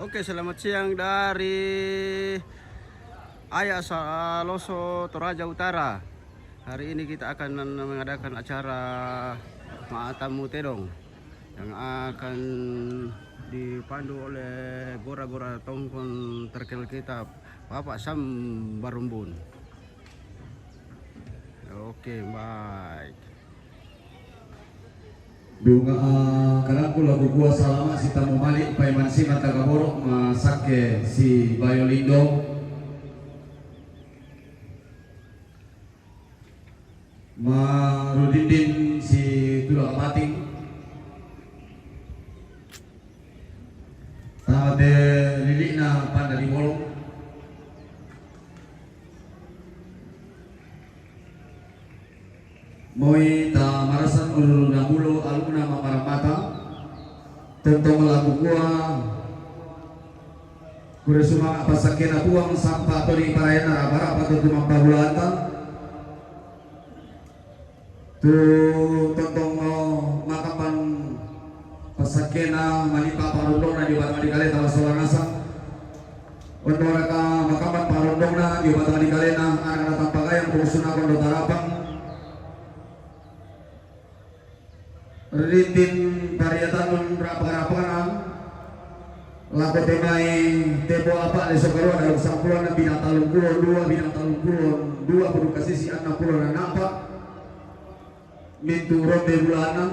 Oke, selamat siang dari Ayah Saloso, Toraja Utara. Hari ini kita akan mengadakan acara Ma'atamu Tedong yang akan dipandu oleh gora-gora tongkon terkenal kita, Bapak Sam Barumbun. Oke, baik. Bunga kalaku lagu gua salama si tamu malik paiman si mata kaborok masake si Bayolindo marudindin si tulak pating tade lilina panda di bolong moi ta marasan ulul namulo aluna mamaramata tentang lagu gua kuresuma pasakena puang sampa tori parayana rabara patu mambahulata tu tentang makapan pasakena manipa parundong na diwata di kale tawa solanasa untuk mereka makapan parundong na diwata di kale na anak tampagayang pusuna kondo tarapang Ritin pariatan rapa-rapanan laku temai tebo apa di sekarang dalam sampulan na binang talung pulon dua kudu kasisi anak pulon na nampak mintu ronde bulana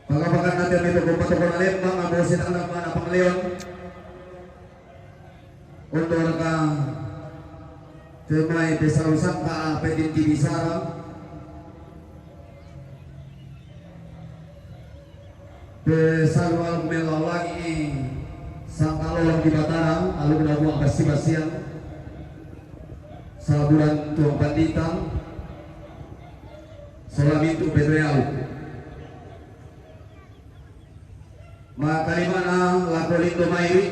pagkapakan natin mintu kumpatokon na lembang abosit anak mana pangleon untuk mereka temai pesarusan ka pedin tibisara Pesalwal melawagi sang kalong di Batarang lalu menabuang basi-basian saburan tuang pandita solamitu pedreau makalimana lakolito mairi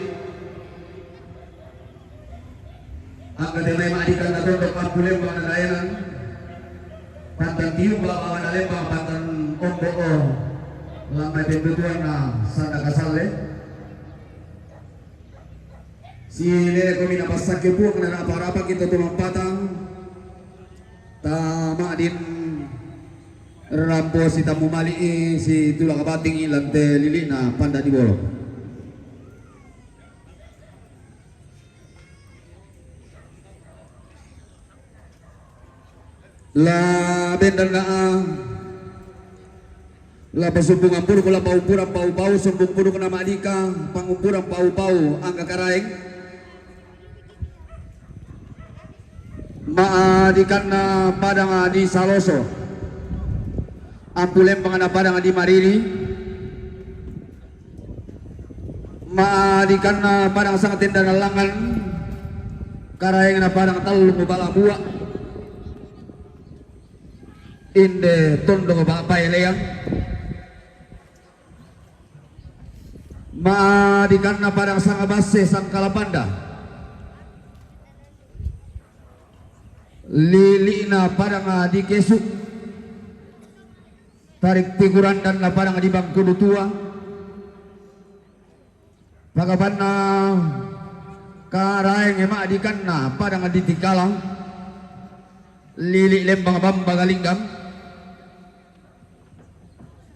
angka temay maadikan na doon pagpuleng mga nalayanan pantan tiyong bawa lembang pantan ombo lampai tentuan na sana kasale si lele ko minapasak ke po na apa kita tumampatang tama din rampo si tamu mali si tulak kabating ilante lili na panda di bolo la bendal na la pasumpung ampur kula paumpuran pau-pau sumbung puru kena madika pangumpuran pau-pau angka karaeng maadikan na padang di Saloso ampulem pangana padang di Mariri maadikan na padang sangat tenda nalangan karaeng na padang talung bala buak inde tondong bapak eleang maadikan na padang sang abase sang kalapanda lili na padang di kesuk tarik tiguran dan na padang di bangkudu tua pagapan na karaeng maadikan na padang di tikalang lili lembang bamba galinggang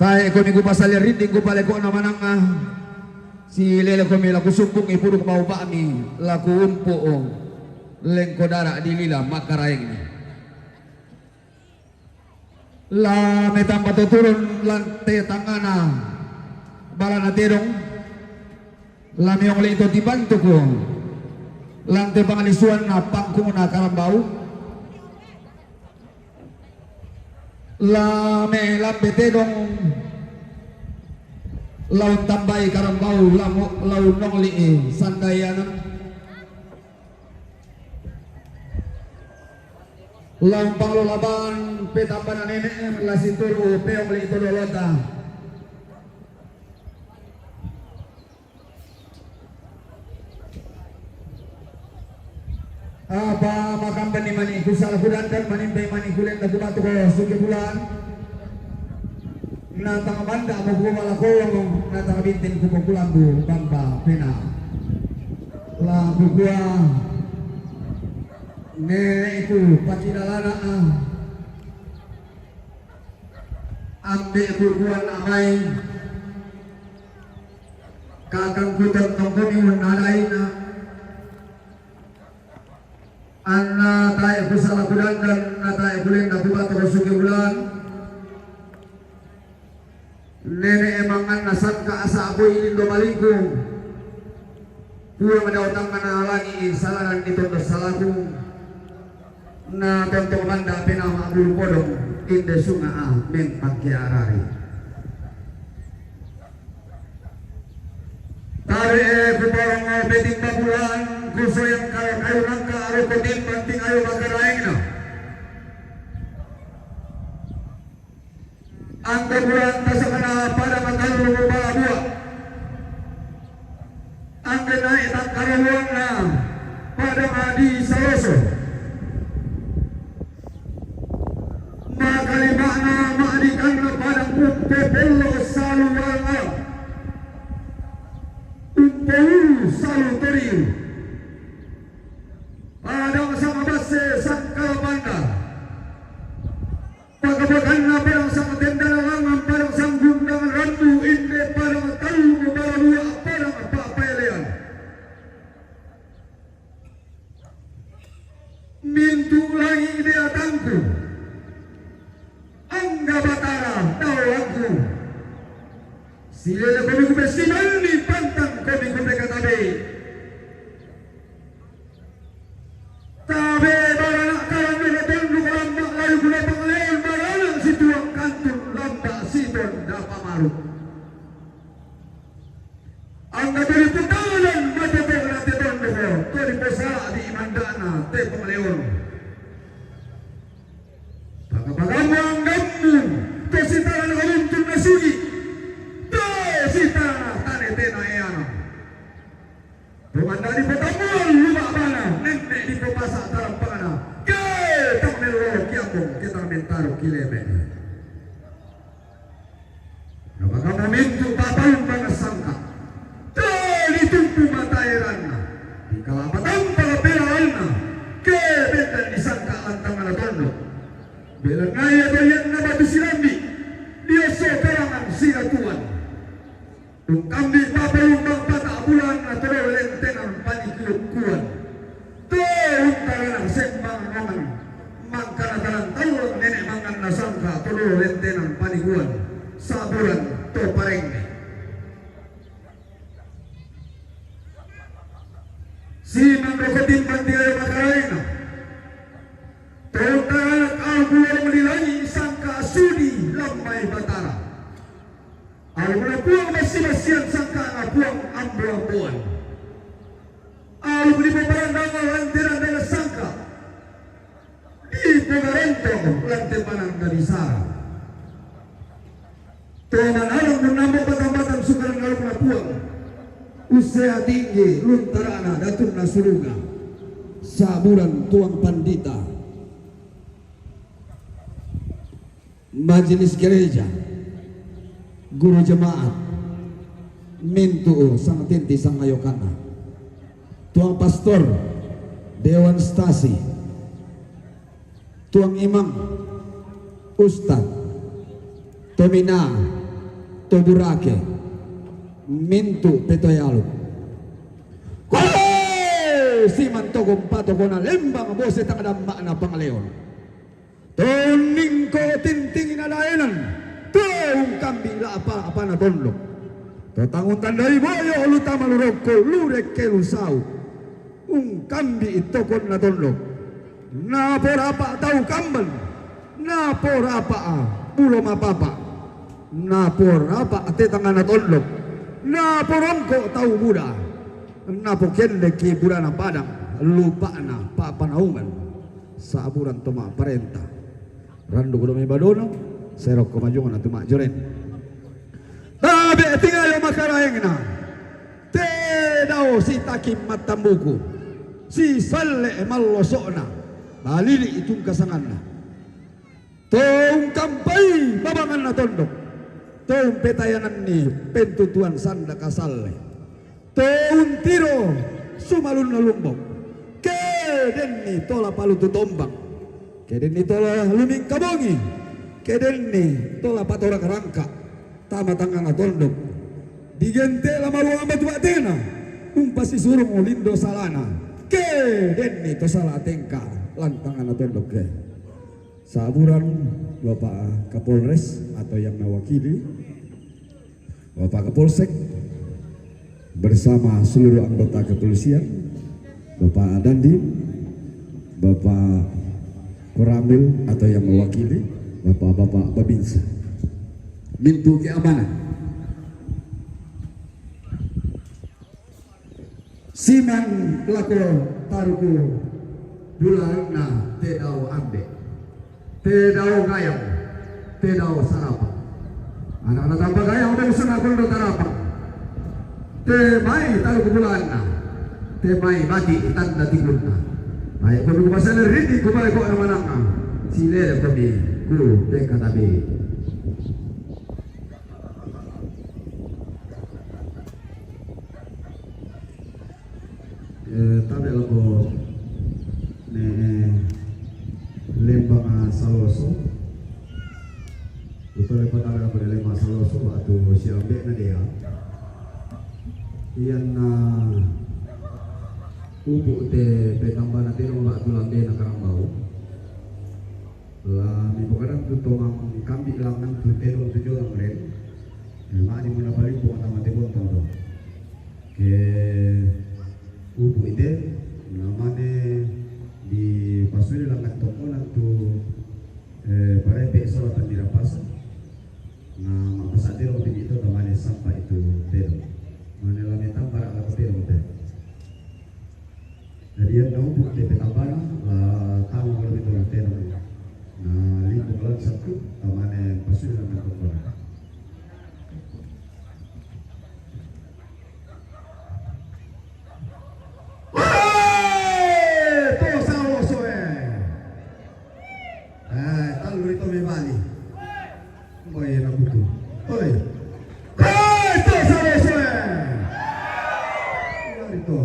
tae ko minggu pasal rinding ko pale ko na manang si lele ko mila kusumpung ipuruk mau bakmi laku umpu lengko darah di lila makaraeng la metamba turun lantai tangana balana terong la meong le itu dibantu ko lantai pangalisuan na pangkung na karambau la me lambe terong laun tambai karambau laun nongli sandayana laun panglolaban petambana nenek la situru peong li itu lolota apa makam bani mani kusal bulan dan manimbai mani kulen tak batu ko suki bulan natang banda mo kumalakong natang bintin kumakulambo bamba pena la gugua ne itu pacinalana ambe kuguan amai kakang kutan tongkoni menadaina anna tae kusala kudandan na tae kulen na buka to sugi bulan nene emangan nasan ka asa aboy ilindo malingkung kuya madautang mana lagi salaran itu salaku na tontong manda pinama bulu podong inde sunga men pakiarari tare kuborong beting babulan kuso yang kayu nangka aro kotim banting ayo bagaraing na angka bulan tasakana pada matalu bala buah angka naik tak karawang na pada madi saloso makalimana maadikan na pada umpe belo salu wala umpe salu teriu pada sama base sangkal banda pagabagan na parang sama tenda na langan parang sanggung dengan randu inde parang talu baralua parang papelean mintu lagi dia tangku angga batara tahu aku sila kami kubesinan ni pantang kami kubeka tabe tabe baranak kalang nila tundu kalambak layu guna pangalayan baranak si tuang kantun lambak siton dapa maruk angga dari putalan matapok na titondo ko tori posa di imandana te pangalayon pagkapagamang gamu to sitara na kaluntun na sugi to sitara tane tena eyano pemanda di petamuan luma bana nente di pepasa tarang pangana ke tak meloro kiambong kita mentaro kileme napakama mintu papalong pangasangka to ditumpu matairan na di kalapatang pagapiraan na ke bentan disangka antang alatondo bilang ngaya bayan na babisilambi dia sokarangan sila tuan kung kambi papayong bang pata bulan na toro lentenang panikilukkuan to untaranang sembang naman mangkanatalang tawang nenek mangan na sangka toro lentenang panikuan saburan to pareng si mangrokotin pantilayo makaraina Tentang al-buang melilangi sangka sudi lamai batara al-buang buang masih-masian sangka buang ambuan-buan al-buang peperandangan lantiran dengan sangka di pengarentong lantai panang dari sarang teman alam menambah batang-batang sukaran al-buang buang usia tinggi luntarana datun nasuruga saburan tuang pandita majelis gereja, guru jemaat, mintu sang tinti sang ayokana, tuang pastor, dewan stasi, tuang imam, ustad, tomina, toburake, mintu petoyalu. Siman togong patogona lembang bose tangadam makna pangaleon. Toning ko tintingin alainan Tuong kambi la apa na tonlok Tatangutan dari boyo luta malurok ko lurek ke lusau kambi ito kon na tonlok Napor apa tau kambal Napor apa bulo mapapa Napor apa tetangan na tonlok Naporongko tau buda Napokende ki buda na padang Lupa na papanauman Saburan toma parenta Randu kudo may badono, serok kumajongan at tumajoren. Tabi tinggal yung makarayang na. Te daw si takim matambuko, si salle malosok na. Balili itong kasangan na. Tong kampay babangan na tondok. Tong petayangan ni pentutuan sanda kasal. Tong tiro sumalun na lumbong. Keden ni tola palu tutombang. Keden ni tola luming kabongi. Keden ni tola patora kerangka. Tama tangan atondok. Digente la maluang batu atena. Umpasi surung lindo salana. Keden ni to salah tengka lantangan atondok ke. Saburan Bapak Kapolres atau yang mewakili Bapak Kapolsek bersama seluruh anggota kepolisian, Bapak Dandim, Bapak Koramil atau yang mewakili, Bapak-bapak Babinsa, mintu keamanan. Siman pelaku taruku bulanna tedau ambe, tedau gayam, tedau sarapan. Anak-anak tambah gayam udah usun aku udah tarapan. Temai taruku bulanna, temai bati tanda tinggalna. Baik kalau pasal ridi kubalik kau nama nama, sile kami ku dekat tabi. Tabe lagu ne lembang saloso, betul lepas tabe lagu lembang saloso atau siapa na dia, ian ubu te petambah nanti orang tulang dia nak kerang bau, lah minggu kadang tu tomang kambing langan tu terong tujuh orang len, mak di mana balik bukan tamat tebon tahu, ke ubu itu namanya di pasal langan tokonan tu pada pek solatan dirapas, nah pasal terong itu namanya sampah itu terong, mana lama tambah aku terong tu. Jadi yang tahu bukan DP Tabanan, tahu kalau itu nanti namanya. Nah, lingkungan satu, tamane pasti dengan tempat. Tuh sawo soe. Tahu itu membali. Boy nak butuh. Oi. Tuh sawo soe. Itu.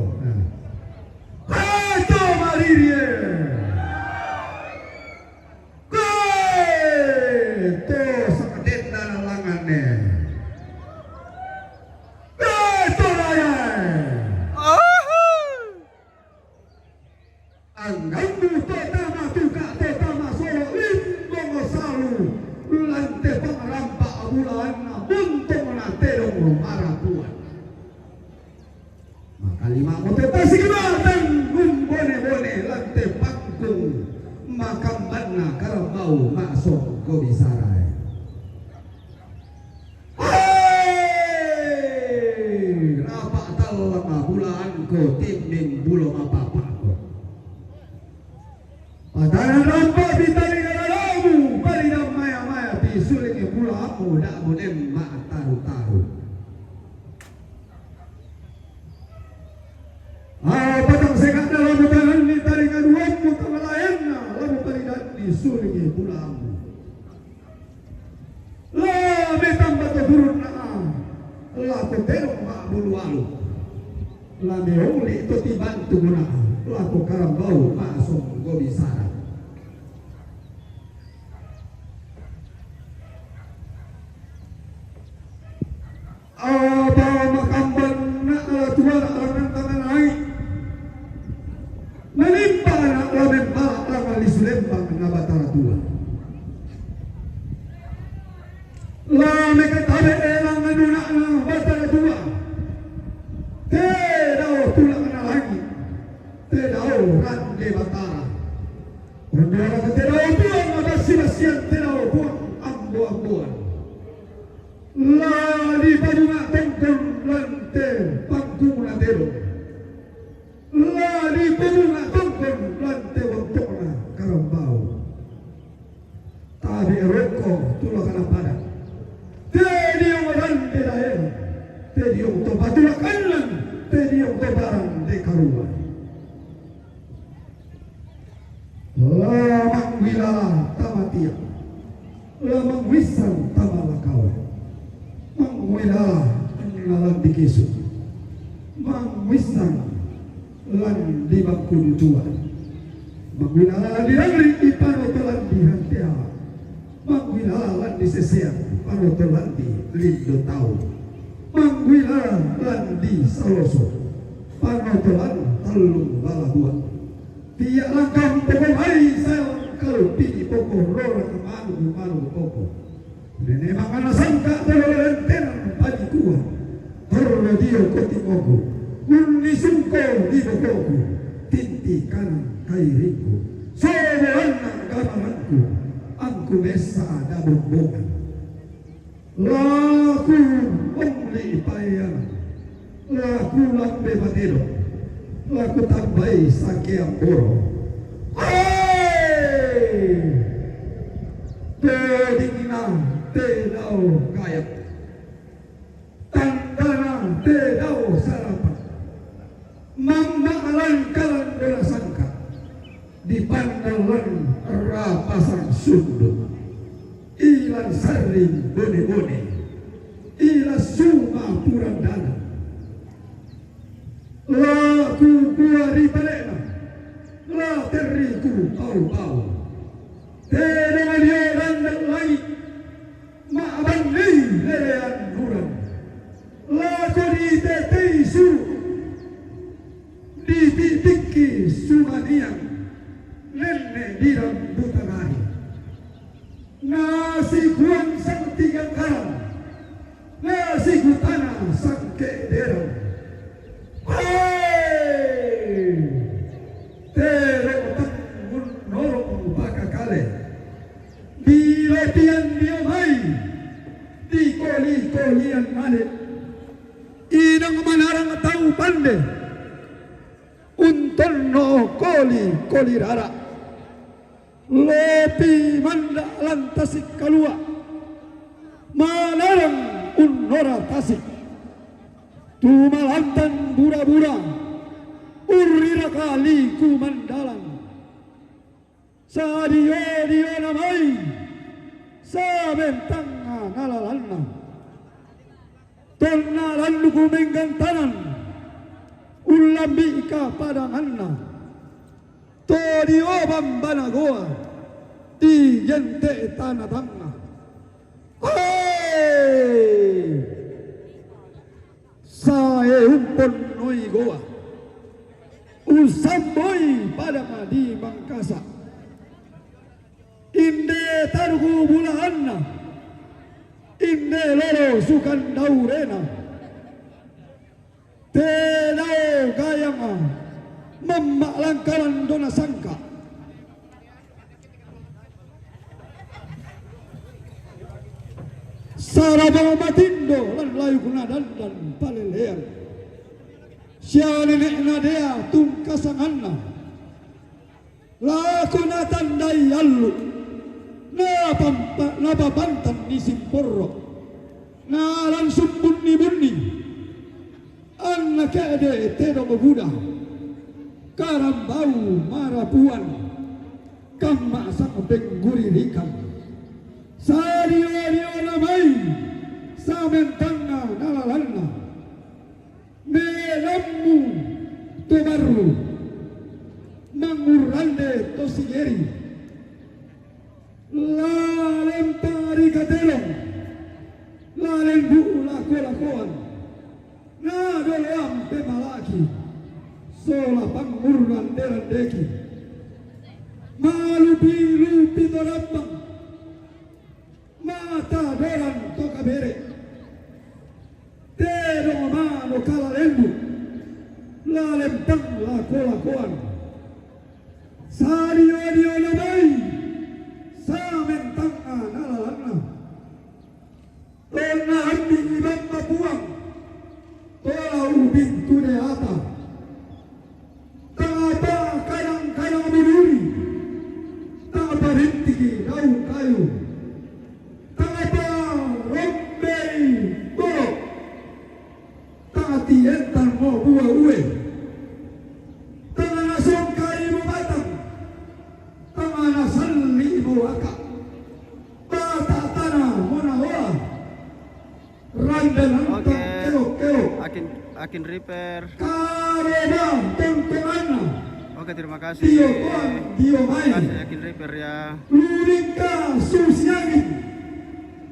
dikisu mangwisang lan di bangkun tua mangwila di negeri iparotolan di hantia mangwila lan di sesean parotolan di lindo tau mangwila lan di saloso parotolan talung balahua tiak langkang pokok hai sel kalpi pokok rora kemanu pokok Nene mangana sangka terlenten pagi kuah Torno dio koti mogo Unni sungko di bokoku Tinti kanan kairiku Sobo anang gamalanku Angku besa ada bombongan Laku ongli payan Laku lambe batero Laku tambai sakeang boro Tedinginang Tedau kayak Tandana Tedau sarapan Mangmalan kalan bela sangka Di pandalan rapasan sundut Ilan saring bone-bone Ila suma purandana Laku kuari balena La teriku pau-pau Tedau dioran dan langit Ma'aban li lerean nuran Laku di tetei su Di titiki sumanian Nene dirang butanari Nasi kuang sang tiga karam Nasi kutana sang kederam Hei Tere otang norong baka kale Di letian diomai Di koli-kolian malit Inang manarang tahu pande Unton no koli rara Lepi manda lantasik kalua Manarang unnora tasik Tumalantan bura-bura Urira kali ku mandalang Sadio namai Sabentanga ngalalanna Tonalan luku menggantanan Ulambi ika padanganna Todio bambana goa Di jente tanah tangga Hei Sae umpon noi goa Usamboi padanga di Mangkasa Inde taruku bulahanna Inde loro sukan daurena Tenau gayanga Memmak langkaran dona sangka Sarabang matindo lan layu kuna dandan palelean Sia nenek nadea tungkasanganna Laku na tandai allu Napa bantan ni simporo Na langsung bunni Anak kede tedo mebuda Karambau marapuan Kama sang pengguri rikam Sadio namai Samentanga nalalanna Melamu Tobaru Mangurande tosigeri Lalem pari katelong Lalem bu lako-lakoan Nadoleam pemalaki Sola pangurnan deran deki Malupi-lupi torambang Mata doran toka bere Tedo mano kala lembu Lalem pang lako-lakoan Sadio namai Samentanga nalalanna Tona handi ibang mapuang Tola ubin tune ata Tangapa kadang-kadang biduri Tangapa rintiki daun kayu Tangapa rombei goro Tangati entan mo buah uwe Tangana songkai mo batang Tangana salli mo waka Bata tanah mo na hoa Randan hantang keok-keok Akin Repair. Karena tontonanna Oke, terima kasih. Dio Tuan Dio Terima Mai kasih Akin Repair ya Lurika Susiangin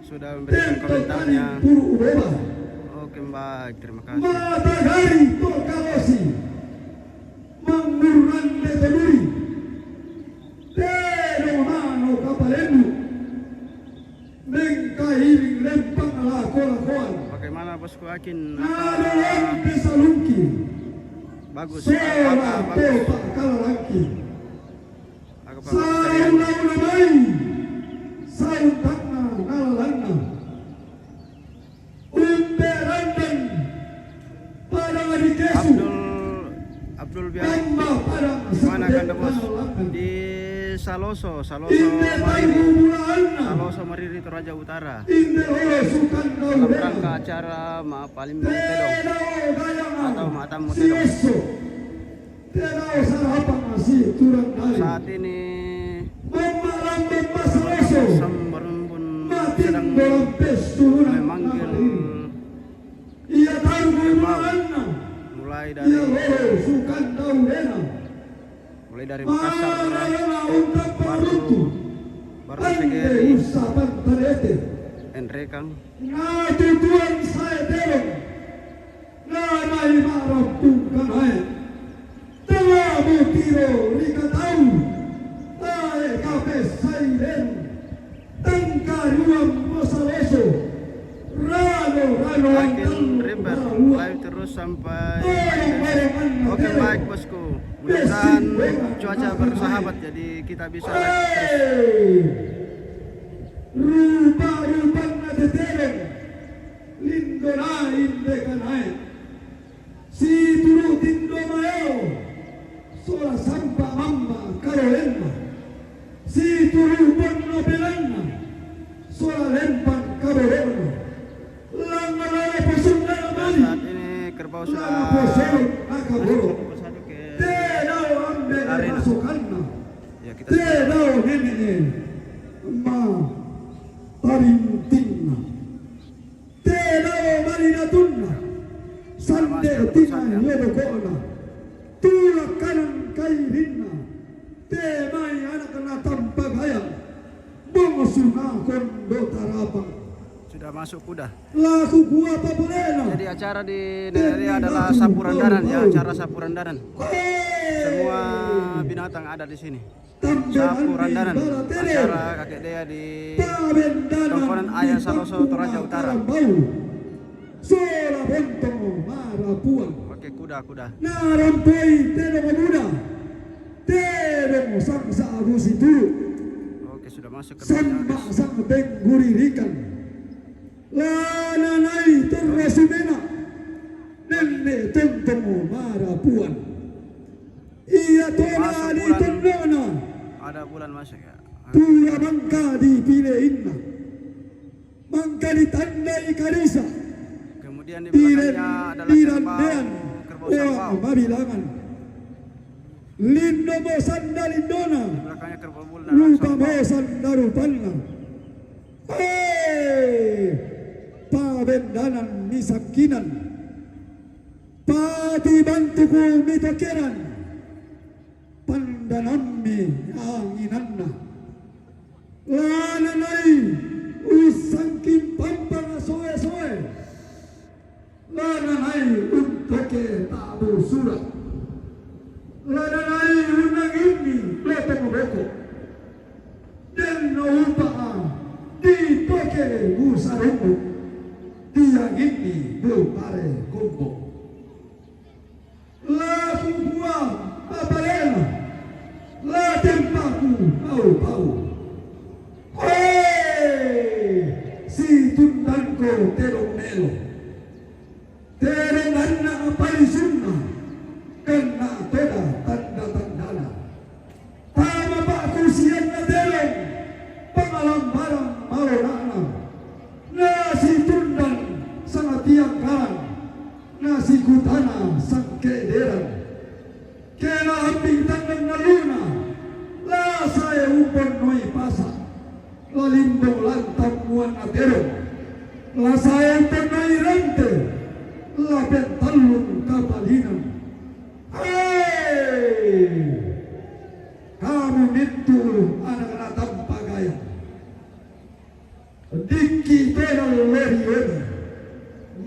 sudah memberikan Tentotani komentarnya. Puru Ubeba Oke, baik, terima kasih. Matahari Tokalosi Mangurnan Leteluri Tero Mano Kapalendu Mengkahiring Lempang Lakola-kola Bagaimana bosku Akin? Nadalang Pesalungki Bagus. Sora Bagus. Pepa Kalalangki Bagus Saun sekalian. Launamai Saun Takna Nalalangna Umperandan Padang Adikesu Abdul Biar. Pemba Padang Gimana Sabdek Kanda bos? Nalalangna Di Saloso Inde Mariri. Taibu Mulaanna Saloso Mariri Toraja Utara. Inde Olo Sukan Dalam rangka Kaurena acara Palimbang Tedong Tedao Gayama atau Matamu Tedong. Sieso Tedao Sarapang Asi Turang Dali Saat ini Memalambat Masaloso Sambarumpun Matin sedang dalam pesturunan memanggil Ia tahu Mulaanna mulai Ia dari Olo Sukan Kaurena Makassar baru Ande Segeri usapan terete Enrekang. Na tutuan saya terong Na mai marampung kanai Tengah butiro lika tahu Tae kape sairen Tengkaruam masaleso Rano Akin Repair live terus sampai. Oke, baik bosku. Mudah-mudahan cuaca bersahabat jadi kita bisa live terus. Rupa-rupang natetereng Lindona inde kanai Si turu tindo mayo Sola sampa mamba karolenna Si turu bonno belanna Sola lempan karolenna Langalala posunda namani Saat ini kerbau sudah Lama poson akaboro bersatu ke Tedao ambe arena. masukanna Ya, kita Tedao nene Ma Parintinna Tedao marinatunna Sande tina yodokona Tulak kanan kairinna Temai anak na tampagayang Bongosuna kondo tarapang sudah masuk kuda. Laku gua papalena Jadi acara di Neneri adalah sapuran danan ya, acara sapuran danan. Semua binatang ada di sini. Sapuran danan. Acara kakek Dea di Tongkonan Ayah Saloso Toraja Utara. Sola bontong marapuan Oke, kuda-kuda. Narampoi tedong muda Tedong sangsa abusi turu Oke, sudah masuk ke Samba sang bengguririkan Lananai terresumena Nene tontong marapuan Ia tola Masuk di bulan. tondona Ada bulan masuk ya. Tuya mangka dipilihina Mangka ditandai karisa Kemudian di belakangnya adalah Dirandean kerbau sambau. mabilangan Lindo mo sanda lindona Di belakangnya kerbau bulan dan Rupa sambau. mo sanda rupanna Pabendanan misakinan Pati bantuku mitakiran Pandanammi anginanna Lananai usangkim pampang soe-soe Lananai untoke tabu surat Lananai unang ini lotong beko Denno upaa ditoke busarungu Tiang ini bupare kumbo Laku gua papalena La tempaku pau-pau Si tundanko terong melo Terong anna apalisunna Kena toda tanda-tandana Tama pak kusian na terong Pangalam barang maronana Nasi tundan sangat tiang karang Nasi kutana sang kederan Kena amping tangan na luna La saya upon noi pasa La limbong lantam muan atero La saya upon noi rante La pet talung kapalinan. Hei, kamu itu anak-anak tanpa gaya. Diki tenal leriwena,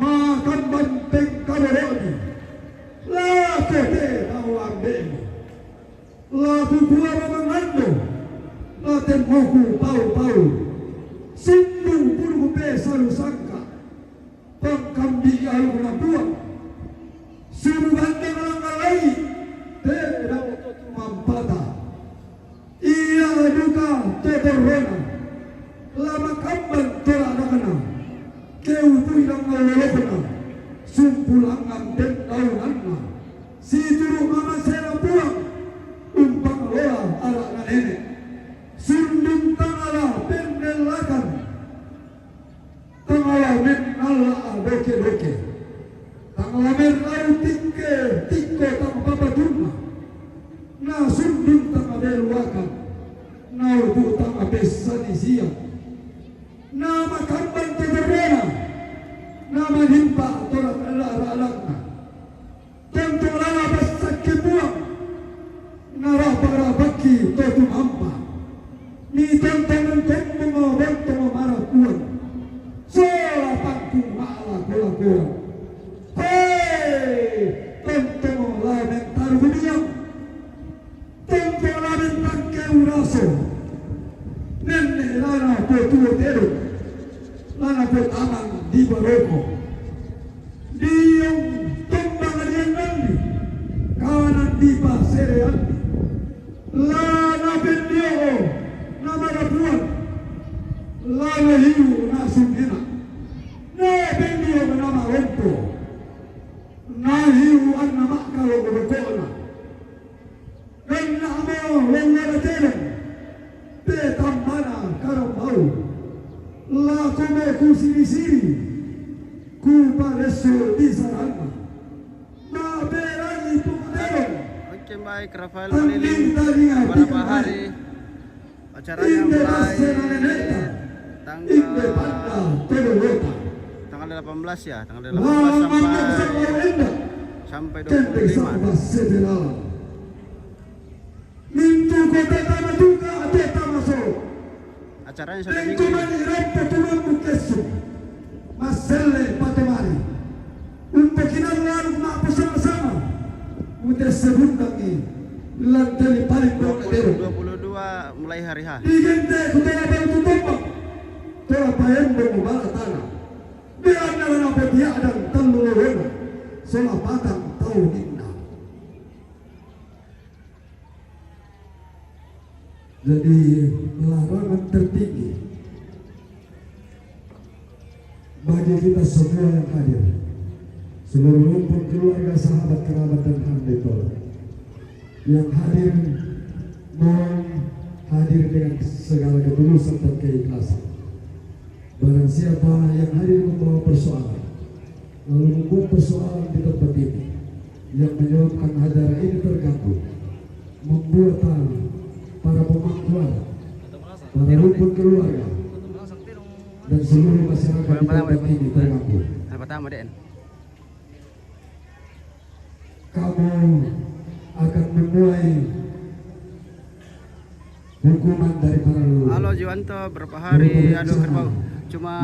makan banteng kabaroni. Laku te awang deni, laku gua mengando, laten moku pau-pau. Sindung purgu besaru sangka, pangkambi alu nabuang. Suruh bandeng langgalai, tidak mampata. Ia duka tetorona, lama kamban tola nakana. Keu puilang ngalolokona, sumpulangan den daunanna. Si turu mama sera puang, umpang loa ala nenek. Sundung tangala pendelakan, tangala men ala doke-doke. Tangala men lau tiko tang papa turma. Na sundung tanga beluakan, na ubu tanga besani siang. Nama kamban teterena, nama himpa torak ala-alakna. Tentu lala basak kebuang, narabaki totum hampa. Ni tantangan tembong bentong marah kuat. Sola pangkung maala kola-kola. Hei, tentong lamen taruhuniang. Tentong lamen tangkeu raso. Nenek lana potuo teruk. Lana potamang di baroko. Diong tombang adian nandi. Kawanan di pasere andi. Lana pendio. Nama rapuan, lana hiu nasum hina. Na bendio nama rompo, na hiu an nama kalau berkona. Dan nama lengara telen, petam mana karam bau. La kome ku siri-siri, ku paresu di sarana. Na berani pungdero. Oke baik, Rafael keliling beberapa hari. Acaranya mulai tanggal 18 ya, tanggal 18 sampai 25. Acaranya sudah minggu. Untuk kita lalu mampu sama-sama untuk sebuntangi lantai paling 22 mulai hari H. Digente kutela baru tutup. Telah bayang bermubala tanah. Biar nalar apa dia dan telurena. Solah patang tahu indah. Jadi larangan tertinggi bagi kita semua yang hadir, seluruh rumpun keluarga, sahabat, kerabat dan handetol yang hadir, mohon hadir dengan segala ketulusan dan keikhlasan. Barang siapa yang hadir membawa persoalan, lalu membuat persoalan di tempat ini yang menyebabkan acara ini terganggu, membuat para pemangku, para rumpun keluarga dan seluruh masyarakat di tempat ini terganggu, kamu akan menuai hukuman dari para leluhur. Halo Jiwanto, berapa hari adu kerbau? Cuma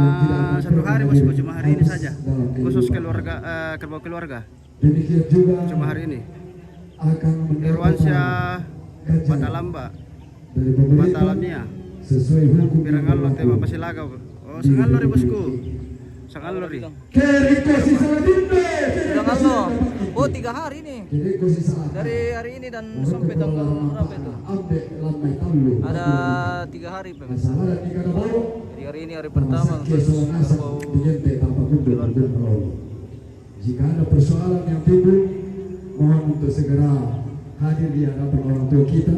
satu hari bosku, cuma hari ini saja. Khusus keluarga, kerbau keluarga. Demikian juga Cuma hari ini. akan Irwansyah, Patalamba, dari pemerintah Patalamia, sesuai hukum yang Pirangallo, berlaku. Tema Pasilaga. Oh, Sangalori bosku. Sangalori. Keriko sisa dinde. Pirangallo. Oh, 3 hari nih. Keriko sisa. Dari hari ini dan sampai tanggal berapa itu? Ambe lamai talu. Ada 3 hari, Pak. Masalah di kana baru. Jadi hari ini hari pertama Kesoan asap kerbau digente tanpa kumpul berlalu. Jika ada persoalan yang timbul, mohon untuk segera hadir di hadapan orang tua kita,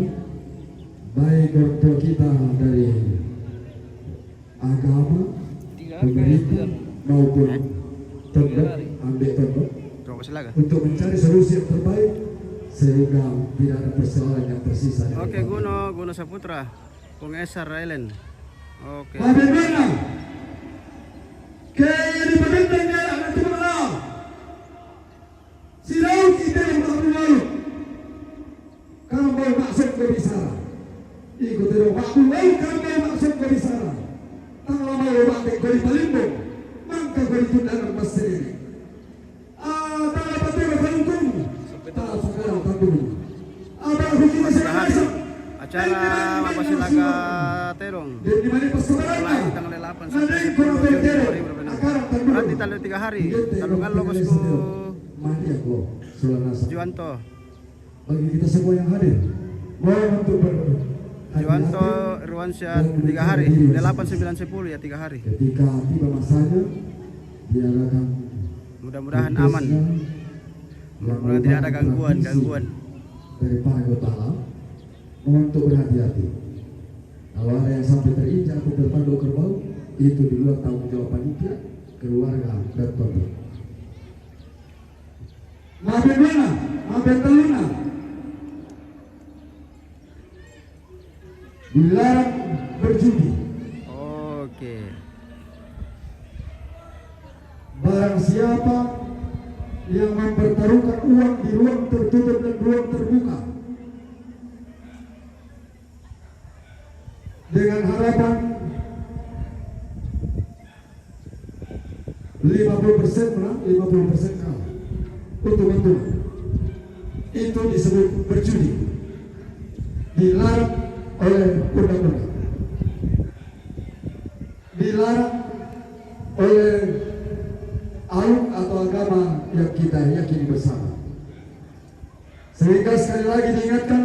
baik orang tua kita dari agama, 3 hari pemerintah maupun tondok, ambil tondok, Coba Pasilaga. untuk mencari solusi yang terbaik sehingga tidak ada persoalan yang tersisa. Oke, Guno Saputra, Kung Esar Island. Oke. Bagaimana? Kaya di pagandang niya ang tumala. Makulay kami maksud ko bisara. Tangla may umatik ko ipalimbong. Mangka ko itunda ng masir ini. Tangla patira palingkong. Sekarang tanggung. Abang ko kita Hari acara Mapasilaga Terong di mana mulai pasaran? tanggal 8 sampai 10 Juni 2026. Berarti tanggal 3 hari. Talungan lo bosku Mari aku Sulanasa. Juwanto. Bagi kita semua yang hadir, mohon untuk Juwanto Irwansyah 3 hari. 8, 9, 10 ya 3 hari. ketika tiba masanya diarahkan Mudah-mudahan aman. Mudah-mudahan tidak ada gangguan dari para anggota alam. Mohon untuk berhati-hati. Kalau ada yang sampai terinjak atau terpandang kerbau, itu di luar tanggung jawab panitia, keluarga, dan tonton. Maafin mana? Maafin teluna. Dilarang berjudi. Oke. Barang siapa yang mempertaruhkan uang di ruang tertutup dan ruang terbuka dengan harapan 50% menang, 50% kalah, untung-untungan, itu disebut berjudi, dilarang oleh undang-undang, dilarang oleh aluk atau agama yang kita yakini bersama. Sehingga sekali lagi diingatkan,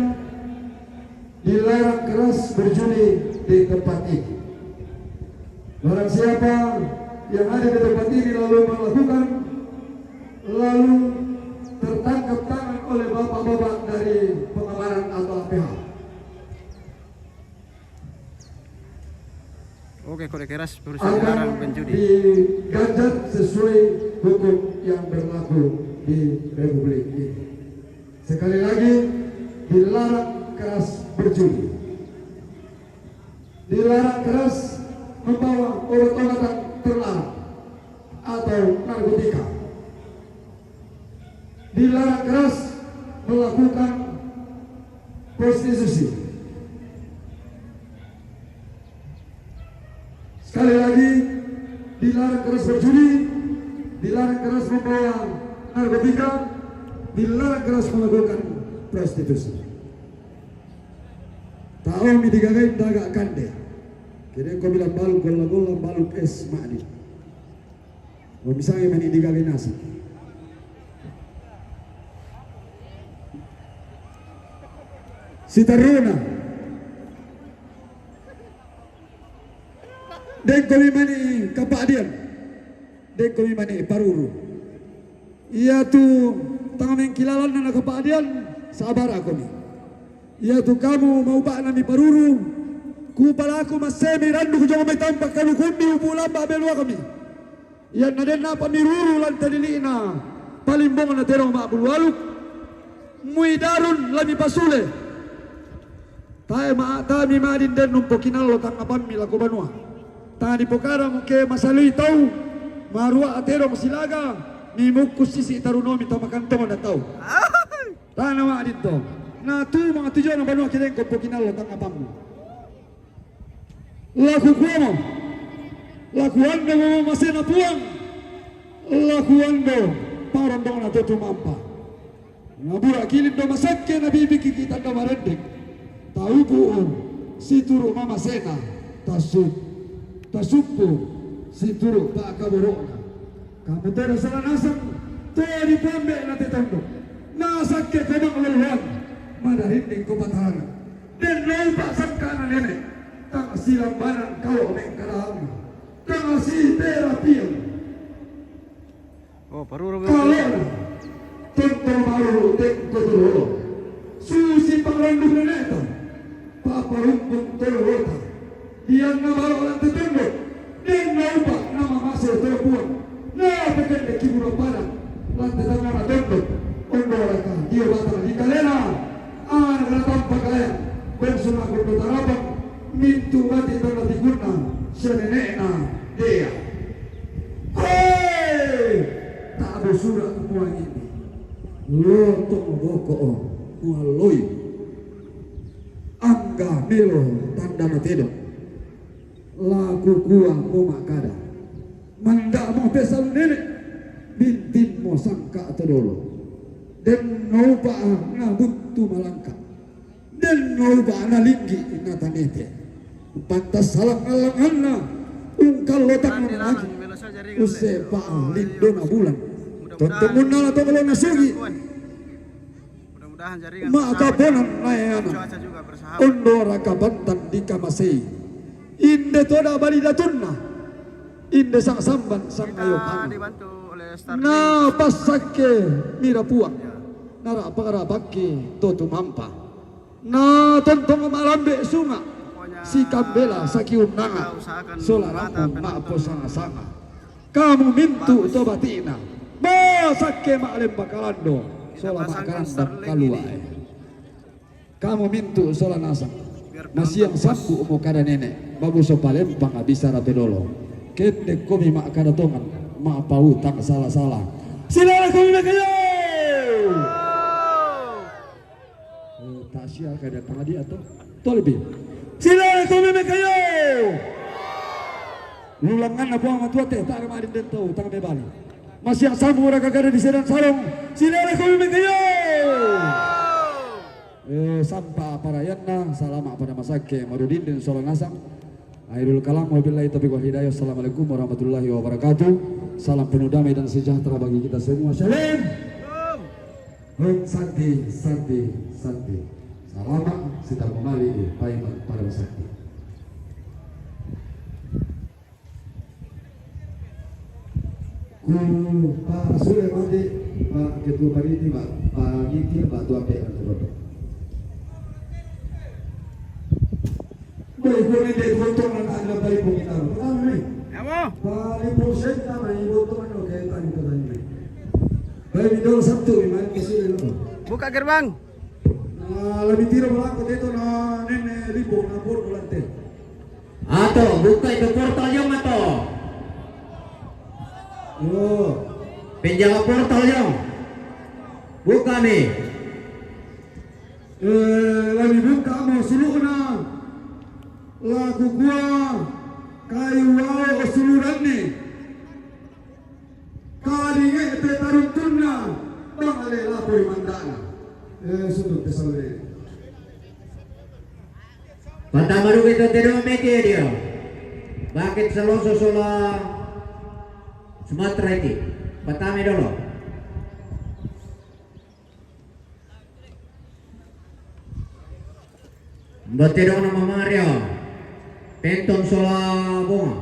dilarang keras berjudi di tempat ini. Barang siapa yang ada di tempat ini lalu melakukan, lalu tertangkap tangan oleh bapak-bapak dari pengamanan atau APH. Oke, kode keras berusaha dilarang Akan berjudi. diganjar sesuai hukum yang berlaku di Republik ini. Sekali lagi, dilarang keras berjudi, dilarang keras membawa obat-obatan terlarang atau narkotika, dilarang keras melakukan prostitusi. Sekali lagi, dilarang keras berjudi, dilarang keras membawa narkotika, dilarang keras melakukan prostitusi. Tahu mi digagai daga kande. Kira kau bilang baluk gola-gola baluk es ma'di. Kau misalnya mani digagai nasi. Si Taruna. Dek kami mani kapadian. Dek kami mani paruru. Ia tu tangam yang kilalan na kapadian sabar aku ni. Ia tu kamu mau bak nami paruru. Ku pala aku masemi randu ku jangan may tampak kalu kundi upulan ba belwa kami. Ia na den na pamiruru lan tadilina. Palimbong na terong maabulwaluk. Muy darun lami pasule. Tayo maadin den nung pokinalo tang abam mila ko banua. Tadi pokara mo ke masalui tau. Marua atero masilaga. Ni mukus sisi tarunomi tamakan tomo na tau. Tana maadin to. Na tu mga tujuan ng banua kiden ko pokinalo tang abam mo. Laku kumo. Lakuan mo masena puang. Lakuan mo parang dong na tutumampa. Ngabura kilid do masakke na bibiki kita do marendek. Tahu buon si turu mama sena tasuppo si turu pa kaborona. Kamu tera sana nasang toya di pambe na tetando. Nasakke kamang luluan madahinding ko batana. Den nau pa sakka na nene. Tang silang banan kau meng karang. Tang si terapian. Oh, paruru Kalau tonton baru tek kodoro. Susi pangrandu neta. Paparumpun terwota. Dia nabar orang tetendo. Dan naupa nama masih terpuan. Nah pekan de kibura pada. Lantai tangan atendo. Ondoraka dia batang di kalena. Anak tampak kaya. Bensuna kudu tarabang. Mintu mati tanah diguna. Senenena dia. Tak ada surat semua ini. Lo tong boko mualoi. Ang mangga milo tanda natedo laku kuang mo makada manda mo pesal nenek bintin mo sangka todolo den nauba ngabuntu malangka den nauba analinggi natanete pantas salang alang-ana ungkal lotak lagi usepa lindona bulan tontomun nala tongolo nasugi Mudah-mudahan jaringan maka bonan nayana cuaca juga bersahabat. ondora kabantan di kamasei inde toda balida tunna inde sang samban sang Kita ayokana dibantu oleh Starlink. na pasake mira puang nara pagara bakki toto mampa na tontong malambe sunga si kambela sakiun nanga sola rampung maapo sanga-sanga kamu mintu tobatina basake maalem bakalando sola makarandang kalua kamu mintu sola nasang masiang sampu umo kada nenek babu so palempang abisa rapedolo kende komi mak kada tongan mak pautang salah-salah silala komi makayo tak sia kada pangadi atau to lebih silala komi makayo lulangan na buang matua teh tak ramarin den tau tang bebali masih yang sampu ora kagada di sedan sarong silala komi makayo sampah parayana salama pada masake marudin dan solan nasang akhirul kalam wabillahi taufiq wal hidayah. Assalamualaikum warahmatullahi wabarakatuh. Salam penuh damai dan sejahtera bagi kita semua. Shalom. Santi selamat kita kembali di Paiman pada masake Pak Sule Mandi Pak Ketua Paniti Pak Giti Pak Tua PR boleh dek botol ada balik kita. Pertama nih. Ya mo. Balik proses sama ini botol lo kayak tadi tadi. Balik dulu Sabtu main kesini lo. Buka gerbang. Nah, lebih tiro belakang itu na nenek ribu nabur lantai. Ato, buka itu portalnya mato. Yo, Penjaga portalnya. Buka nih. lebih buka mau seluruh na. Lagu gua kayu wau suluran nih kali ngete tarung tunna bang ale lapor mandana sudut pesalre Pertama dulu kita tidak media dia. Bakit Saloso sola Sumatera ini. Pertama dulu. Batero nama Mario. Penton sola bunga.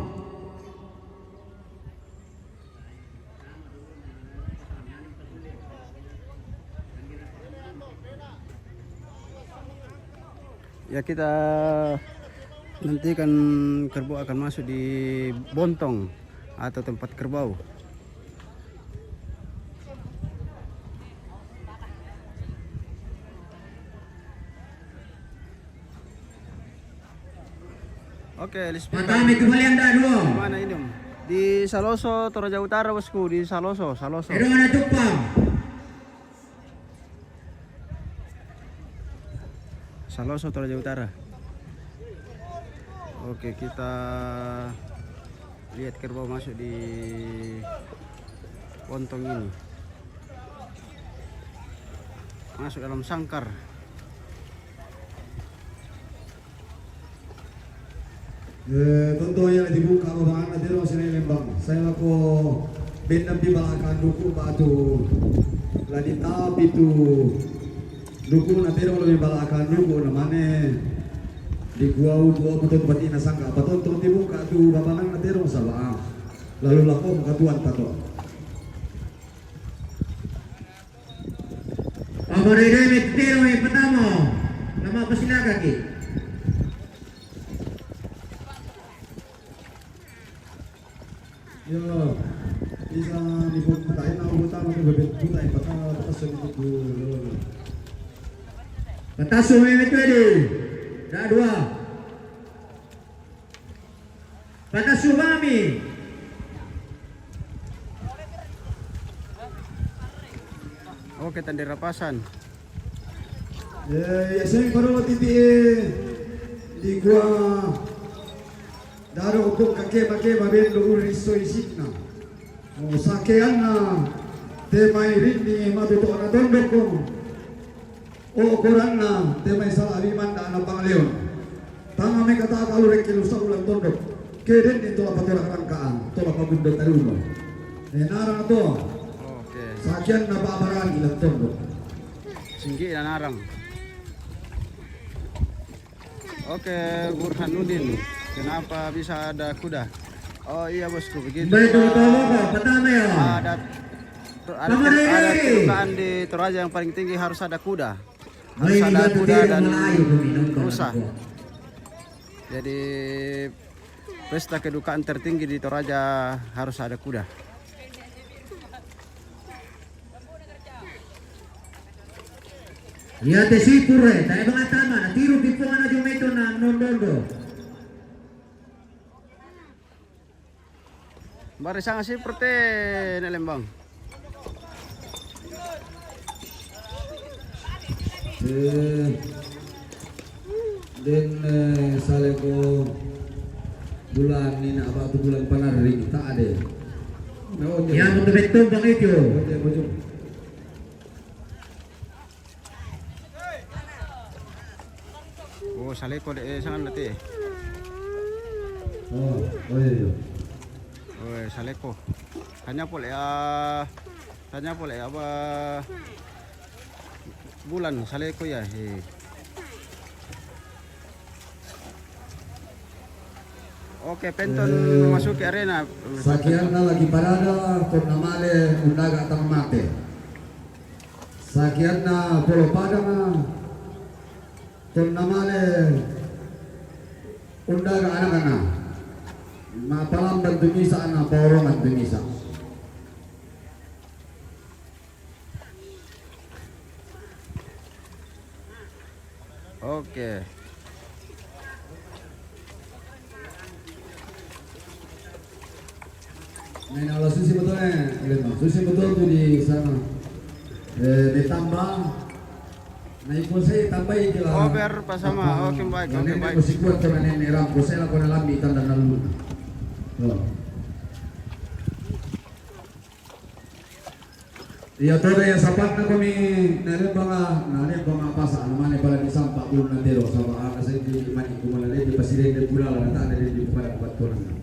Ya kita nantikan kerbau akan masuk di bontong atau tempat kerbau. Oke, Pertama kembali anda dua. Mana ini? Di Saloso, Toraja Utara, bosku. Di Saloso. Edo mana Jepang. Saloso, Toraja Utara. Oke, kita lihat kerbau masuk di pontong ini. Masuk dalam sangkar. Tentunya dibuka babangan na dero sa lembang. Saya ko bendam di balakan duku batu. Ladi tapi tu duku na dero lebih balakan duku namane di gua patut pati na sangka patut dibuka tu babangan na dero sa baang. Lalu lako makatuan tato. Paboride mitero yang pertama. Nama pesinaga ki. Yo, bisa dibukain aku utama tu bebet butai patah atas itu. Patasu memang itu ada. Dah dua. Patasu mami. Oke, tanda rapasan. Ya, saya baru titi di gua daro untuk kakek-kakek bendo uriso isikna. O sakean na temai rini matuto na tondok ko. O koran na temai salariman na pangleon. Tama may kata kalurek kilo sa ulang tondok. Keden din tola patura rangkaan, tola pagundot taruno. Narang to. Oke. Sakian na pabaran ilang tondok. Singgi dan arang. Oke, Burhanuddin. Kenapa bisa ada kuda? Oh iya bosku, begitu. Betul Pak, pertama ya. Ada kedukaan di Toraja yang paling tinggi harus ada kuda. Harus ada kuda dan rusa. Jadi pesta kedukaan tertinggi di Toraja harus ada kuda. Ya te sipure, tayo mga tama, natiro before na jumeto na nondondo. Barisang seperti Nelembang. Dan sale ko bulan ni nak apa tu bulan panarik tak ada. Ya mo betul bang itu. Oh, saleko de sangan nanti. Oh, iya. Oh, saleko. Hanya boleh apa bulan saleko ya. Oke, penton memasuki arena. Sakian na lagi parada purnamale undaga tamate. Sakian na polo padang purnamale undaga anak-anak. Mapalam dan tumisa na paurongan tumisa. Oke. Main ala susi betul susi betul tuh di sana. Ditambah naik posisi tambah ikilah. Oh, biar pas sama. Oke, baik. Oke, baik. Posisi kuat karena nenek ram posisi lah kena lambi tanda lalu. Oh. Iya todo yang sapat na kami nare banga pasa namanya pala di sampah belum nanti loh sama kasi di mani kumalade di pasire di pula lah tak ada di pada buat orang.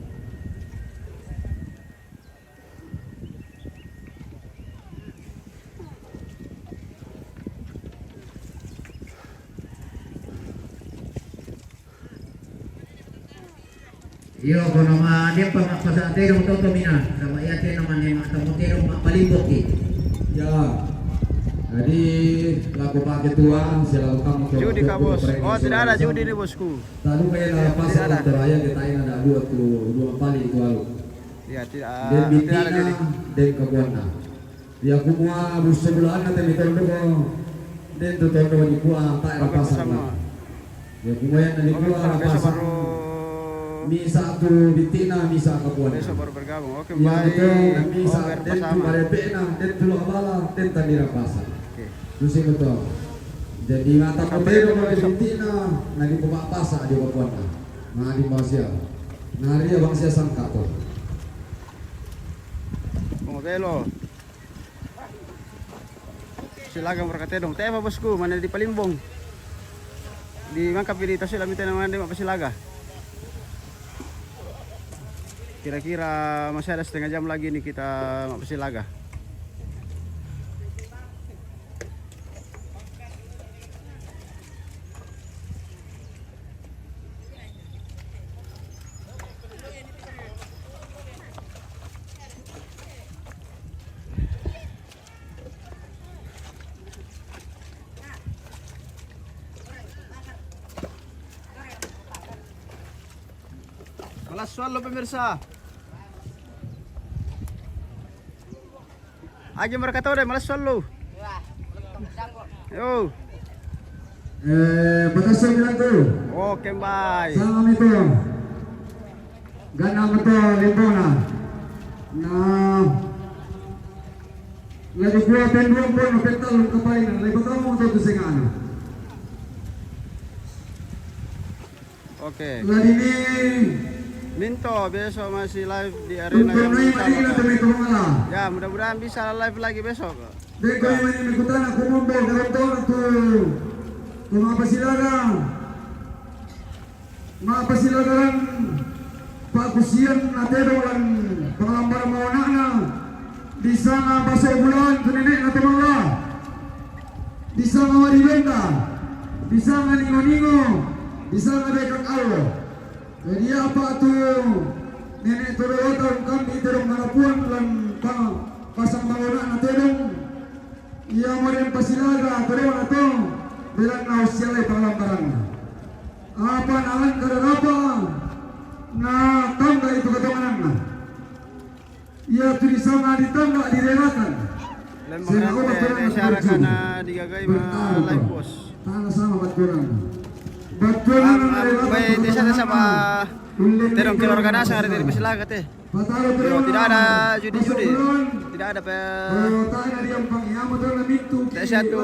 Yo kono ma dia pasatero toto mina sama yate naman ni matamotero mapalibok Ya, jadi lagu pakai tua selalu kamu Judi kah bos? Oh, tidak ada judi nih bosku. Lalu kayak lah pasar teraya kita ini ada dua kali itu lalu. Ya, tidak Dan ada bitina judi. dan kebuana. Ya kumua bus sebelah nanti ditondo ko. Dan tutondo di kuah tak ada Oke, pasar bersama. lah. Ya kumua yang di Oke, kuah besok pasar. baru Misa tu bitina misa kebuana. besok baru bergabung. Oke, Ya baik. betul Oh, misa biar dan tu bersama. bare pena dan dulu abala dan tandira pasar. Oke. Susi betul. Jadi mata pembero kalau Argentina, nadi pembak pasa di Papua. Nah di Malaysia, nah dia bangsa sangka tuh. Pengobelo. Silakan berkata dong. Tema bosku, mana di Palimbong? Di Mangkap di Tasila minta nama di Mapasilaga. Kira-kira masih ada setengah jam lagi nih kita Mapasilaga. Malas swallow pemirsa. Aja mereka tahu deh malas swallow. Yo. Makasih bilang tuh. Oke, bye. Salam itu. Gana betul limpona. Nah, lagi gua penduang pun pental kapain. Lagi betul mau tuh singana. Oke. Ladini Minto besok masih live di arena yang Tuntunay utama, Madina Kak. kami tumala. Ya, mudah-mudahan bisa live lagi besok. Deko yung mikutan ako mundo karon to mga pasilagan pakusiyan natin walang pangalambar mauna na di sana baso bulan tunini na tumangla di sana maribenda di sana ningo-ningo di sana bekang alo jadi apa tuh nenek turun kami terong manapuan lan pasang mauna na terong iya mo rin pasilaga turun na to bilang na usyalay pangalambaran apa nalan kararapa na tangga itu ketumanan na ia tulisan na di tangga direlakan Lembang masyarakat na digagay live post. tanah sama baturan baturan May desa sa pa terong keluarga nasa hari dari Pasilaga teh. Tidak ada judi-judi. Tidak ada desa tu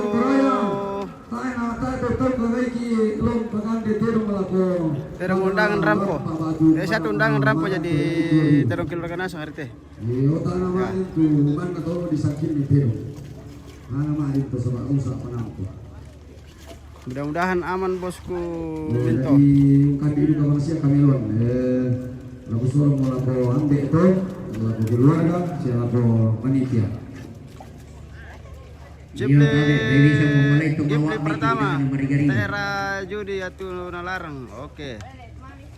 terong undangan rampo. Desa tu undangan rampo jadi terong keluarga nasa hari teh. Mudah-mudahan aman bosku Minto. Kami juga masih kami lon. Lagu suara mau lapo ambil itu, lagu keluarga, siapa lapo panitia. Gipli pertama, daerah judi atau nalarang. Oke.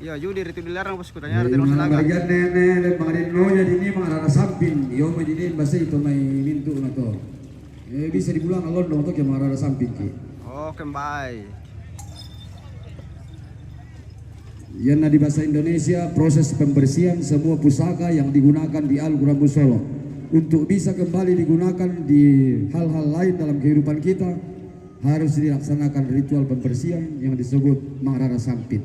Iya judi itu dilarang bosku. Tanya ada Pasilaga. Bagian nenek pengadin nonya di ini mengarah samping. Yo menjadi bahasa itu mai mintu nato. Bisa dibilang alon dong untuk yang mengarah samping ki. Oke, bye. Yang di bahasa Indonesia proses pembersihan semua pusaka yang digunakan di Al-Quran Solo untuk bisa kembali digunakan di hal-hal lain dalam kehidupan kita harus dilaksanakan ritual pembersihan yang disebut Mangrara Sampit.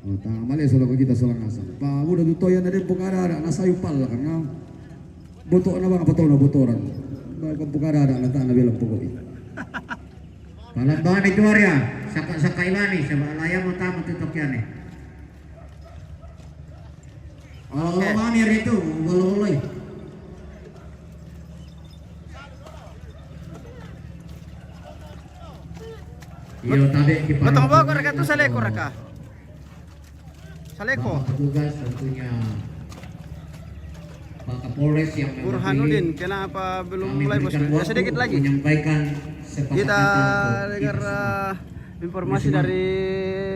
Oh, tamal ya solo kita soal nasa. Pak udah tutoyan ada pukara ada nasayu pal karena botok na bang apa tahu na botoran. Bang pukara ada nata na bilang pokoknya. Palambangan itu area, saka ilani, sebab layar mau tamu tutup kiane. Oh, manir itu, boleh. Iyo tabi di Betul ba raka tu saleko raka? Saleko. Tugas tentunya Pak Kapolres yang Burhanuddin, kenapa belum mulai bosku? Ya sedikit lagi. Menyampaikan Kita dengar informasi dari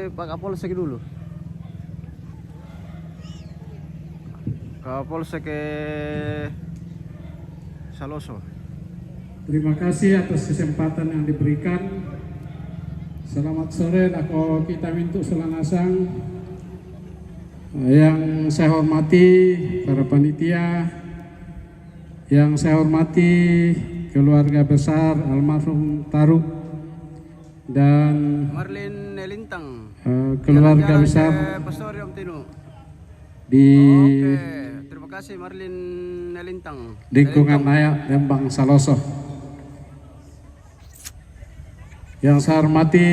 Pak Kapolsek dulu. Kapolsek Saloso. Terima kasih atas kesempatan yang diberikan. Selamat sore, aku kita mintu selanasang. Yang saya hormati para panitia, yang saya hormati keluarga besar almarhum Taruk dan Marlin Nelintang. Keluarga Jalan-jalan besar ke Pastorium Tinu. di Oke, terima kasih Marlin Nelintang. lingkungan Ayak Lembang Saloso. Yang saya hormati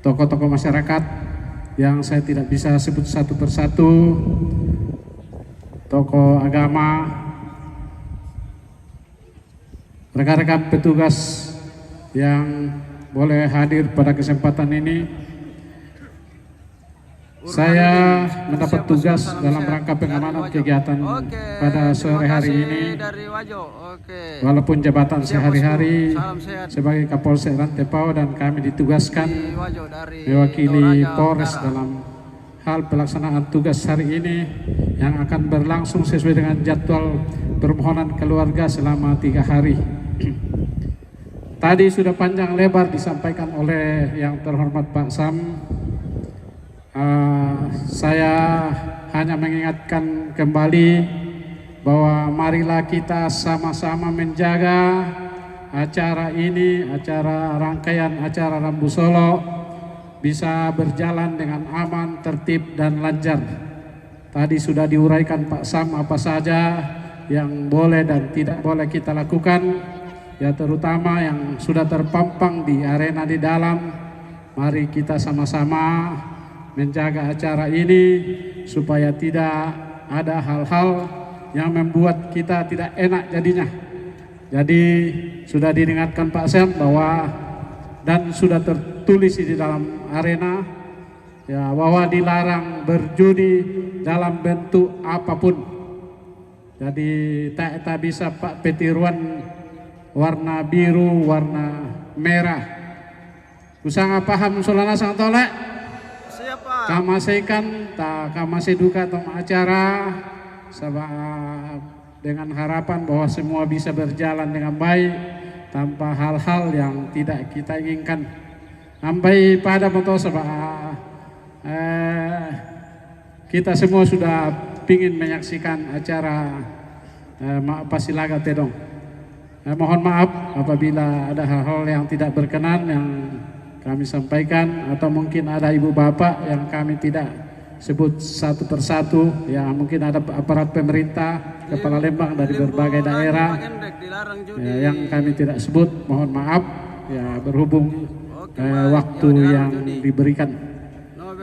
tokoh-tokoh masyarakat yang saya tidak bisa sebut satu persatu, tokoh agama, rekan-rekan petugas yang boleh hadir pada kesempatan ini. Saya mendapat tugas dalam rangka pengamanan kegiatan pada sore hari ini. Dari Wajo. Oke. Walaupun jabatan sehari-hari Salam sehat. sebagai Kapolsek Rantepao dan kami ditugaskan Di Wajo dari mewakili Toraja Polres Utara. dalam hal pelaksanaan tugas hari ini yang akan berlangsung sesuai dengan jadwal permohonan keluarga selama 3 hari. Tadi sudah panjang lebar disampaikan oleh yang terhormat Pak Sam. Saya hanya mengingatkan kembali bahwa marilah kita sama-sama menjaga acara ini, acara rangkaian acara Rambu Solo bisa berjalan dengan aman, tertib dan lancar. Tadi sudah diuraikan Pak Sam apa saja yang boleh dan tidak boleh kita lakukan, ya terutama yang sudah terpampang di arena di dalam mari kita sama-sama menjaga acara ini supaya tidak ada hal-hal yang membuat kita tidak enak jadinya. Jadi sudah diingatkan Pak Sen bahwa dan sudah tertulis di dalam arena ya bahwa dilarang berjudi dalam bentuk apapun. Jadi tak bisa Pak petiruan warna biru, warna merah. Kusanga paham solana sang tolek. Siapa? Kamasekan tak kamaseduka tong acara sebab dengan harapan bahwa semua bisa berjalan dengan baik tanpa hal-hal yang tidak kita inginkan. Sampai pada moto sebab kita semua sudah ingin menyaksikan acara Pasilaga Tedong. Mohon maaf apabila ada hal-hal yang tidak berkenan yang kami sampaikan atau mungkin ada ibu bapak yang kami tidak sebut satu persatu, ya mungkin ada aparat pemerintah, kepala Lembang dari berbagai daerah ya, yang kami tidak sebut, mohon maaf ya berhubung waktu yang diberikan.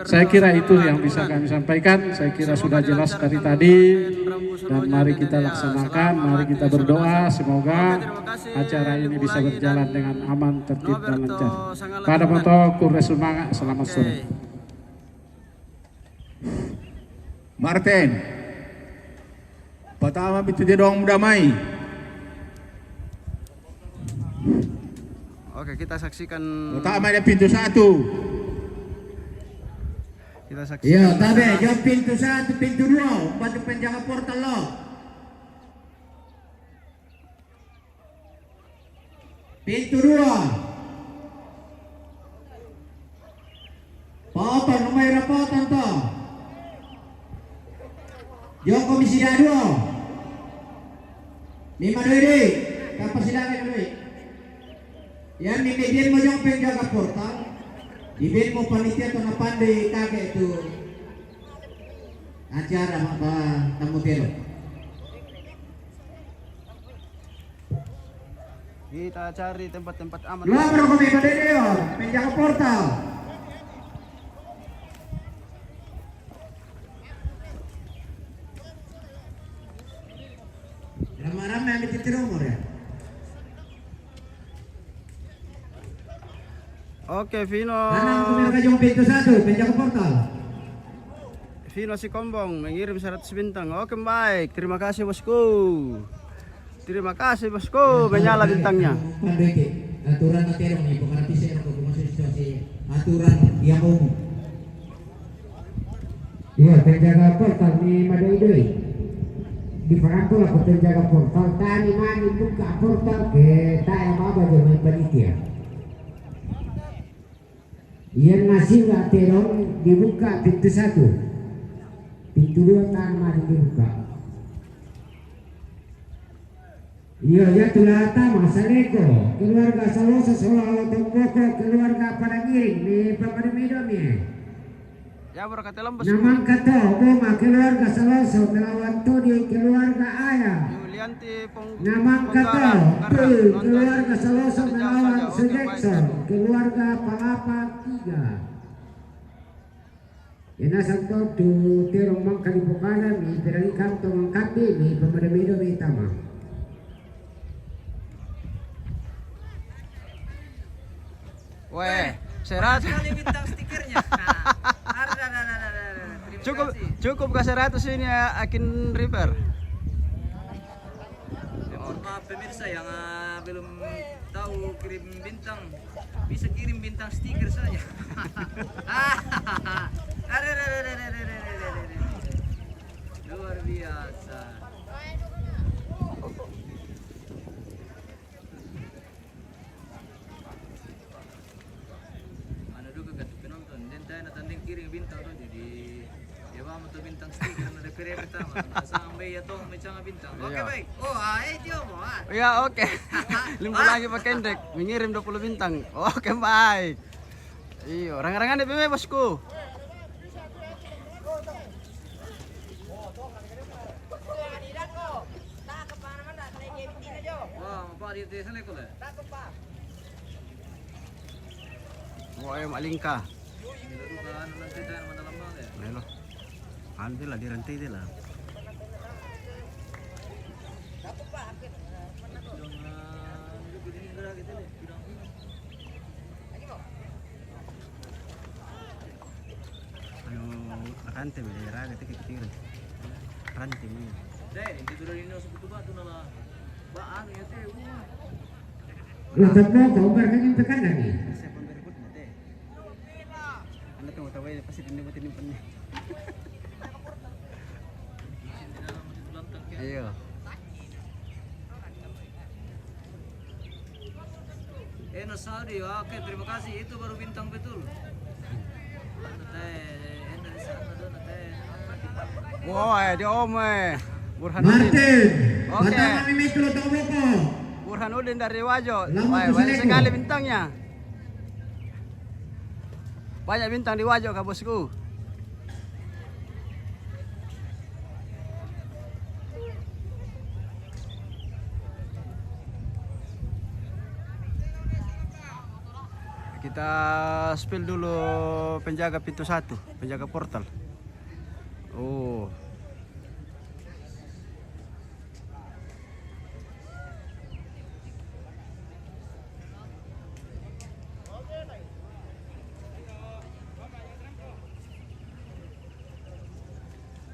Saya kira itu yang bisa kami sampaikan. Saya kira sudah jelas dari tadi dan mari kita laksanakan, mari kita berdoa semoga acara ini bisa berjalan dengan aman, tertib dan lancar. Pada foto Kures Semangat, selamat sore. Martin, pertama pintu Tedong damai. Oke, kita saksikan. Pertama ada pintu 1. Kita saksikan. Iya, tabe, jawab pintu 1, pintu 2, bantu penjaga portal lo. Pintu 2. Potong, nomor potong to. Yo komisi 2. Mima doi, kapasidangan doi. Yang mimpiin mo yung penjaga portal. Ibin mo panitia to na pandai kage itu acara apa tamu telo. Kita cari tempat-tempat aman. Luar bro kami pada dia penjaga portal. Ramai-ramai ambil titir umur ya. Oke, Vino. Nanang kumirka yung pintu 1, penjaga portal. Vino si Kombong mengirim 100 bintang. Oke, baik. Terima kasih bosku. Terima kasih bosku. Menyala bintangnya. Pandai ke aturan naterong ni pengarti saya ko masuk situasi aturan yang umum. Iya, penjaga portal ni Madoidoi. Di perantau aku penjaga portal. Tani mani buka portal ke tayo apa jaman panitia. Yang masih nggak terong dibuka pintu 1, pintu 2 tangan mari dibuka. Iya ya tulah tama saleko keluarga Salosa soal Tomboko keluarga pada giring di Pemada Medomi. Ya berkata bosku. Namang kata Boma keluarga Salosa melawan Todi keluarga Ayah. Yulianti Namang kata keluarga Salosa melawan Sudekson keluarga Palapa 3. Inasang to tu terong mangka di Bukana mi perali kanto mangkapi mi Pemada Medomi tama. Weh, serat. Sekali bintang stikernya. Cukup ke 100 ini ya, Akin River. Mohon maaf pemirsa yang belum tahu kirim bintang, bisa kirim bintang stiker saja. Luar biasa. Mana juga kata penonton, dan tayo natanding kirim bintang tuh jadi ya mo to bintang stiker na referee pertama. Sampai ya toh may tsanga bintang. Oke baik. Oh, itu mo. Ya oke. Limbo lagi Pak Kendek mengirim 20 bintang. Oke baik. Iyo, rangan-rangan deh beme bosku. Wah, Pak di sana kok. Buaya malingka. Nilaru ka ano lang tayo naman alam mo ya. Melo. Ante lah dirantai dia lah. Ayo nakante bela raga tike kitiran. Ranting ni. Deh, hindi tuloy rin sa puto ba doon na ba ano yate. Lusot mo, kaubar ka yung tekanan eh. Saya pun berikut nanti. Anda tunggu tahu ya pasti dinimpan ni. Ayo. Saudi, oke terima kasih itu baru bintang betul. Dari sana doon teh. Wah, dia Om Burhanuddin. Martin, Oke. Batangan ni Mikro Tongkoko. Burhanuddin dari Wajo. Lama Wah, tu banyak seleko. sekali bintangnya. Banyak bintang di Wajo kak bosku. Kita spill dulu penjaga pintu 1, penjaga portal. Oh.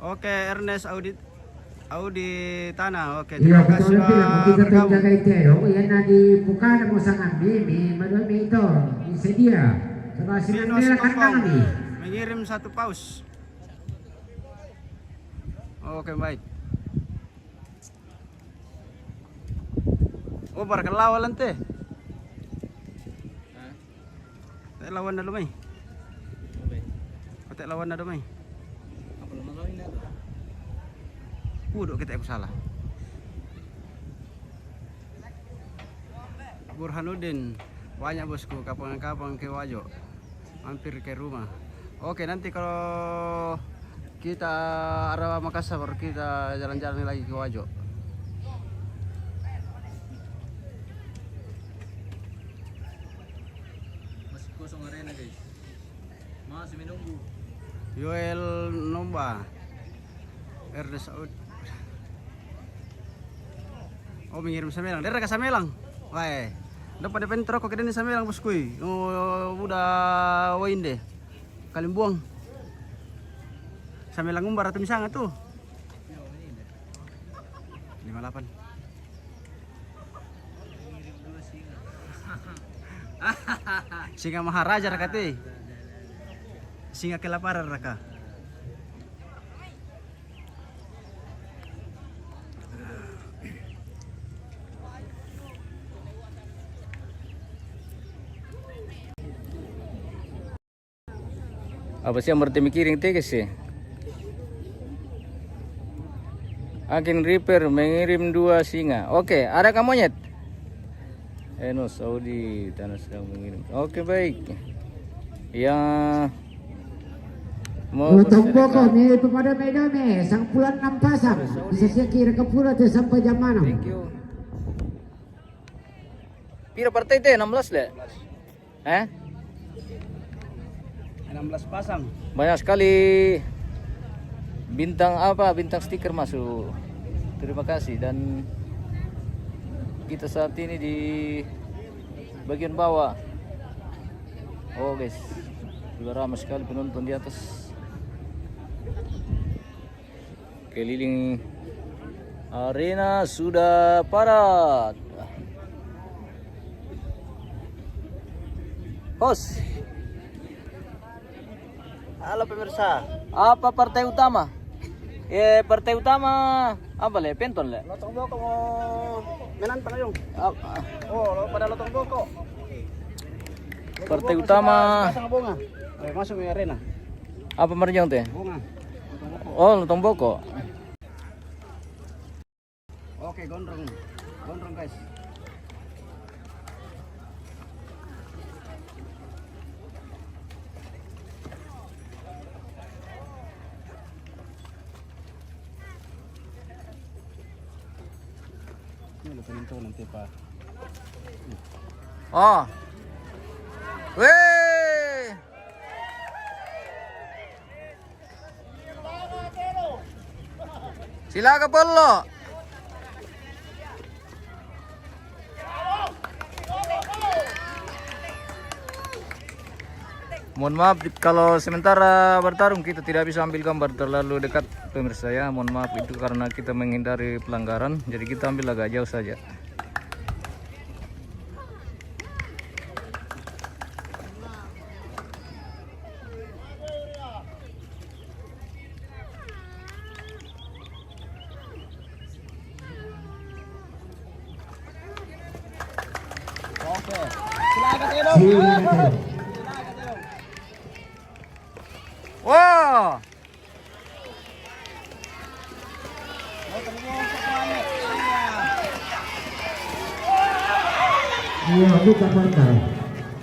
Oke, Ernest Audi Tanah. Oke, Iya, terima kasih betul sudah nanti kita bergabung. jaga itu. Yan na di bukan mo sa ngambi, madami ito. Isa dia. Sa sinan Minos nila Kompong kantang ni. mengirim 1 paus. Oke, baik. Oh, barkalawa lang te. Tayo lawan na lumay. Tayo lawan na lumay. Apa naman gawin na to? Kudo kita aku salah. Burhanuddin, banyak bosku, kapan-kapan ke Wajo, mampir ke rumah. Oke, nanti kalau kita arah Makassar baru kita jalan-jalan lagi ke Wajo. Masih kosong arena guys. Masih menunggu. Yoel Nomba, Ernest Audi. Oh, mengirim Samelang. Dia ke Samelang. Wah, dapat depan truk kok ini Samelang bosku. Oh, udah wain deh. Kalimbuang. Samelang umbar atau misalnya tuh. 58. Singa Maharaja rakate. Singa kelaparan raka. Apa sih yang berarti mikirin tegas sih? Agen Reaper mengirim 2 singa. Oke, ada kamu monyet? Enos Saudi Tanah sedang mengirim. Oke, baik. Yang mau Utong bersedekah. boko ni kepada medame, sang pulan 6 pasang. Bisa siya kira ke pulau tu sampai jam mana? Thank you. Pira partai teh 16 deh? 16 pasang. Banyak sekali bintang stiker masuk. Terima kasih. Dan kita saat ini di bagian bawah. Oh guys, sudah ramai sekali penonton di atas. Keliling arena sudah padat. Host, Halo pemirsa. apa partai utama? Partai utama apa le? Penton le? Lotong boko mau menantang yung. Apa? Oh, pada lotong boko. Partai utama Pasang bunga. Masuk ke arena. apa marjang teh? Bunga. Oh, Lotong Boko. Oke, gondrong. Gondrong guys. Ini lo penonton nanti Pak. Oh. Weh. Silakan Polo. Mohon maaf kalau sementara bertarung kita tidak bisa ambil gambar terlalu dekat pemirsa ya. Mohon maaf itu karena kita menghindari pelanggaran. Jadi kita ambil agak jauh saja. Silakan. Wah. Iya, buka portal.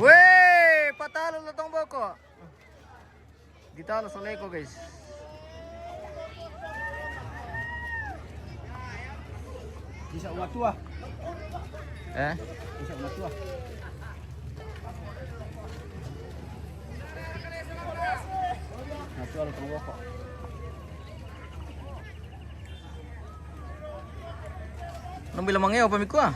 Weh, patalo na tong boko. Gitalo sa leko guys. Bisa umat tua. Eh? Bisa umat tua. Natural tong boko. Nung bilang mangeo pamiko ah.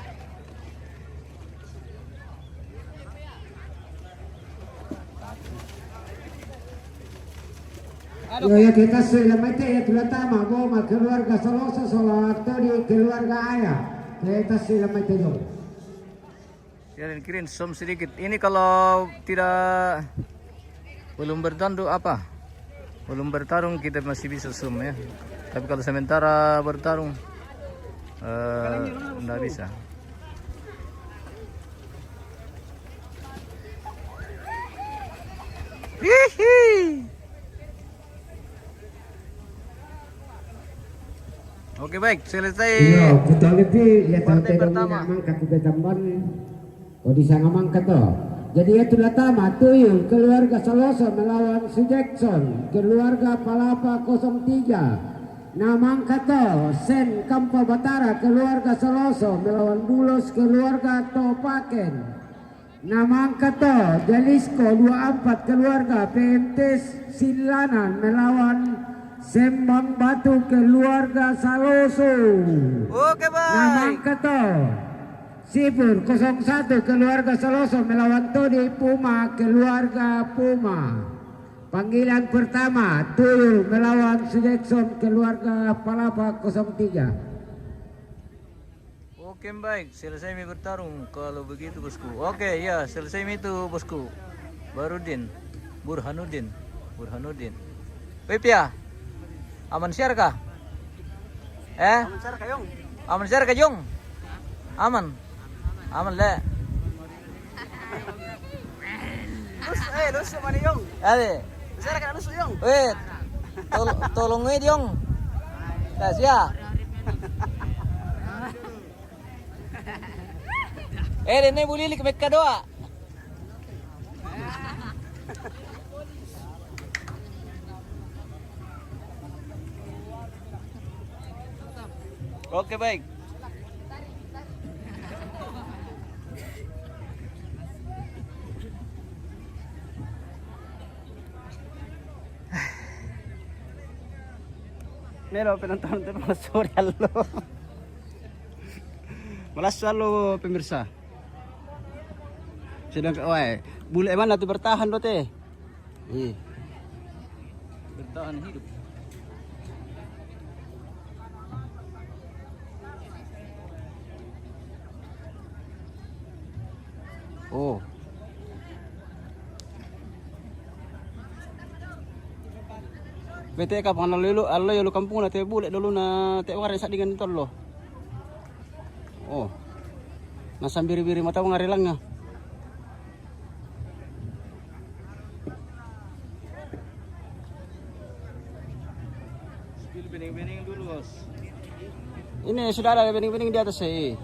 Ya kita selamat ya terutama goma keluarga Saloso Solawatodi keluarga ayah kita selamat itu. Ya dan kirim som sedikit. Ini kalau tidak belum bertanduk apa? Belum bertarung kita masih bisa zoom ya. Tapi kalau sementara bertarung enggak bisa. Hihi. Oke baik, selesai. Iya, kita lebih ya Partai tahu pertama. mangkat juga jamban. Oh di sana mangkat toh. Jadi itu pertama Tuyul keluarga Saloso melawan si Jackson keluarga Palapa 03. Nah mangkat toh Sen Kampa Batara keluarga Saloso melawan Bulos keluarga Topaken. Nah mangkat toh Jalisco 24 keluarga PMT Silanan melawan Sembang Batu keluarga Saloso. Oke baik. Nah mangkat toh Sipur 01 keluarga Saloso melawan Todi Puma keluarga Puma. Panggilan pertama Tuyul melawan Jackson keluarga Palapa 03. Oke baik, selesai mi bertarung kalau begitu bosku. Oke ya, selesai mi itu bosku. Burhanuddin. Pipia. Aman share kah? Share kayong. Aman share kah Jung? Aman le. Lus mana yung? Ade. Share ka lus yung. Wait. Tolong wait Jung. Kasya. Rene bulilik mereka doa. Oke baik. Meron penonton itu malas sore lo. Malas selalu pemirsa. Sedang bule mana tuh bertahan lo teh? Bertahan hidup. Oh. Bete ka panalo lulu allo yo kampung na te bule dulu na te wari sa dengan tollo. Oh. Nasa biri-biri mata ngari lang nga. Spill bening-bening dulu, Bos. Ini sudah ada bening-bening di atas eh.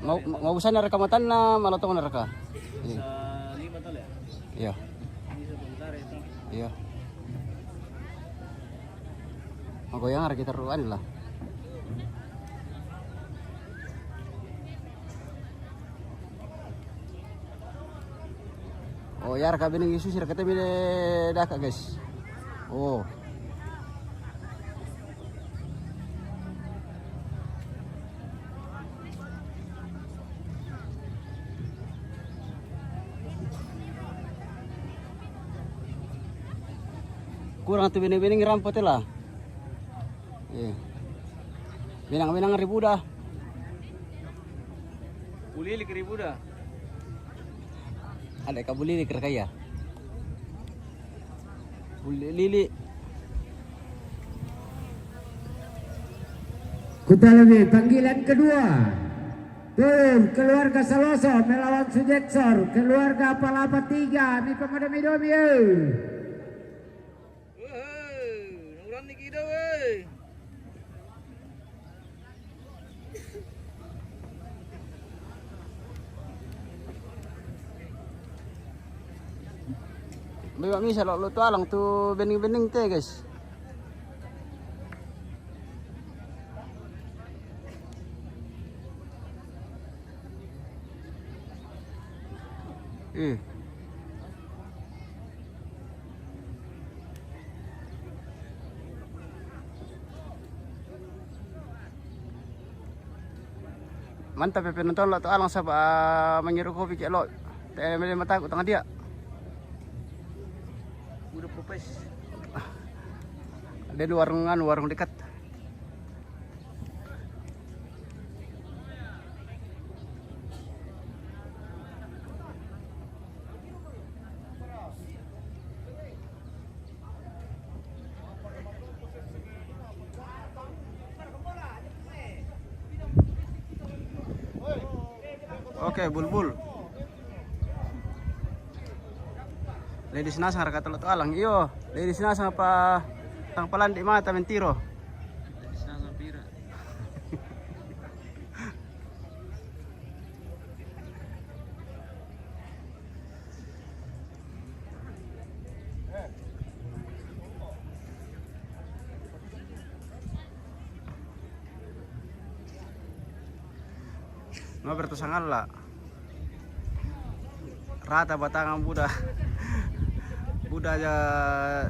Mau usah na rekamatan na malotong na reka. Sa 5 tol ya? Iya. Ini sebentar itu. Iya. Magoyang harus kita ruan lah. Oh ya reka bening isu sir kata bile daka guys. Oh. kurang tu bening-bening rampot lah. Benang-benang ribu dah. Bulilik ribu dah. Ada kabulilik kaya. Lili. Kutalami panggilan kedua. Tim keluarga Saloso melawan Sujeksor, keluarga Palapa 3 di Pemadam Idomi. Nuran ni kita weh. Bawa misal lo tu alang tu bening-bening teh guys. Mantap ya penonton lo tu alang sabah mengiru kopi cek lo. Teh mele mata aku tengah dia. Udah popes. Ada di warung dekat. Oke, bulbul. Ladies nasang harga telot alang iyo. Ladies nasang apa tang palan di mata mentiro. Sana pira. No bertusangan lah. Rata batangan Buddha. Buddha aja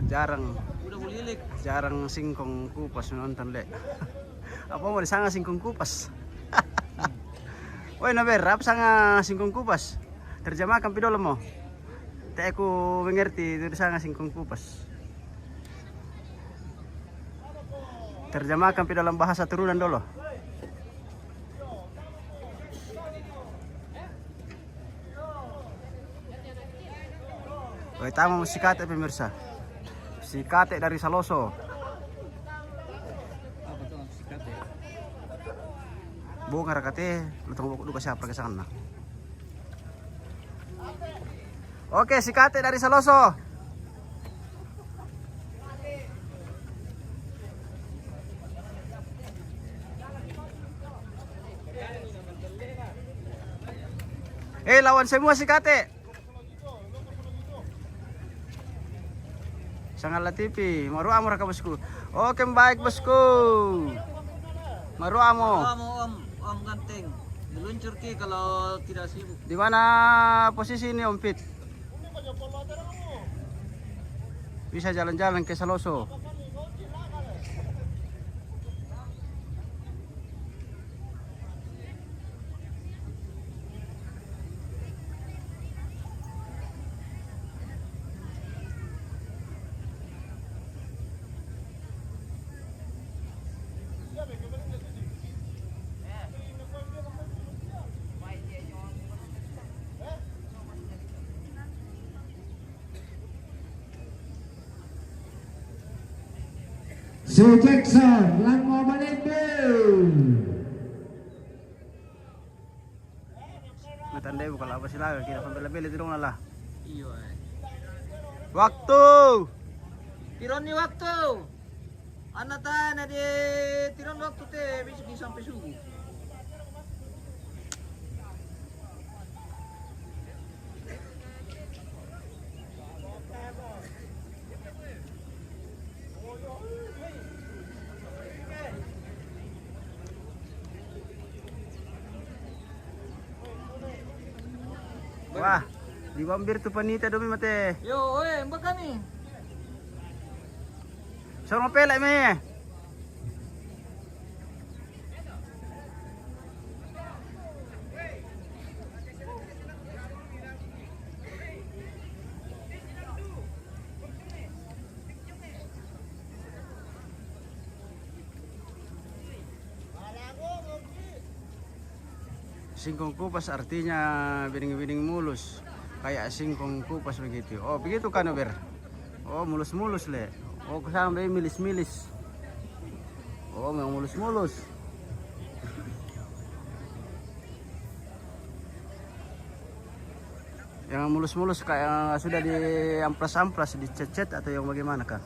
jarang. Udah bulilik. Jarang singkong kupas nonton le. Apa mau disanga singkong kupas? Woi naber, apa sanga singkong kupas? Terjemahkan pidol mo. Teh aku mengerti itu disanga singkong kupas. Terjemahkan pidol dalam bahasa turunan dulu. Woi tamu si Kate pemirsa. Si Kate dari Saloso. Apa tuh sikat ya? Bunga rakate, lu tunggu dulu siapa ke sana. Oke, si Kate dari Saloso. Lawan semua si Kate. Sangatlah TV, maru amo raka bosku. Oke baik bosku. Maru amo. Om ganteng. Diluncur ki kalau tidak sibuk. Di mana posisi ini Om Fit? Bisa jalan-jalan ke Saloso. Su Jackson lang mau melindung. Matandai bukan apa sih lah, kita pembela-bela itu dong lah. Iya. Waktu. Tiron ni waktu. Anak tanah di tiron waktu teh besok di sampai subuh. Wah, di Bambir tu panita domi mate. Yo, mbak nih. Sama pelek me. Singkong kupas artinya bening-bening mulus, kayak singkong kupas begitu. Oh begitu kan Ber? Oh mulus-mulus le. Oh sampai milis-milis. Oh memang mulus-mulus. Yang mulus-mulus kayak sudah di amplas-amplas, dicet-cet atau yang bagaimana kah?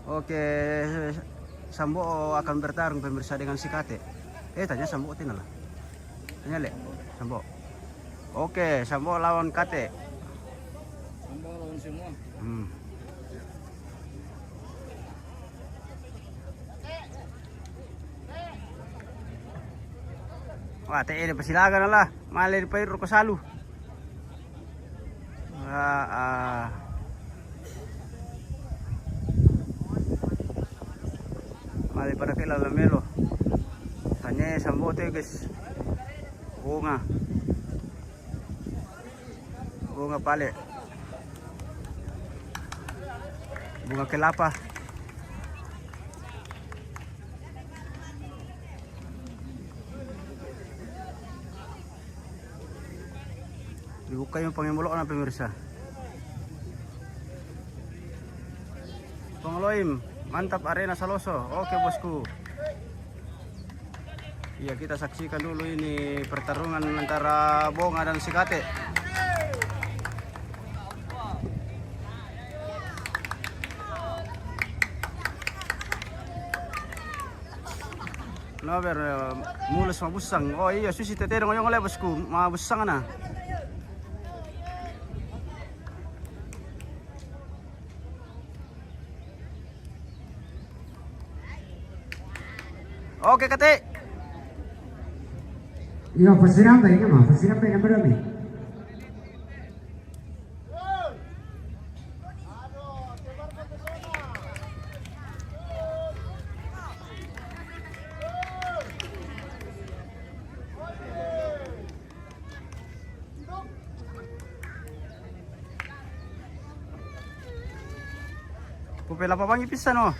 Oke, Sambo akan bertarung pemirsa dengan si Kate. Tanya Sambo tina lah. Tanya le, Sambo. Oke, Sambo lawan Kate. Sambo lawan semua. Wah, ini persilakan lah. Malah di ko salu. Malah pada kailan lamelo. Tanya Sambo tuh guys. Bunga. Bunga pale. Bunga kelapa. Dibuka yung pangimulok na pemirsa. Pangaloim, mantap arena Saloso. Oke bosku. Iya kita saksikan dulu ini pertarungan antara Bonga dan si Kate. Naber mulus mabusang. Oh iya susi tetero ngayong oleh bosku, mabusang na. Oke Kate. Iya, persirampai ini mah, persirampai nomor berapa? Pupila pa bang ipisan oh.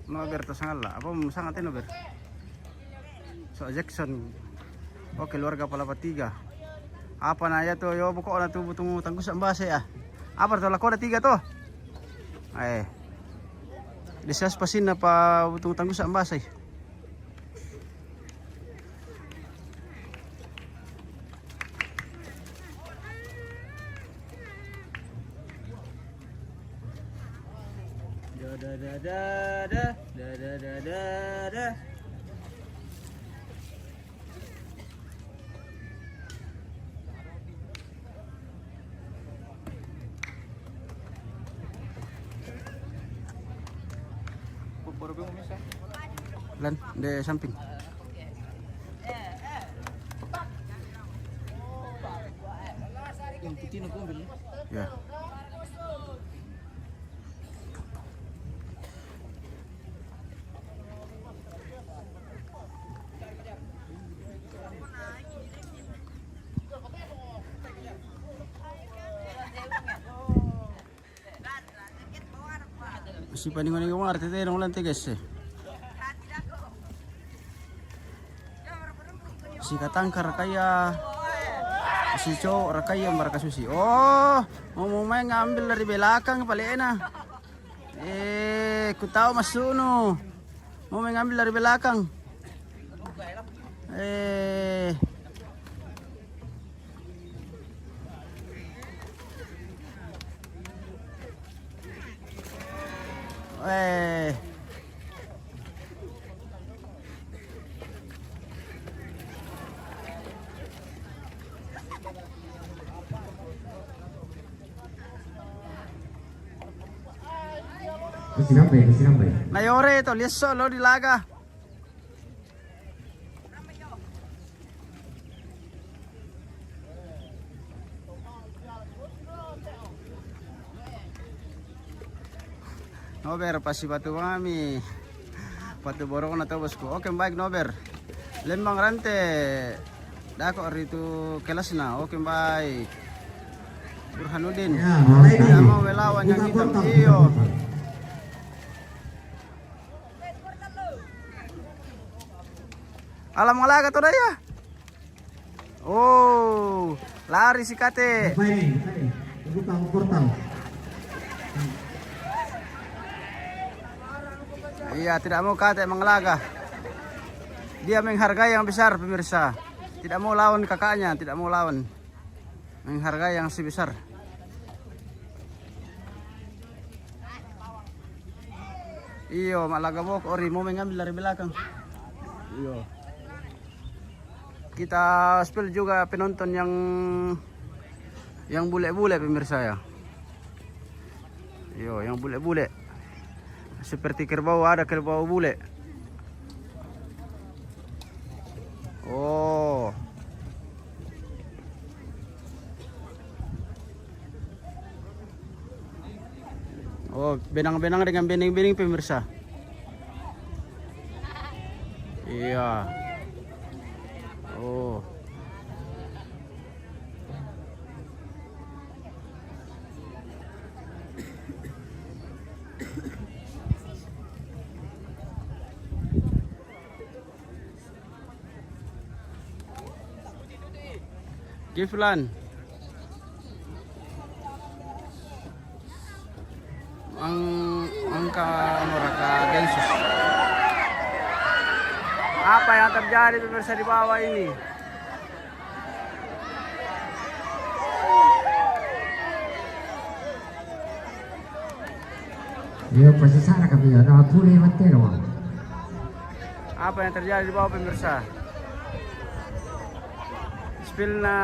Nober to sangala. Apa sangat Nober? So Jackson. Oh keluarga Palapa 3. Apa na ya to yo buko na to butong tanggus ang base ah. Apa to lako na 3 to? Disas pasin na pa butong tanggus ang base. Da. Lan, di samping. Yang putih nak ambil. Ya. Si paningon ng mga artite ng lantai guys eh. Si katangkar kaya si cowok rakaya mereka susi. Oh, mau main ngambil dari belakang palena. Ku tahu Mas Suno. Mau main ngambil dari belakang. Sinambay. Nayore ito, liso lo dilaga. Nober pasi batu kami. Batu borong na to bosku. Oke baik Nober. Lembang rante. Dako itu kelas na. Oke baik. Burhanuddin. Ya, mulai Tidak dulu. mau melawan yang Buka hitam. portal. Iyo. Alam ngalaga to daya. Oh, lari si Kate. Apa ini? Buka portal. Iya, tidak mau Kate mengelaga. Dia menghargai yang besar pemirsa. Tidak mau lawan kakaknya, tidak mau lawan. Menghargai yang si besar. Iyo, malaga mo ori mau mengambil dari belakang. Iyo. Kita spill juga penonton yang bule-bule pemirsa ya. Iyo, yang bule-bule. Seperti kerbau, ada kerbau bule. Oh. Oh, benang-benang dengan bening-bening pemirsa. Iya. Oh. Giflan. Angka Moraka Densus. Apa yang terjadi pemirsa di bawah ini? Yo pasti sana kami ya, nah pulih matero. Apa yang terjadi di bawah pemirsa? Spill na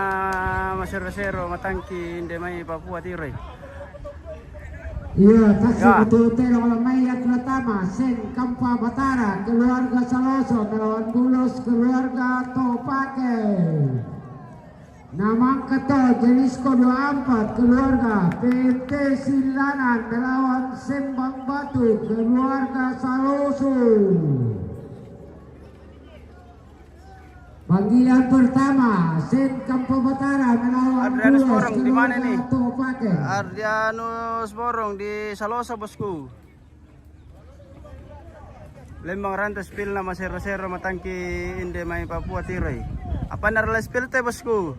masero-sero matangki Indemay Papua Tiroy. Iya, taksi Ya. betul-betul orang mayat pertama, Sen Kampa Batara, keluarga Saloso, melawan Bulos, keluarga Topake. Nama keto jenis 24, keluarga PT Silanan, melawan Sembang Batu, keluarga Saloso. Panggilan pertama, Sen Kampa Batara, melawan Adrianus Bulos, Borong, di mana keluarga nih? Topake. Ardianus Borong di Salosa bosku. Lembang rantas spill na masero-sero matangki Indemay Papua Tiroy. Apa narala spill te bosku?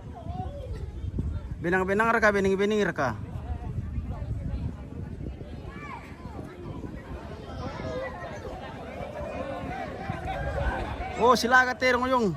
Binang-binang raka, bining-bining raka. Oh, sila ka terong yung.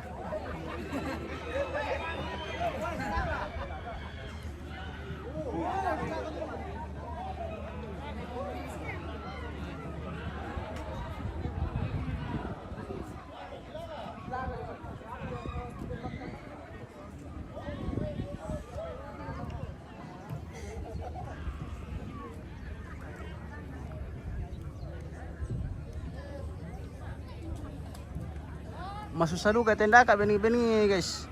Masusado ka tenda ka bening-bening guys.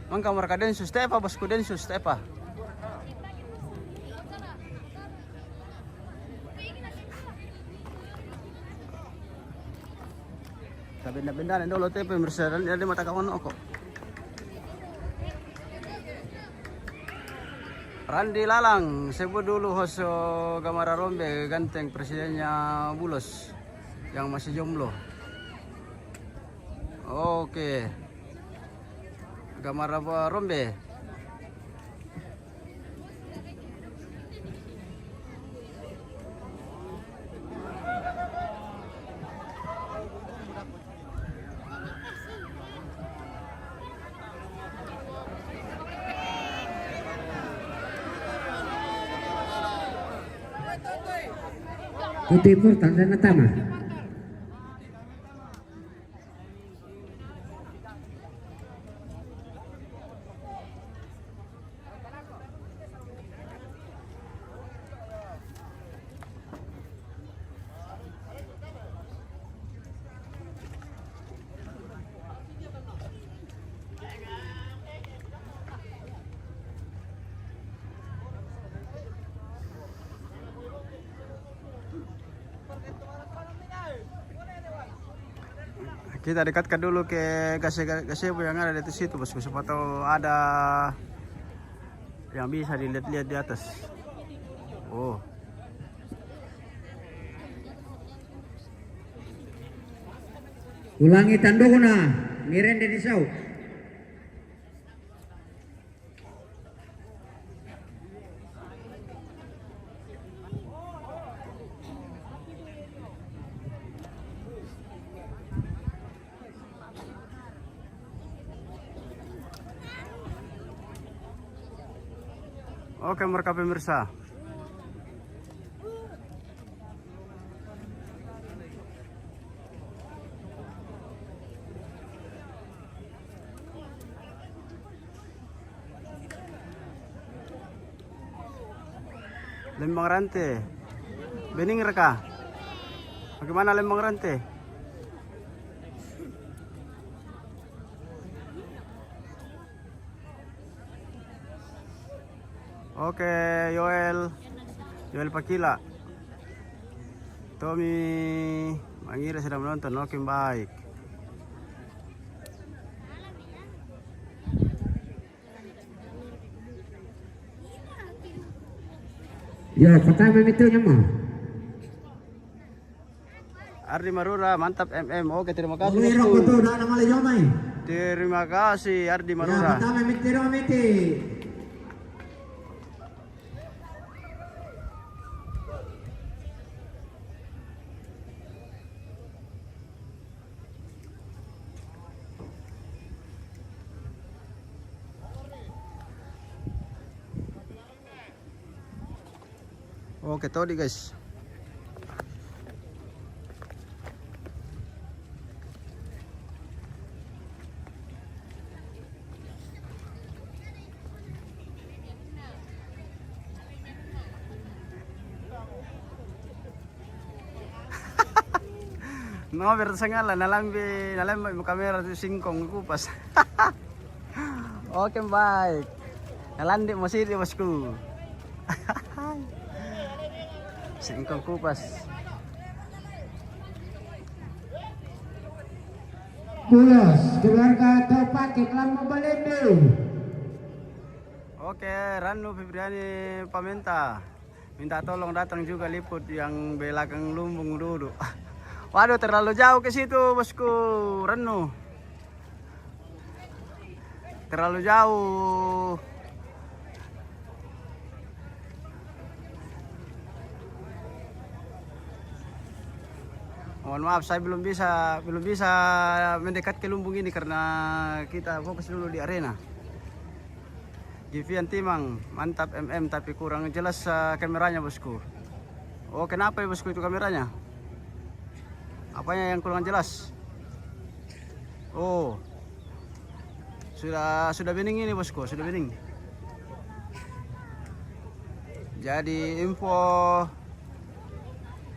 Mangka marka densus tepa bosku densus tepa. Benda-benda dulu tepa pemirsa dan ada mata kawan kok. Randi Lalang, sebut dulu host Gamara Rombe ganteng presidennya Bulos yang masih jomblo. Oke. Gamara Rombe. Itu important dan utama. Kita dekatkan dulu ke gazebo yang ada di situ bosku, siapa tahu ada yang bisa dilihat-lihat di atas. Oh. Ulangi tandukuna, miren di sau. Oke mereka pemirsa. Lembang Rante. Bening reka. Bagaimana Lembang Rante? Oke, Yoel Pakila. Tommy Mangira sedang menonton. Oke, baik. Yo, pertama itu nyama. Ardi Marura, mantap MM. Oke, terima kasih. Uwiro bosku. ko to na namali jomay. Terima kasih Ardi Ya, Marura. pertama mitiro miti. Oke, todi guys. No, pero sangala nalambi mo kamera sa singkong kupas. Oke, baik. Nalandi mo sini bosku. Singkong kupas. Pulos, keluarga Topaki Kelama Balende. Oke, Ranu Febriani Pamenta. Minta tolong datang juga liput yang belakang lumbung dulu. Waduh, terlalu jauh ke situ, bosku. Ranu. Terlalu jauh. Mohon maaf, saya belum bisa mendekat ke lumbung ini karena kita fokus dulu di arena. Givian Timang, mantap MM tapi kurang jelas kameranya bosku. Oh, kenapa ya bosku itu kameranya? Apanya yang kurang jelas? Oh, sudah bening ini bosku, sudah bening. Jadi info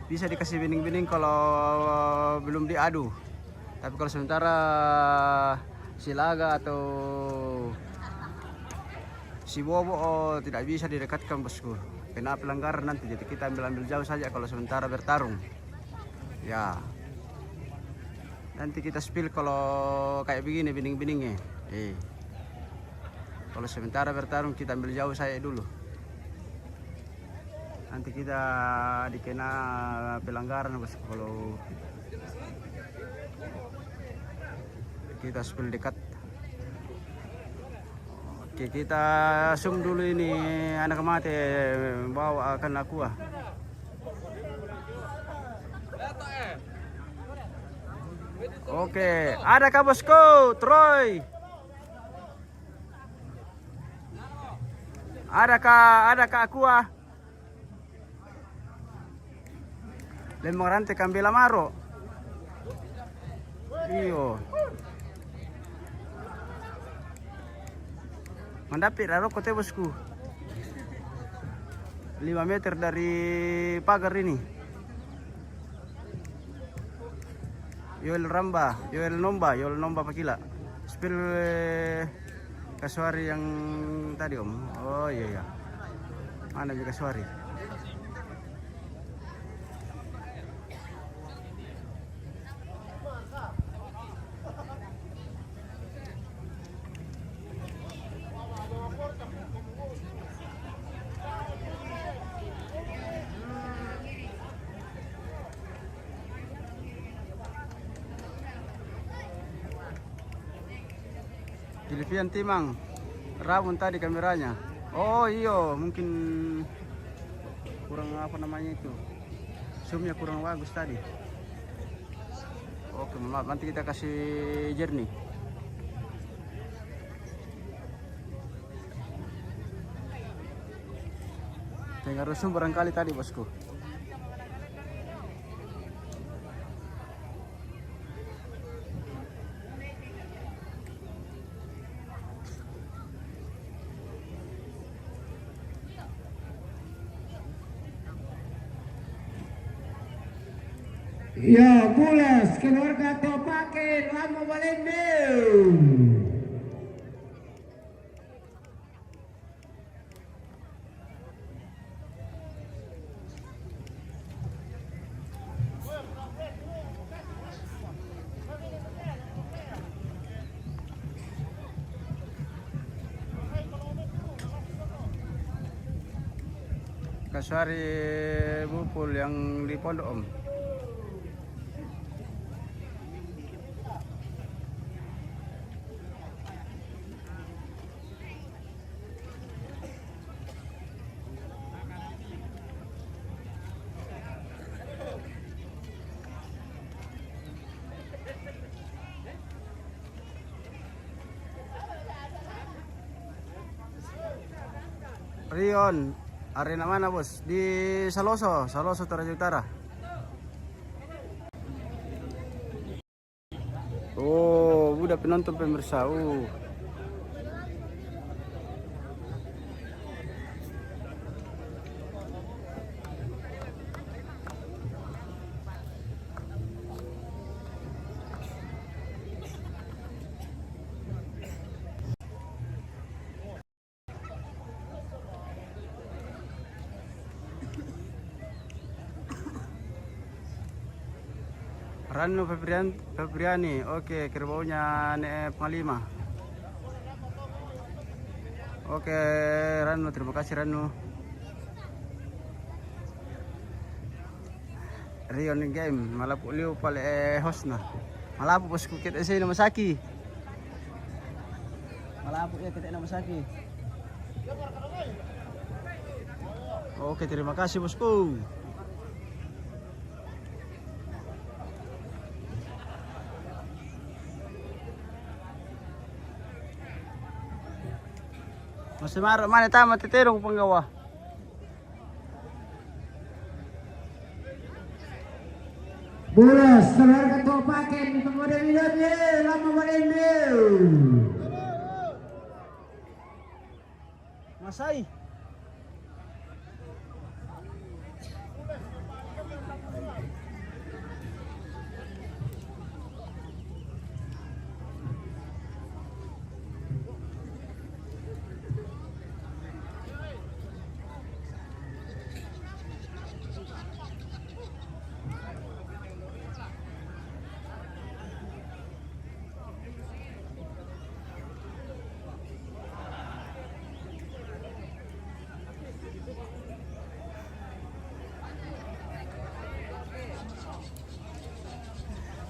bisa dikasih bening-bening kalau belum diadu. Tapi kalau sementara si Laga atau si Bobo tidak bisa didekatkan bosku. Kena pelanggaran nanti, jadi kita ambil jauh saja kalau sementara bertarung. Ya. Nanti kita spill kalau kayak begini bening-beningnya. Kalau sementara bertarung kita ambil jauh saya dulu. Nanti kita dikena pelanggaran bosku kalau kita spill dekat. Oke, kita zoom dulu ini anak mati bawa akan aku. Oke, ada kah bosku? Troy. Adakah aku? Lembang Rante Kambela Maro. Iyo. Mendapit rokok teh bosku. 5 meter dari pagar ini. Yoel Nomba Pakila. Spill Kasuari yang tadi om. Oh iya. Mana juga Kasuari? Sylvian Timang. Rabun tadi kameranya. Oh iyo, mungkin kurang apa namanya itu. Zoomnya kurang bagus tadi. Oke, maaf, nanti kita kasih jernih. Dengar zoom barangkali tadi bosku. Ya, Bulas, keluarga Topakin, Lama Balendeu. Kasari Bupul yang di Pondok Om. Rion, arena mana bos? Di Saloso, Saloso Toraja Utara. Oh, udah penonton pemirsa. Ranu Febriani, oke, kerbaunya Nek Panglima. Oke, Ranu, terima kasih Ranu. Rion game, malapu liu pale hostna. Malapu bosku kita sini nama Saki. Malapu ya kita nama Saki. Oke, terima kasih bosku. Masih marah mana tamat terong penggawa. Bulas, keluarga Topakin, pemuda Milonnya, Lama Balendeu. Masai.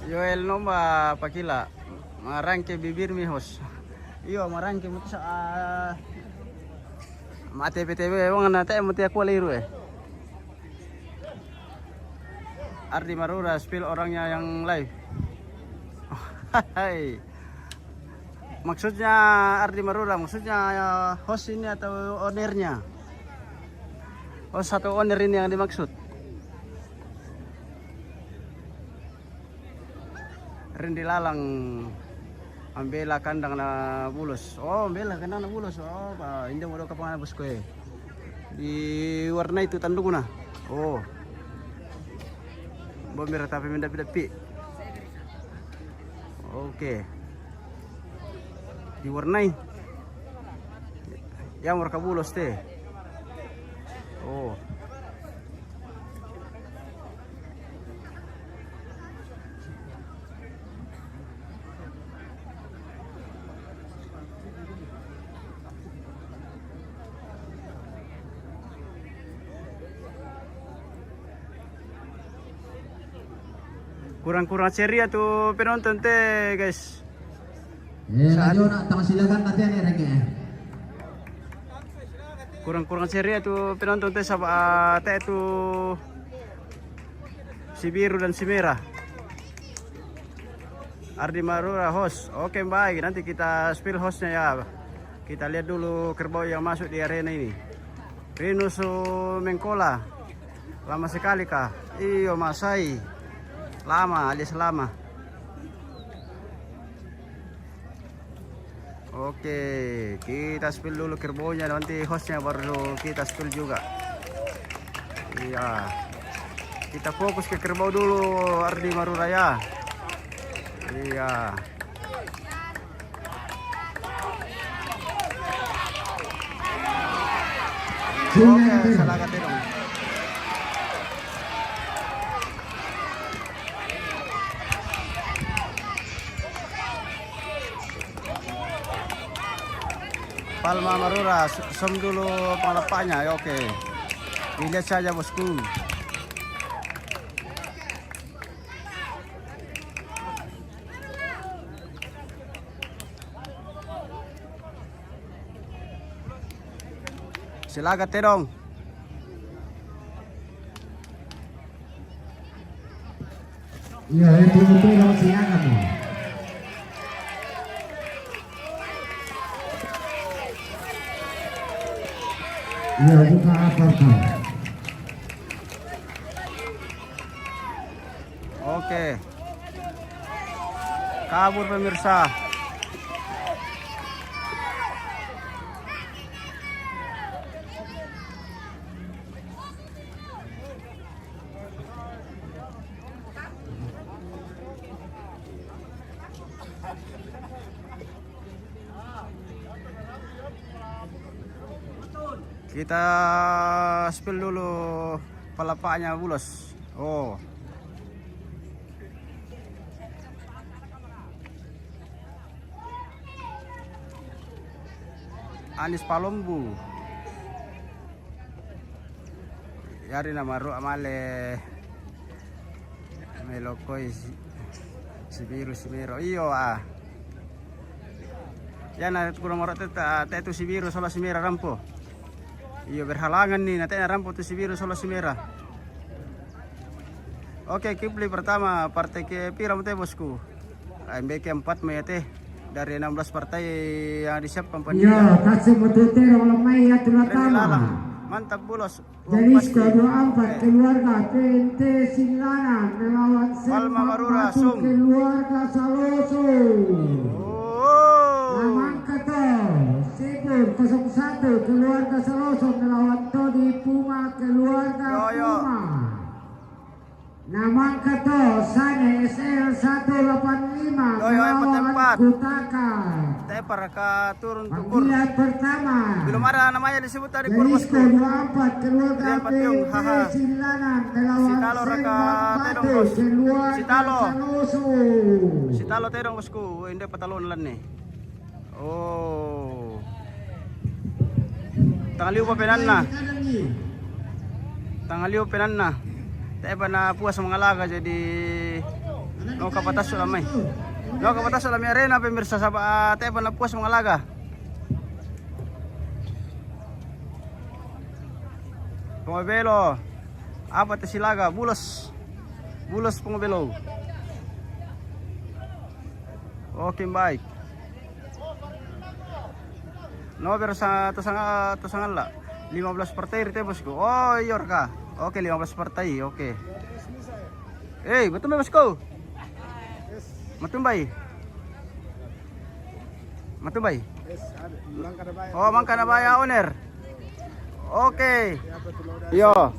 Yoel nomba pakila marangke bibir mi hos. Iyo marangke mutu sa mate PTB wong na tay mutu aku liru Ardi Marura spill orangnya yang live. Hai. Maksudnya Ardi Marura, maksudnya host ini atau ownernya? Host atau owner ini yang dimaksud? Rendi Lalang ambela kandang na Bulos. Oh, ambela kandang na Bulos. Oh, hindi mo daw kapangalan bosku di warna itu tanduk na. Oh. Bomber tapi mendapi-dapi. Oke. Diwarnai. Yang warna Bulos teh. Oh. Kurang-kurang ceria tuh penonton teh guys. Lagi nak tang silakan nanti ane rege. Kurang-kurang seri itu penonton teh sama teh itu si biru dan si merah. Ardi Marura host. Oke baik, nanti kita spill hostnya ya. Kita lihat dulu kerbau yang masuk di arena ini. Venus Mengkola. Lama sekali kah? Iyo Masai. Lama alias lama. Oke, kita spill dulu kerbaunya, nanti hostnya baru kita spill juga. Iya. Kita fokus ke kerbau dulu Ardi Marura ya. Iya. Oke, salah kata dong. Palma Marura, som dulu palapanya, ya, oke. Dilihat saja bosku. Silakan terong. Iya, itu dong silakan. Iya, buka apa kau? Oke. Kabur pemirsa. Kita spill dulu palapanya bulos. Oh. Anis Palombu. Yari na maru amale. Melokoy si biru si mero. Iyo ah. Yan na kurang marot tetu si biru sola si mera rampo. Iyo berhalangan nih, nanti rampo tuh si biru solo si merah. Oke, Kipli pertama, partai ke piram teh bosku. MBK 4 teh dari 16 partai yang disiapkan Iya, panitia. kasih motor lemai ya terutama. Mantap bulos. Jadi skor 4 keluarga PNT Singlanan melawan Palma Marura, Sempang Sum. keluarga Saloso. Oh. Namang kata Sipur 01 keluarga Saloso melawan Todi Puma keluarga Yo. Puma. Namang kata Sane SL 185 Yo, melawan empat. Kutaka. Tepar ka turun tukur. Panggilan pertama. Belum ada namanya disebut tadi Dari bosku. skor 24 keluarga Lihat Patiung, PNT haha. Singlanan melawan Si Talo raka Sembang tedong, Batu bos. keluarga Si Talo. Saloso. Si talo terong bosku, hindi patalon lan nih. Oh. Tangaliw pa penan na. Tangaliw penan na. Tayo ba na puas sa mga laga jadi no kapatas sulamay. No kapatas sulamay arena pemirsa sa tayo ba na puas sa mga laga. Pumabelo. Apat si laga, bulos. Bulos pumabelo. Oke baik. No pero sa tusangan la 15 partai rite bosku. Oh iya ka. Oke 15 partai. Oke. Betul bosku. Matumbay. Matumbay. Oh Mangka Nabaya owner. Oke. Yo.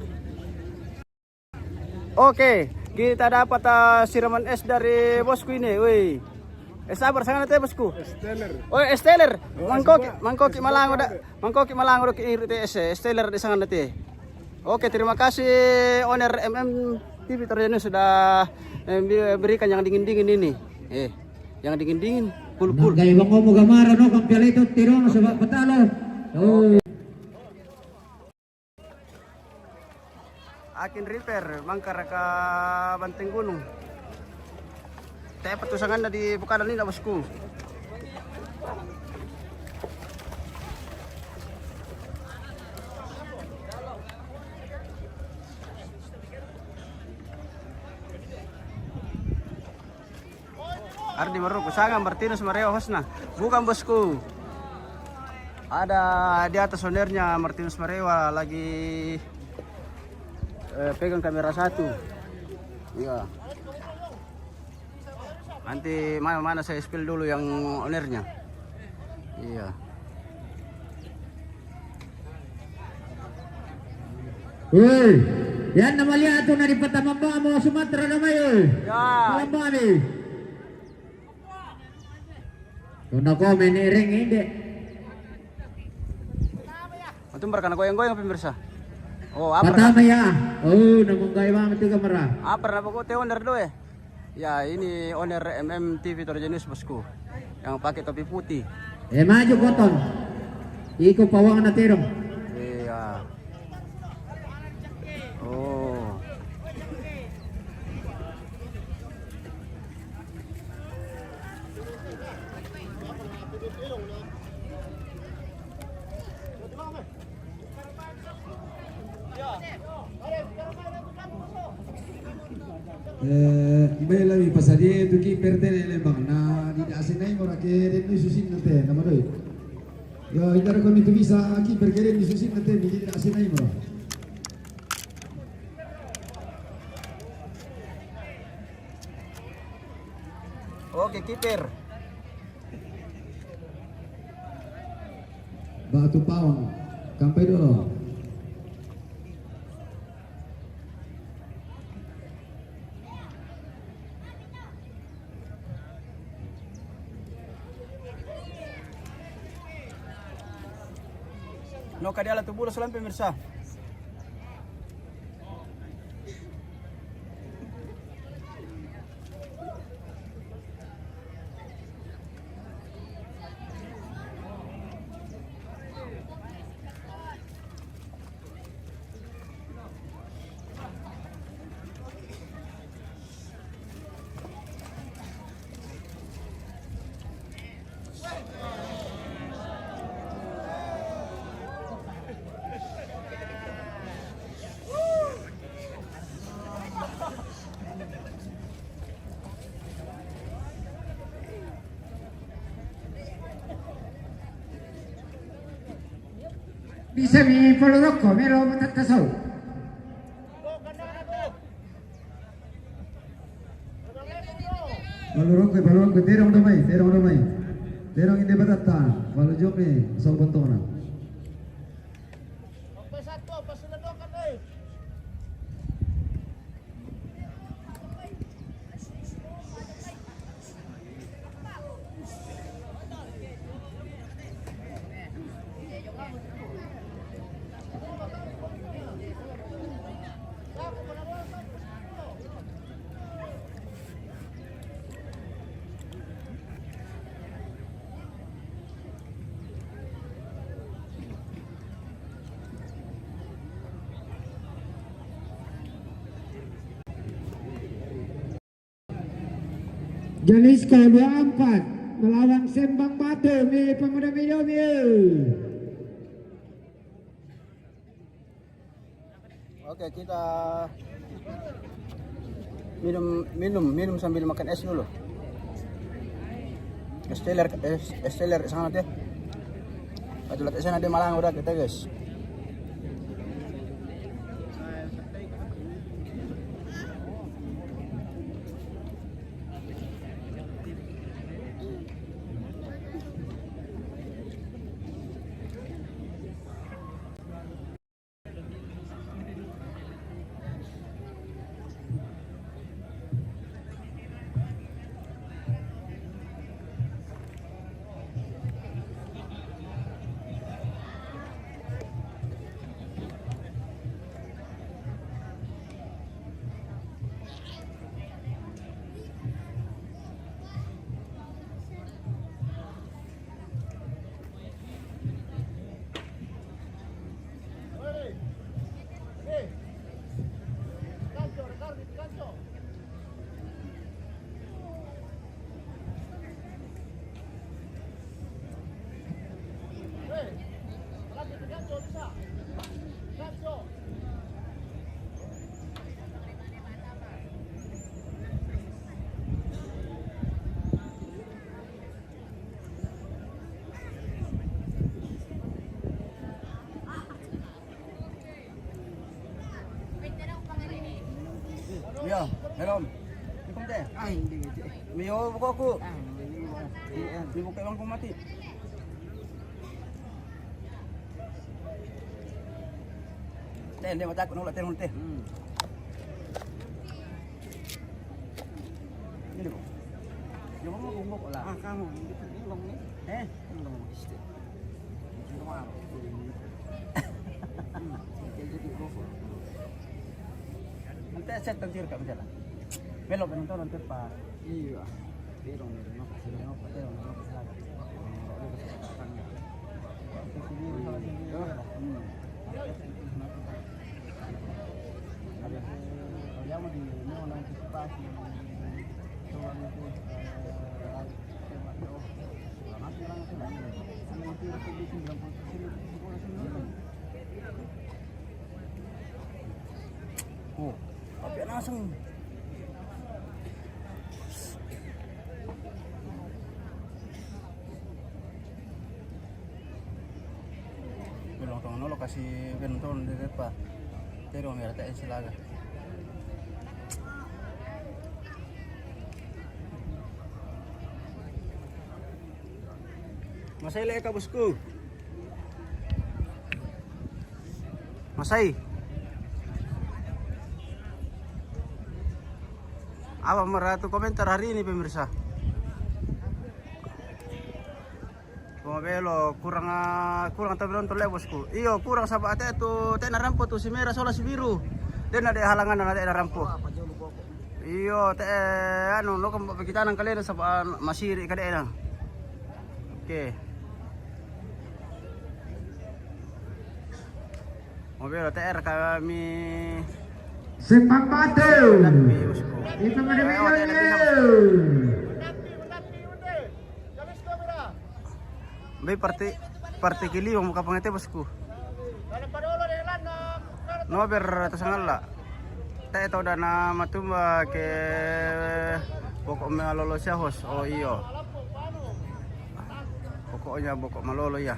Oke, kita dapat siraman es dari bosku ini. Woi. Sabar sangat teh bosku. Oh, Esteller. Mangkoki Malango ki RTS Esteller di sana teh. Oke, terima kasih owner MM TV Torino sudah berikan yang dingin-dingin ini. Yang dingin-dingin, pul-pul. Gaya bang mo gamara no kang pialito tiron sa patalo. Oh. Akin repair, mangkar ka Banteng Gunung. Tayo patusangan na di bukanan nila bosku. Ardi Maroko sangat Martinus Marewa hostnya. Bukan bosku. Ada di atas ownernya Martinus Marewa lagi pegang kamera satu. Iya. Nanti mana saya spill dulu yang ownernya. Iya. Woi, yan nama lihat tuh dari pertama mo Sumatera namanya. Ya. Malam ni. Tuna komen ni ring hindi. Itu mereka goyang-goyang pemirsa. Oh, apa? Pertama ya. Oh, namunggay mga mati kamera. Apa nama kau owner do eh? Ya, ini owner MMTV Torjenius bosku. Yang pakai topi putih. Maju koton. Iko pawang na tirong. Iya. Oh. Ibay lagi pasadi itu kiper tene bang na di asinay mo rakere ni susin nate nama doy. Yo idara kami itu bisa kiper kere ni susin nate di asinay mo. Oke, kiper. Batu pawang kampai dulu. No kadiala tubulo salam pemirsa. Bisa mi poloroko melo matatasaw. Balurong ke terong domai. Terong ini batata. Balu jomi so bentona. Jalisco 24 melawan Sembang Batu milik Pemuda Midomi. Oke, kita minum sambil makan es dulu. Esteller sangat ya. Padulat esnya nanti malang udah kita guys. belum. Ikom teh. Ah, hindi gitu. Mio buka aku. Di buka bangku mati. Teh dia mata aku nolak teh teh. Ini kok. Yo mau bungkuk lah. Ah, kamu bingung nih. Bingung isti. Semua. Jadi gofo. Nanti set tantir ka macam lah. Belok kan nonton nanti pa. Iya. Pero meron ako sila no, pero meron ako sila. Oh, tapi langsung. Belum tahu nolo kasih benton di depan. Pero merah tak silaga. Masay lek ka bosku. Masay. Apa meratu komentar hari ini pemirsa? Pemabelo kurang tapi nonton le bosku. Iyo kurang sahabat itu teh narampo tuh si merah sola si biru. Dia ada halangan dan ada narampo. Iyo teh anu lo kan kita nang kalian sahabat masih di kadek nang. Oke. Mobil TR kami Simpang Batu. Itu Bay parti kili yung kapangete bosku. No ber tasangala. Ta ito da na matumba ke pokok malolo siya hos. Oh iyo. Pokoknya pokok malolo ya.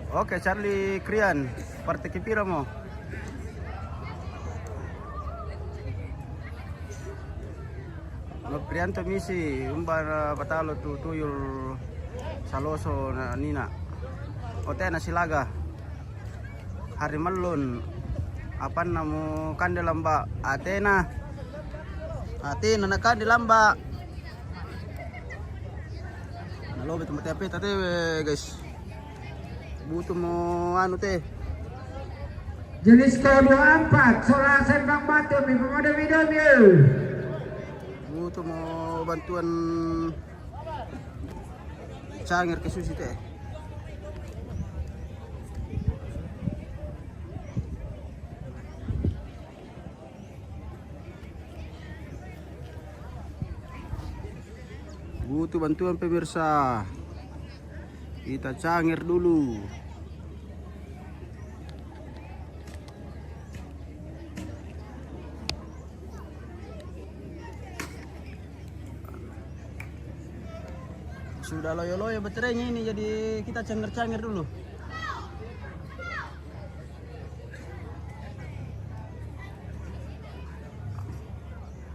Oke, Charlie Krian, partai kipira mo? No Prianto misi, umbar batalo tu tuyul saloso na nina. Ote na silaga. Hari malun. Apa namu kandelamba? Atena na kandelamba. Nalobe tempat apa tadi guys? Butuh mau anu teh. Jenis ke-24 Solar Simpang Batu mi pemuda video. Butuh mau bantuan cangir ke susi teh. Butuh bantuan pemirsa. Kita cangir dulu. Sudah loyo-loyo baterainya ini, jadi kita cangir-cangir dulu.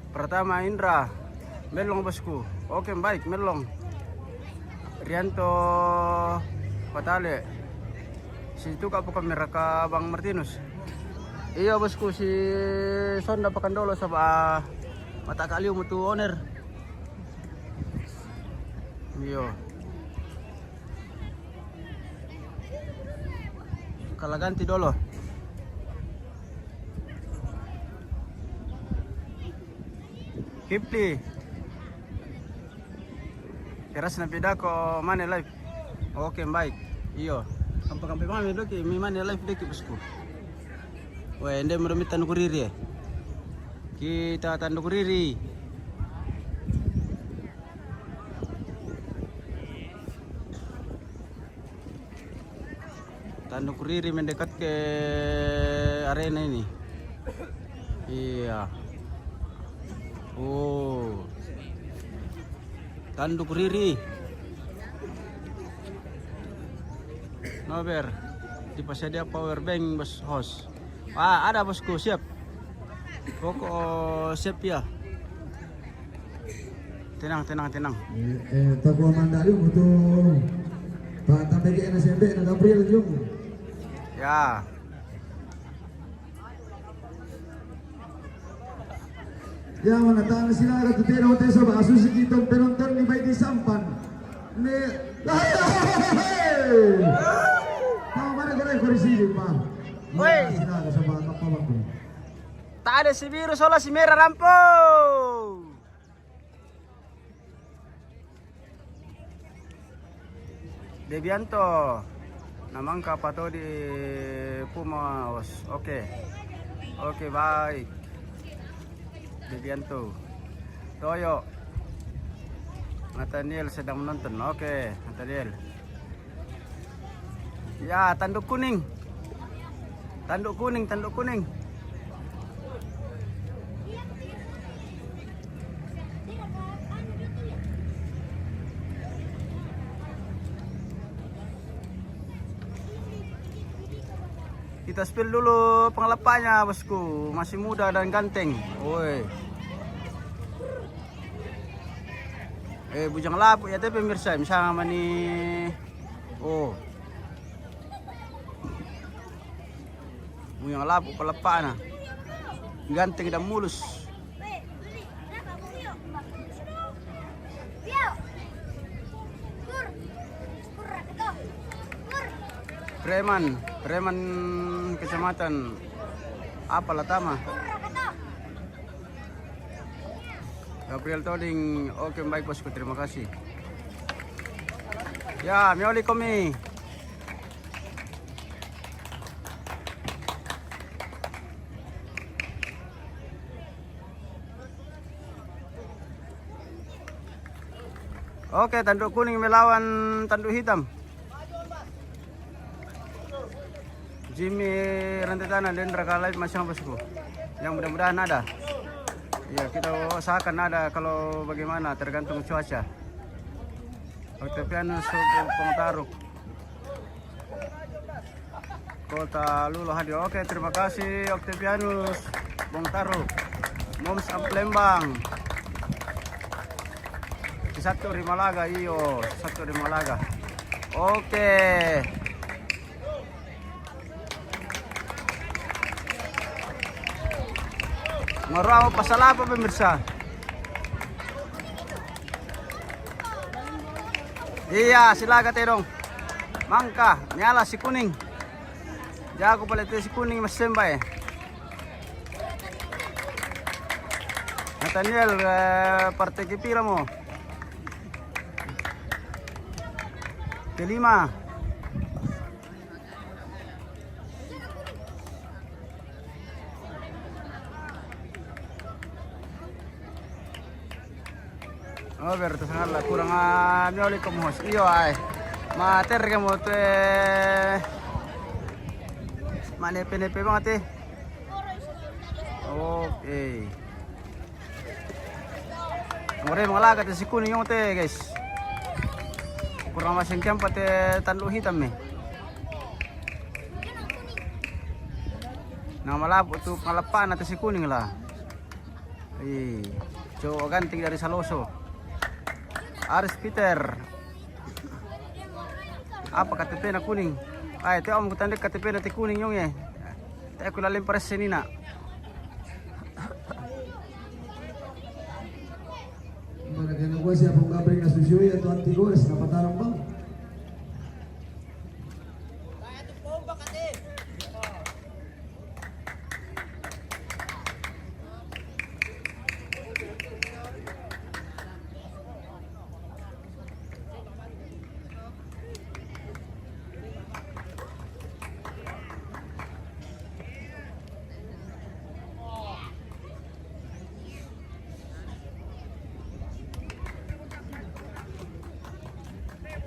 Pertama Indra, melong bosku. Oke baik, melong. Rianto Patale. Situ ka po kamera ka Bang Martinus. Iya bosku, si Sonda Pakandolo sa mata kaliw mo tu owner. Iyo. Kalaganti dolo. Kipli. Keras na pida ko money life. Oke baik. Iyo. Kampai mami doki mi money life doki bosku. Wah, ende meremit tandu kuriri ya. Kita tandu kuriri. Tandu kuriri mendekat ke arena ini. Iya. Oh. Tandu kuriri. Nober. Dipasedia power bank bos host. Ada bosku, siap. Pokok siap ya. Tenang. Toko Mandali butuh Pak Tambegi NSMB na Gabriel Jung. Ya. Ya manatang sila katutero hotel sa asusi kitong penonton ni Baiti Sampan. Ni Tama mana ko korisido pa. Hoy! Sila sa mga kapawag ko. Tak ada si biru sola si merah rampo. Devianto. Namangka pato di Pumas. Oke, baik. Devianto. Toyo. Nathaniel sedang menonton. Oke, Nathaniel. Ya, tanduk kuning. Tanduk kuning. Kita spill dulu pengelepanya bosku, masih muda dan ganteng. Woi. Bujang lapuk ya tapi pemirsa, misalnya mani. Oh. Bujang lapuk pelepana. Ganteng dan mulus. Preman kecamatan apalah tama. Gabriel Toding, oke baik bosku, terima kasih. Ya, mioli komi. Oke, tanduk kuning melawan tanduk hitam. Jimmy Rantai Tanah dan Raka Live macam bosku. Yang mudah-mudahan ada. Ya, kita usahakan ada, kalau bagaimana tergantung cuaca. Octavianus Pengtaruk. Kota Lulu hadir. Oke, terima kasih Octavianus Pengtaruk. Moms Lembang. Satu Rimalaga, iyo, satu Rimalaga. Oke. Ngorong pasal apa pemirsa? Iya, silakan terong. Mangka, nyala si kuning. Jago palit si kuning mas sembay. Nathaniel, partai kipira mo? Kelima. Oh, berarti sangatlah kurang mioli komos. Iyo ay. Mater kamu tuh. Nepe banget Oke. Ngore mangalaga si kuning yung guys. Kurang masing kampat tanduk hitam nih. Nah malapot tuh pangalapan si kuning lah. Coba ganti dari Saloso. Aris Peter. Apa KTP na kuning? Ay, ito ang kutanda KTP na kuning yung Tayo ko lalim para sa sinina. Mana kena gua siapa ngabring na susuy atau antigores na patarang bang?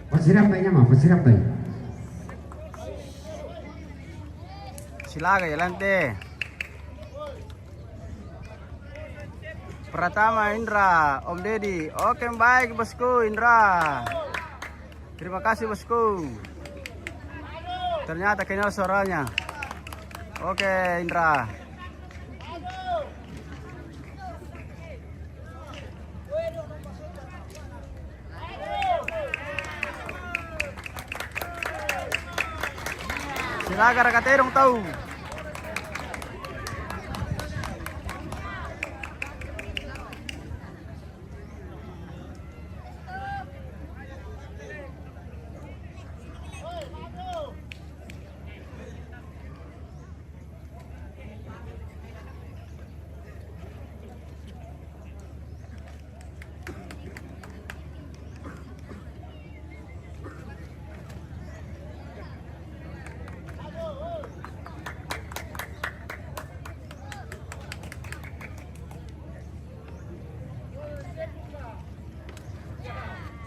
Pasirap baiknya mah, pasirap baik. Silakan adelante. Pratama Indra, Om Deddy. Oke baik bosku Indra. Terima kasih bosku. Ternyata kenal suaranya. Oke, Indra. Silakan Raka Terong tahu.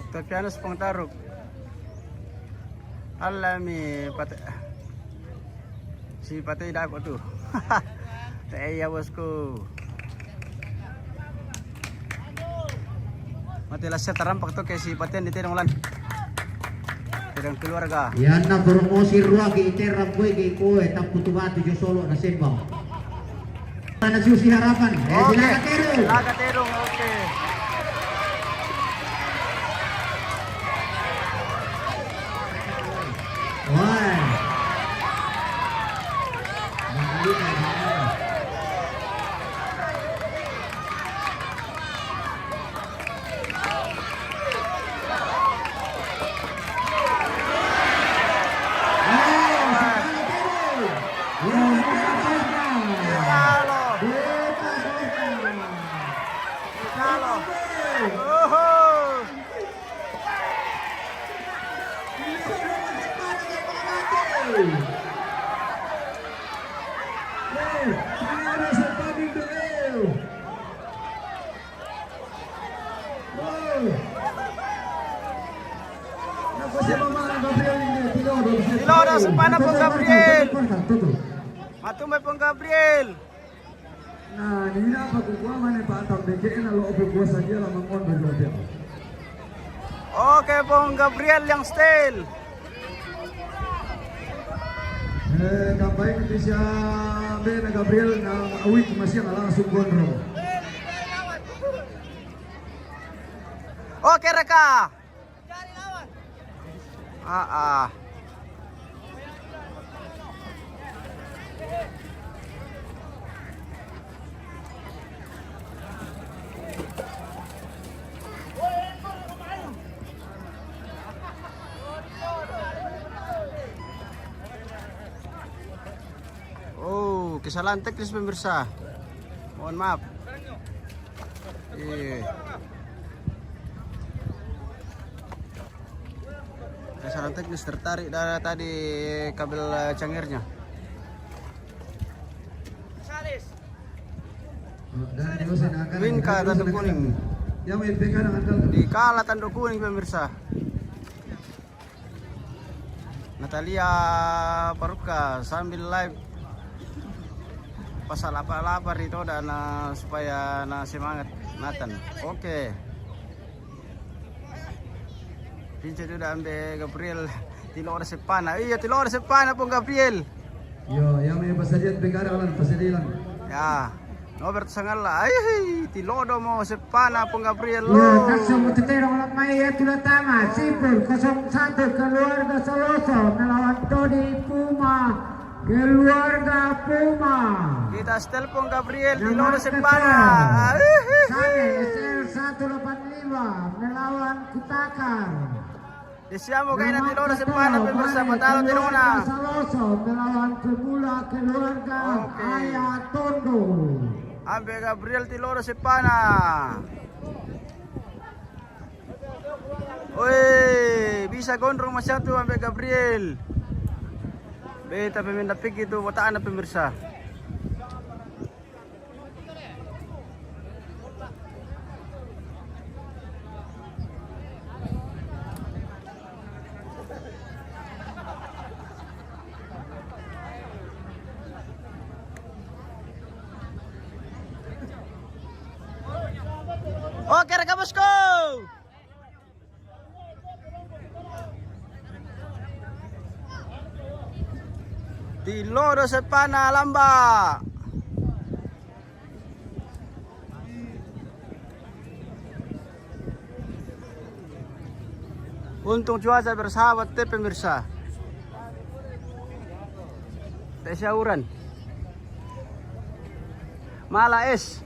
Tapianus Pangtaruk. Alami si patay dapat tuh. Taya bosku. Matilah saya terampak tuh kayak si patian di Tidong Lan. Tidong keluarga. Yan na promosi ruagi iterang gue kay koe tampu tubatu jo solo na sembang. Nagsusi harapan. Silakan Terong. Silakan Terong. Oke. Wah. Tilodo sepana pong Gabriel. Matumay pong Gabriel. Nah, hindi na pagkukuha man ay patang bigyan na loob ko sa dia lamang on berlobya. Oke pong Gabriel yang style. Kampay ko siya Ben na Gabriel na awit masya na lang sugod ro. Oke Raka. Ah. Oh, kesalahan teknis pemirsa. Mohon maaf. Kesalahan teknis tertarik dari tadi kabel cangirnya. Winka tanduk kuning. Yang main PK dengan kal. Dikala tanduk kuning pemirsa. Natalia Paruka sambil live pasal lapar itu dan supaya semangat Nathan. Oke. Pinca udah ambil Gabriel Tilor Sepana. Iya Tilor Sepana pun Gabriel. Yo, yang main pasadian PK dengan pasadilan. Ya. Robert Sangala. Ay, Tilodo mo Sepana pun Gabriel. Ya, takso Terong lang may itulah tama. Sipul 01 keluarga Saloso melawan Tony Puma. Keluarga Puma. Kita setel pun Gabriel Tilodo Sepana. Sane SL 185 melawan Kutakar. Disiamo kayo na Tilodo Sepana pemirsa patalo Tirona. Saloso melawan Pemula keluarga Ayah Tondo. Ambil Gabriel Tiloro Sepana. Woi, bisa gondrong masyado ambil Gabriel. Beta pemindah pik itu wataan na pemirsa. Oke Raka bosku. Lodo Sepana Lamba. Untung cuaca bersahabat teh pemirsa. Teh syauran. Malah es.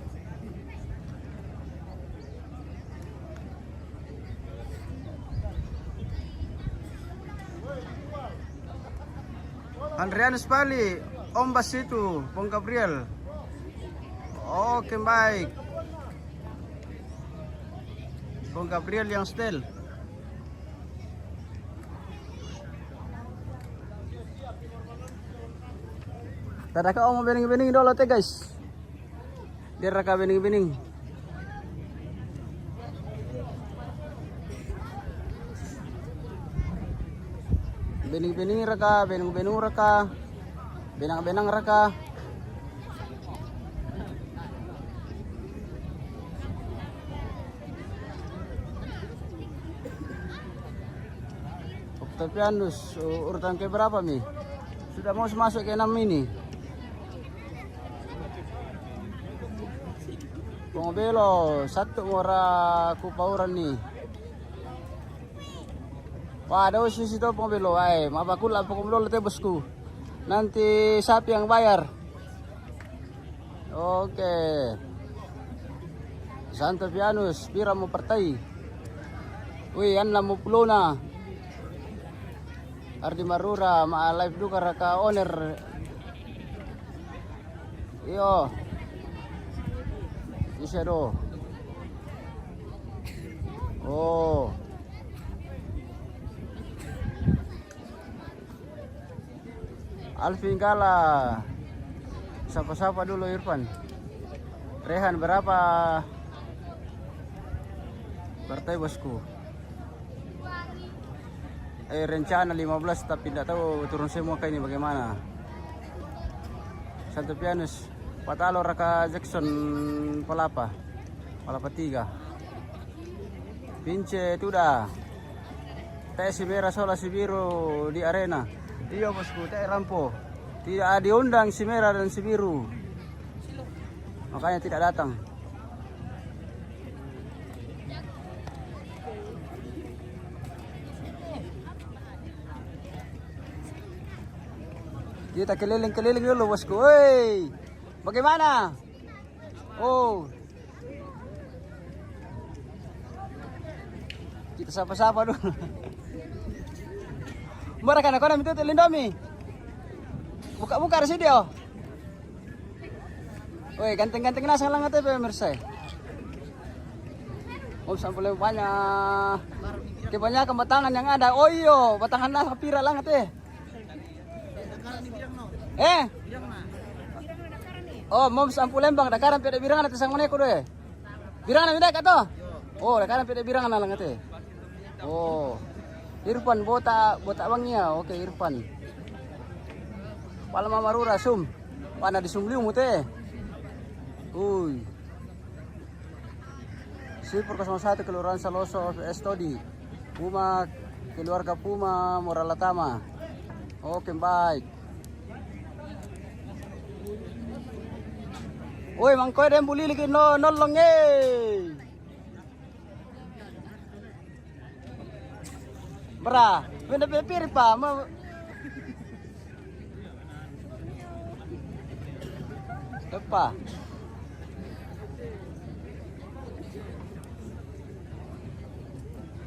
Andrianus Bali, Ombas itu, Bung Gabriel. Oke baik. Bung Gabriel yang setel. Tadi ka mau bening-bening dulu teh guys. Dia raka bening-bening. Bening-bening raka, benung-benung raka, benang-benang raka. Octavianus, urutan ke berapa Mi? Sudah mau masuk ke 6 ini. Pengobelo, satu murah kupauran nih. Wah, ada sisi itu pengobelo, mabakul lah pengobelo teh bosku. Nanti siapa yang bayar? Oke. Santo Pianus, pira mau partai. Wih, an mau pulona. Ardi Marura, ma live duka raka owner. Iyo. Isa do. Oh. Alvin Gala. Sapa-sapa dulu Irfan. Rehan berapa? Partai bosku. Rencana 15 tapi tidak tahu turun semua kayak ini bagaimana. Santo Pianus, Patalo Raka Jackson Palapa 3. Pince Tuda. Teh si merah sola si biru di arena. Iya bosku, teh Rampo. Tidak diundang si merah dan si biru. Makanya tidak datang. Kita keliling-keliling dulu bosku. Woi, bagaimana? Oh, kita sapa-sapa dulu. Mereka nak itu Lindomi. Buka-buka di dia. Woi, ganteng-ganteng nasa lang ate pemirsa. Oh, sampul banyak. Kebanyakan batangan yang ada. Oh iyo, batangan nasa pira lang ate. Oh, mau sampul lembang dakaran pede birangan ate sang maneko doe. Birangan minda kato. Oh, dakaran pede birangan lang ate. Oh. Irfan botak bangnya. Oke, Irfan. Palma Marura sum. Pana di sumliu mute. Uy. Sipur 01 Kelurahan Saloso PS Todi. Puma keluarga Puma Moralatama. Oke, baik. Woi, mangkoy dem bulili ke nolong Bra, benda pipir pa, apa?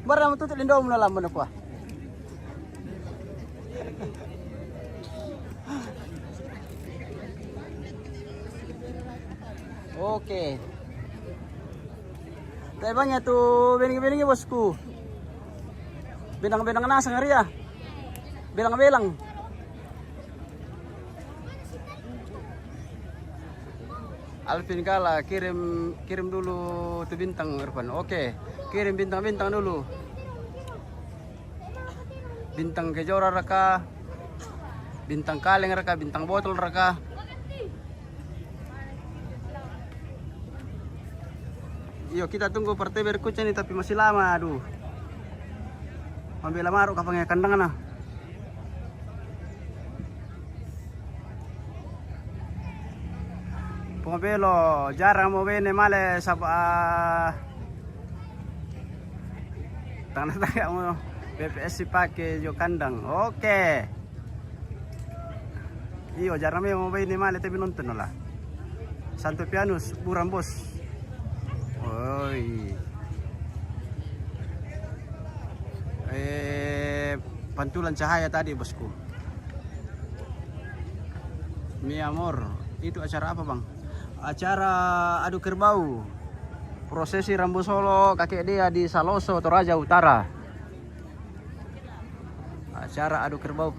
Bra, mo tutul indo mo na lang mo na pa. Oke. Tebanya tuh bening-beningnya bosku. Bilang-bilang nasa ngari ya. Bilang-bilang. Alvin Kala kirim dulu tuh bintang Irfan. Oke. Kirim bintang-bintang dulu. Bintang kejora raka. Bintang kaleng raka, bintang botol raka. Yuk kita tunggu partai berikutnya nih tapi masih lama aduh. Ambil maruk kapangnya kandangan ah. Belo, jarang mau bene male sapa tanda-tanda mo BPS pakai jo kandang. Oke. Iyo jarang mau bene male tapi nonton lah. Santo Pianus buram bos. Oi. Pantulan cahaya tadi bosku. Mi amor, itu acara apa bang? Acara adu kerbau, prosesi Rambu Solo kakek dia di Saloso Toraja Utara. Acara adu kerbau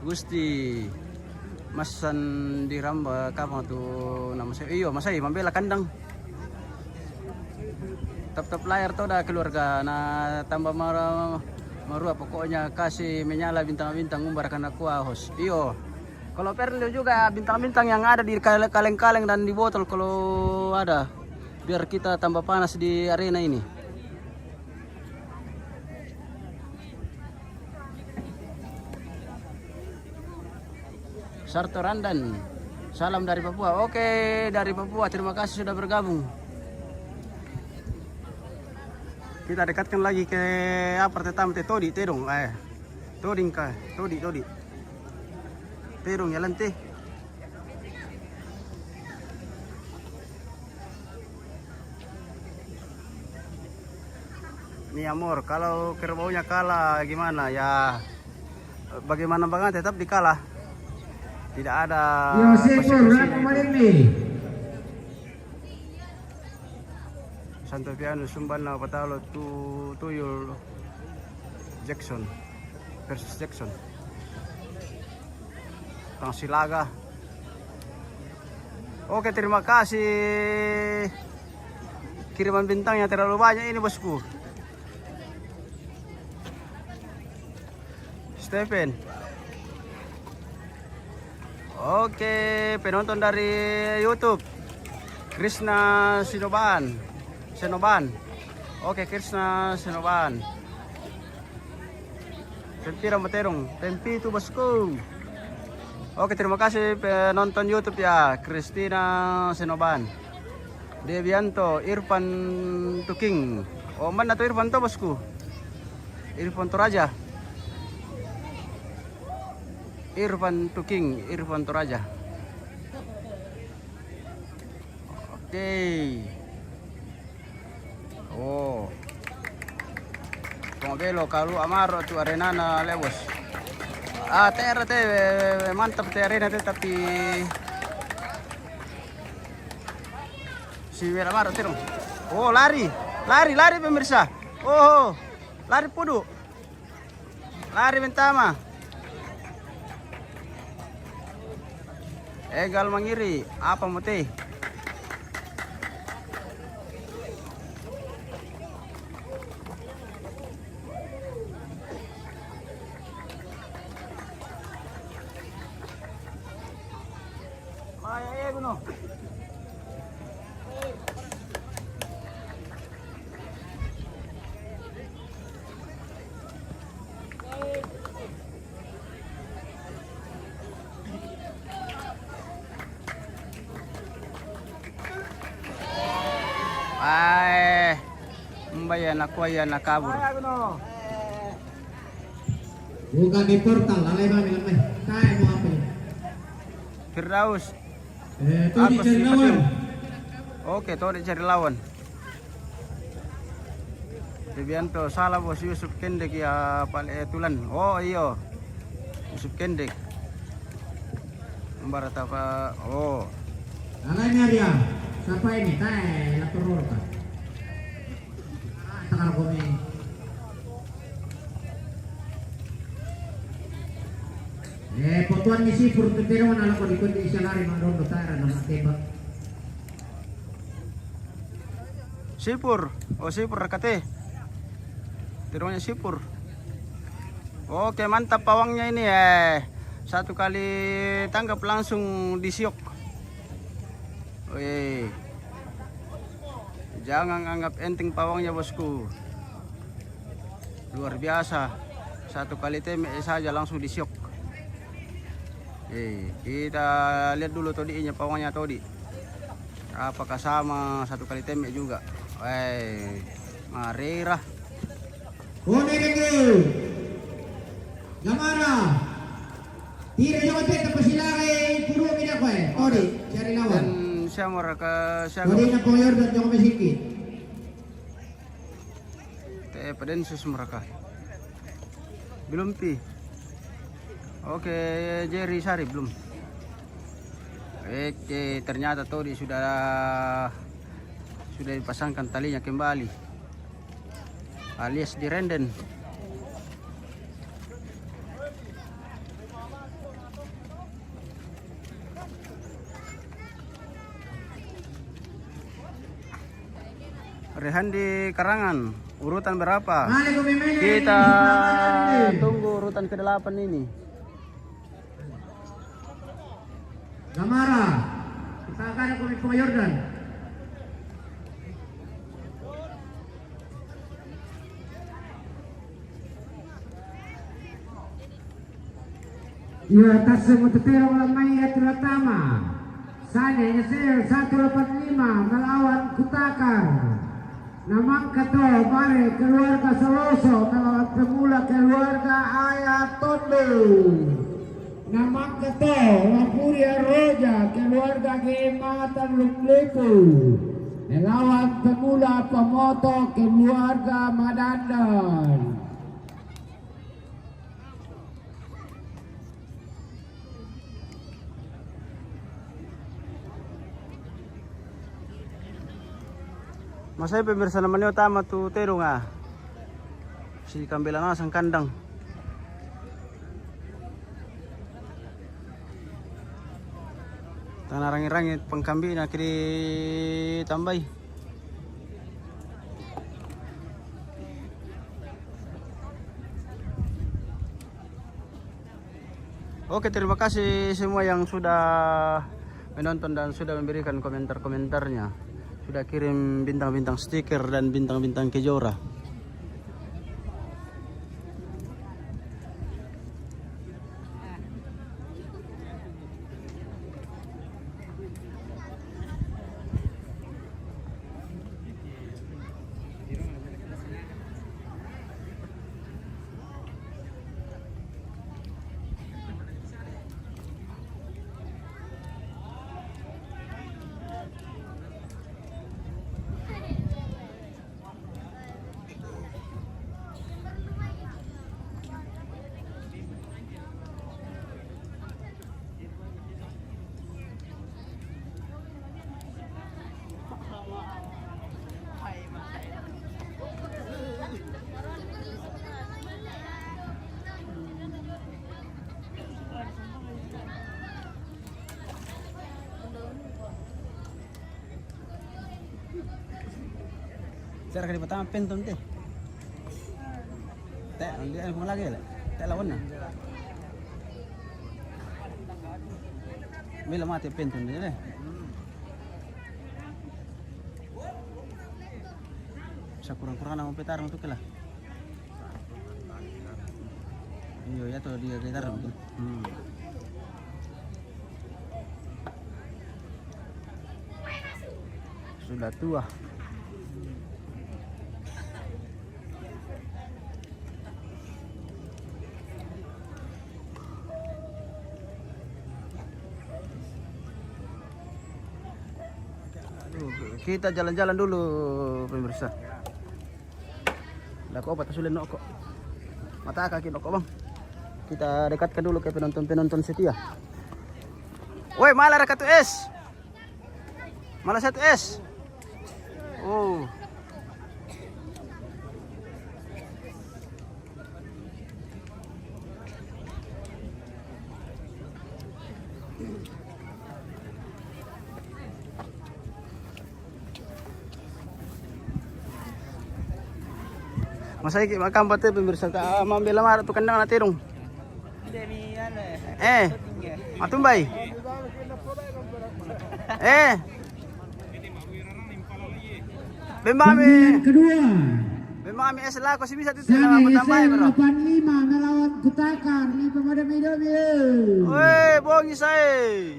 Gusti Masan di Ramba kapang tuh nama saya. Iyo masai membela kandang. Tap layar tuh dah keluarga nah tambah marua pokoknya kasih menyala bintang-bintang umbarkan aku ahos. Iyo. Kalau perlu juga bintang-bintang yang ada di kaleng-kaleng dan di botol kalau ada biar kita tambah panas di arena ini. Sarto Randan, salam dari Papua. Oke, dari Papua terima kasih sudah bergabung. Kita dekatkan lagi ke apa pertama Todi Tedong Toding kah? Todi Terong ya lente. Mi amor, kalau kerbaunya kalah gimana ya? Bagaimana banget tetap dikalah. Tidak ada. Yo Sipur, kemarin nih. Santo Pianus Sumbana Patalo Tuyul Jackson versus Jackson. Tang Silaga. Oke, terima kasih. Kiriman bintangnya terlalu banyak ini bosku. Stephen. Oke, penonton dari YouTube. Krishna Senoban. Oke, Krishna Senoban. Tempi Ramaterong. Tempi itu bosku. Oke, terima kasih penonton YouTube ya. Christina Senoban, Devianto, Irfan Tuking. Oh, mana tuh Irfan tuh bosku? Irfan Toraja. Irfan Tuking, Irfan Toraja. Oke. Oh. Belo kalau Amaro tu arena na lewos. Mantap arena tapi si Bela Amaro terong. Oh lari pemirsa. Oh lari pudu. Lari bentama. Egal mangiri apa mute? Mbayan ako ayan nakabur. Bukan di portal, lalai mami lemah. Kaya mau apa ya? Firdaus. Itu dicari lawan. Oke, tuh dicari lawan. Devianto salah bos Yusuf Kendek ya tulan. Oh iyo. Yusuf Kendek. Membarat apa? Oh. Lalainya dia. Siapa ini? Tai lapor kan. Takar kami. Potuan ni Sipur pero na lang ko di kundi siya lari man rondo tara na matebak. Sipur. Oh Sipur rakate. Tirongnya Sipur. Oke, mantap pawangnya ini satu kali tanggap langsung disiok. Wih. Jangan anggap enteng pawangnya bosku. Luar biasa. Satu kali tembak saja langsung disiok. Kita lihat dulu todinya, pawangnya todi. Apakah sama satu kali tembak juga? Marira. Kone dengku. Gamara. Tira jangan peta pasilare puro mina ko Todi cari lawan. Dan siamo ka siago. Todi na koyor dan jangan mesikit. Padensus mereka. Belum pi. Oke, Jerry Sari belum. Oke, ternyata Todi sudah dipasangkan talinya kembali. Alias direnden. Rehan di Karangan, urutan berapa? Kita tunggu urutan ke-8 ini. Gamara. Kita akan komit Yordan. Di atas semututero lamai terutama Sanya Yesel 185 melawan Kutakar. Namang Kato Mare keluarga Saloso melawan pemula keluarga Ayat Tondo. Namang Kato Lapuria Roja keluarga Gematan Luklepu melawan pemula pemoto keluarga Madandan. Masay pemirsa naman yung tama tu terong si Kambela na sang kandang. Tanah rangit-rangit pangkambi na kiri tambay. Oke, terima kasih semua yang sudah menonton dan sudah memberikan komentar-komentarnya. Sudah kirim bintang-bintang stiker dan bintang-bintang kejora. Cara kali pertama penton teh. Teh, dia pun lagi lah. Teh lawan na. Bila mati penton dia deh. Sa kurang-kurang nama petarung tu kelah. Iyo ya tu dia petarung tu. Sudah tua. Kita jalan-jalan dulu pemirsa. Dah kok obat sulit nok kok. Mata kaki nok bang. Kita dekatkan dulu ke penonton-penonton setia. Woi, malah rekat es. Malah satu es. Oh. Masay makam pati pemirsa ka mambela mara tu kandang na tirong. Matumbay. Bembami. Kedua. mga AMS lah, kasi bisa itu Sana nama tambah bro. SL85 melawan Kutakar nih pemadam hidup ya. Woi, bongi saya.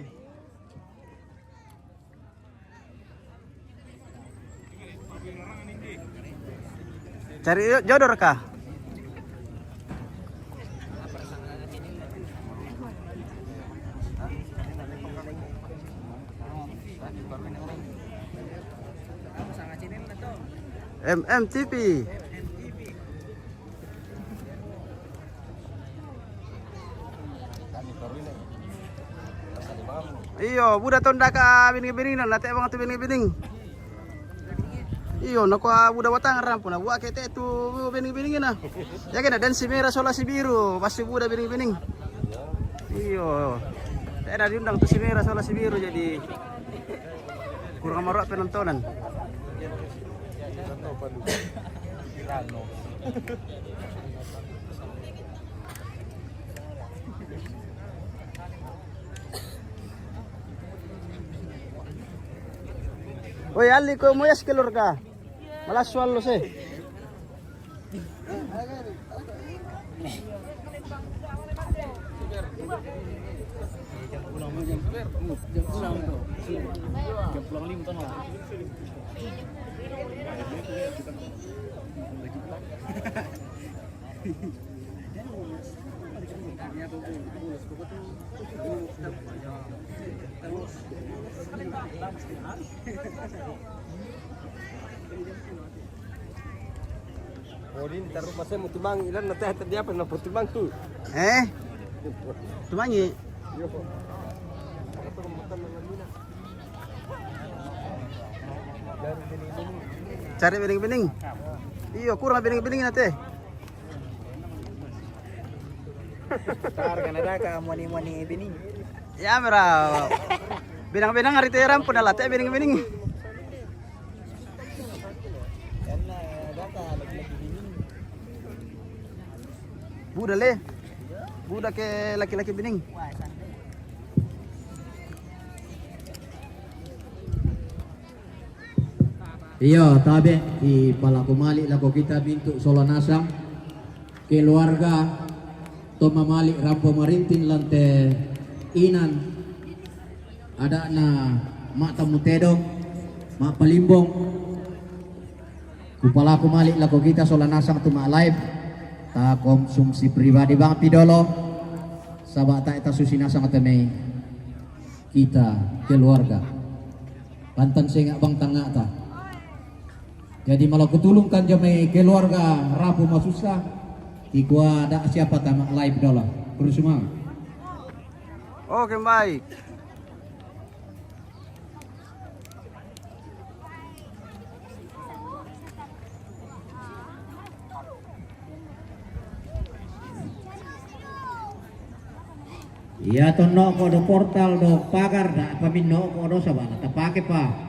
Cari jodoh kah? MMTV. Iyo, budak tonda ka bining-bining na nate abang tu bining-bining. Iyo, naku budak watang rampu na buat kete tu bining-bining na. Ya kena dan si merah sola si biru, pasti budak bining-bining. Iyo. Saya dah diundang tu si merah sola si biru jadi kurang marok penontonan. Oy, Ali ko mo yas kelor ka. Malaswal lo se. Odin taruh masa mau tubang ilan nanti hati dia pernah tubang tuh. Tumangi. Cari bening-bening. Iyo, kurang bening-bening nanti. Tar Kanada ka moni bening. Ya merah. Binang-binang hari itu rampun dah latih bening-bening. Karena data lagi-lagi bening. Budak le. Budak ke laki-laki bening. Iya, tabi di palaku malik laku kita bintuk Solo Nasang keluarga Toma Malik Rampo Marintin lante Inan ada na Mak Tamutedo Mak Palimbong kupalaku malik laku kita Solo Nasang tu Mak Live ta konsumsi pribadi bang pidolo sabak tak eta susi nasang atene kita keluarga pantan sengak bang tangga ta. Jadi malah kutulungkan jamai keluarga Rabu Masusa Ikwa ada siapa tamak live dola Kurusuma. Oke, baik. Iya tono ko do portal do pagar da paminno ko do sabana tapake pa.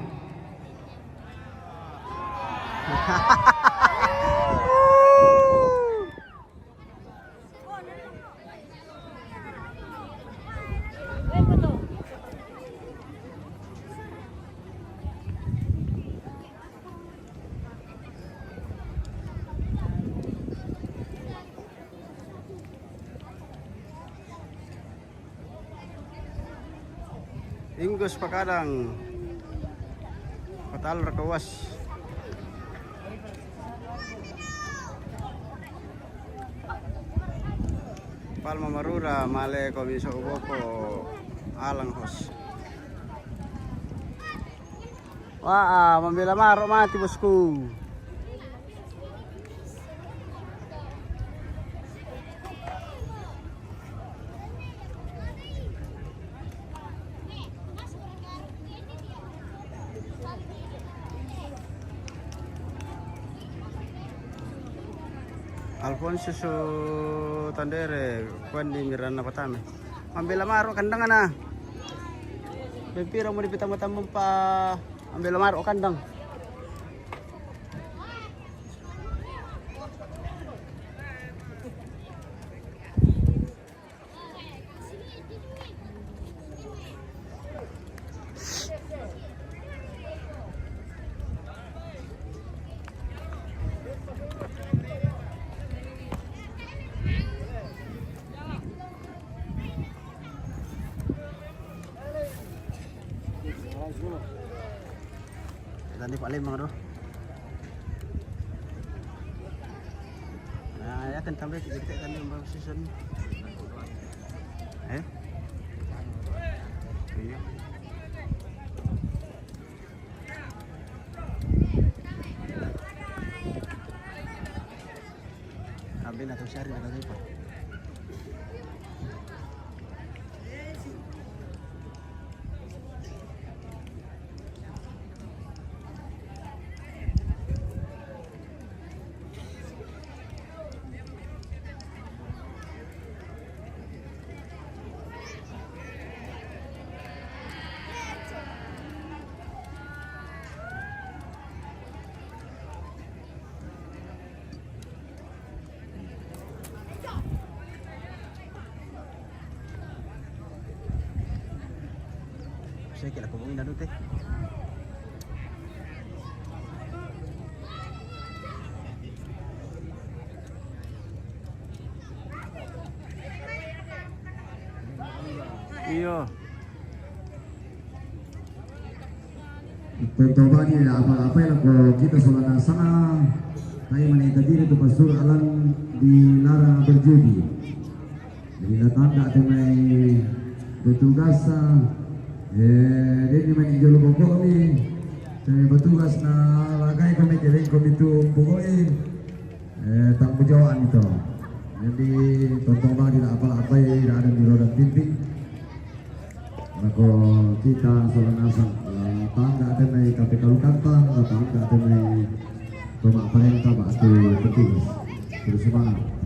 Inggus pakadang patal rekawas. Palma Marura male komiso uboko alang hos. Wah, membela marok mati bosku. Alfonso su Tandere kuandi Mirana Patame. Ambil maro kandang na. Pempira mo dipitang-tambang pa ambil maro kandang. Tadi Pak Limang doh. Nah, ya kan tambah kita kan yang season. Iya. Ambil atau cari ada apa? Saya kira ngomongin dadu teh. Iya. Toba ni apa-apa yang kalau kita solat sana, saya menikah diri itu pasur alam dilarang berjudi. Jadi datang tak temai bertugas. Dia ni main jual pokok ni. Saya bertugas na lagai kami jadi komite pokok ni. Tanggungjawab itu. Jadi toba tidak apa-apa tidak ada di roda pimpin. Maka kita solat asal tangga temai KPK Lukantang, tangga temai Tomak Perintah Batu petugas. Terus semangat.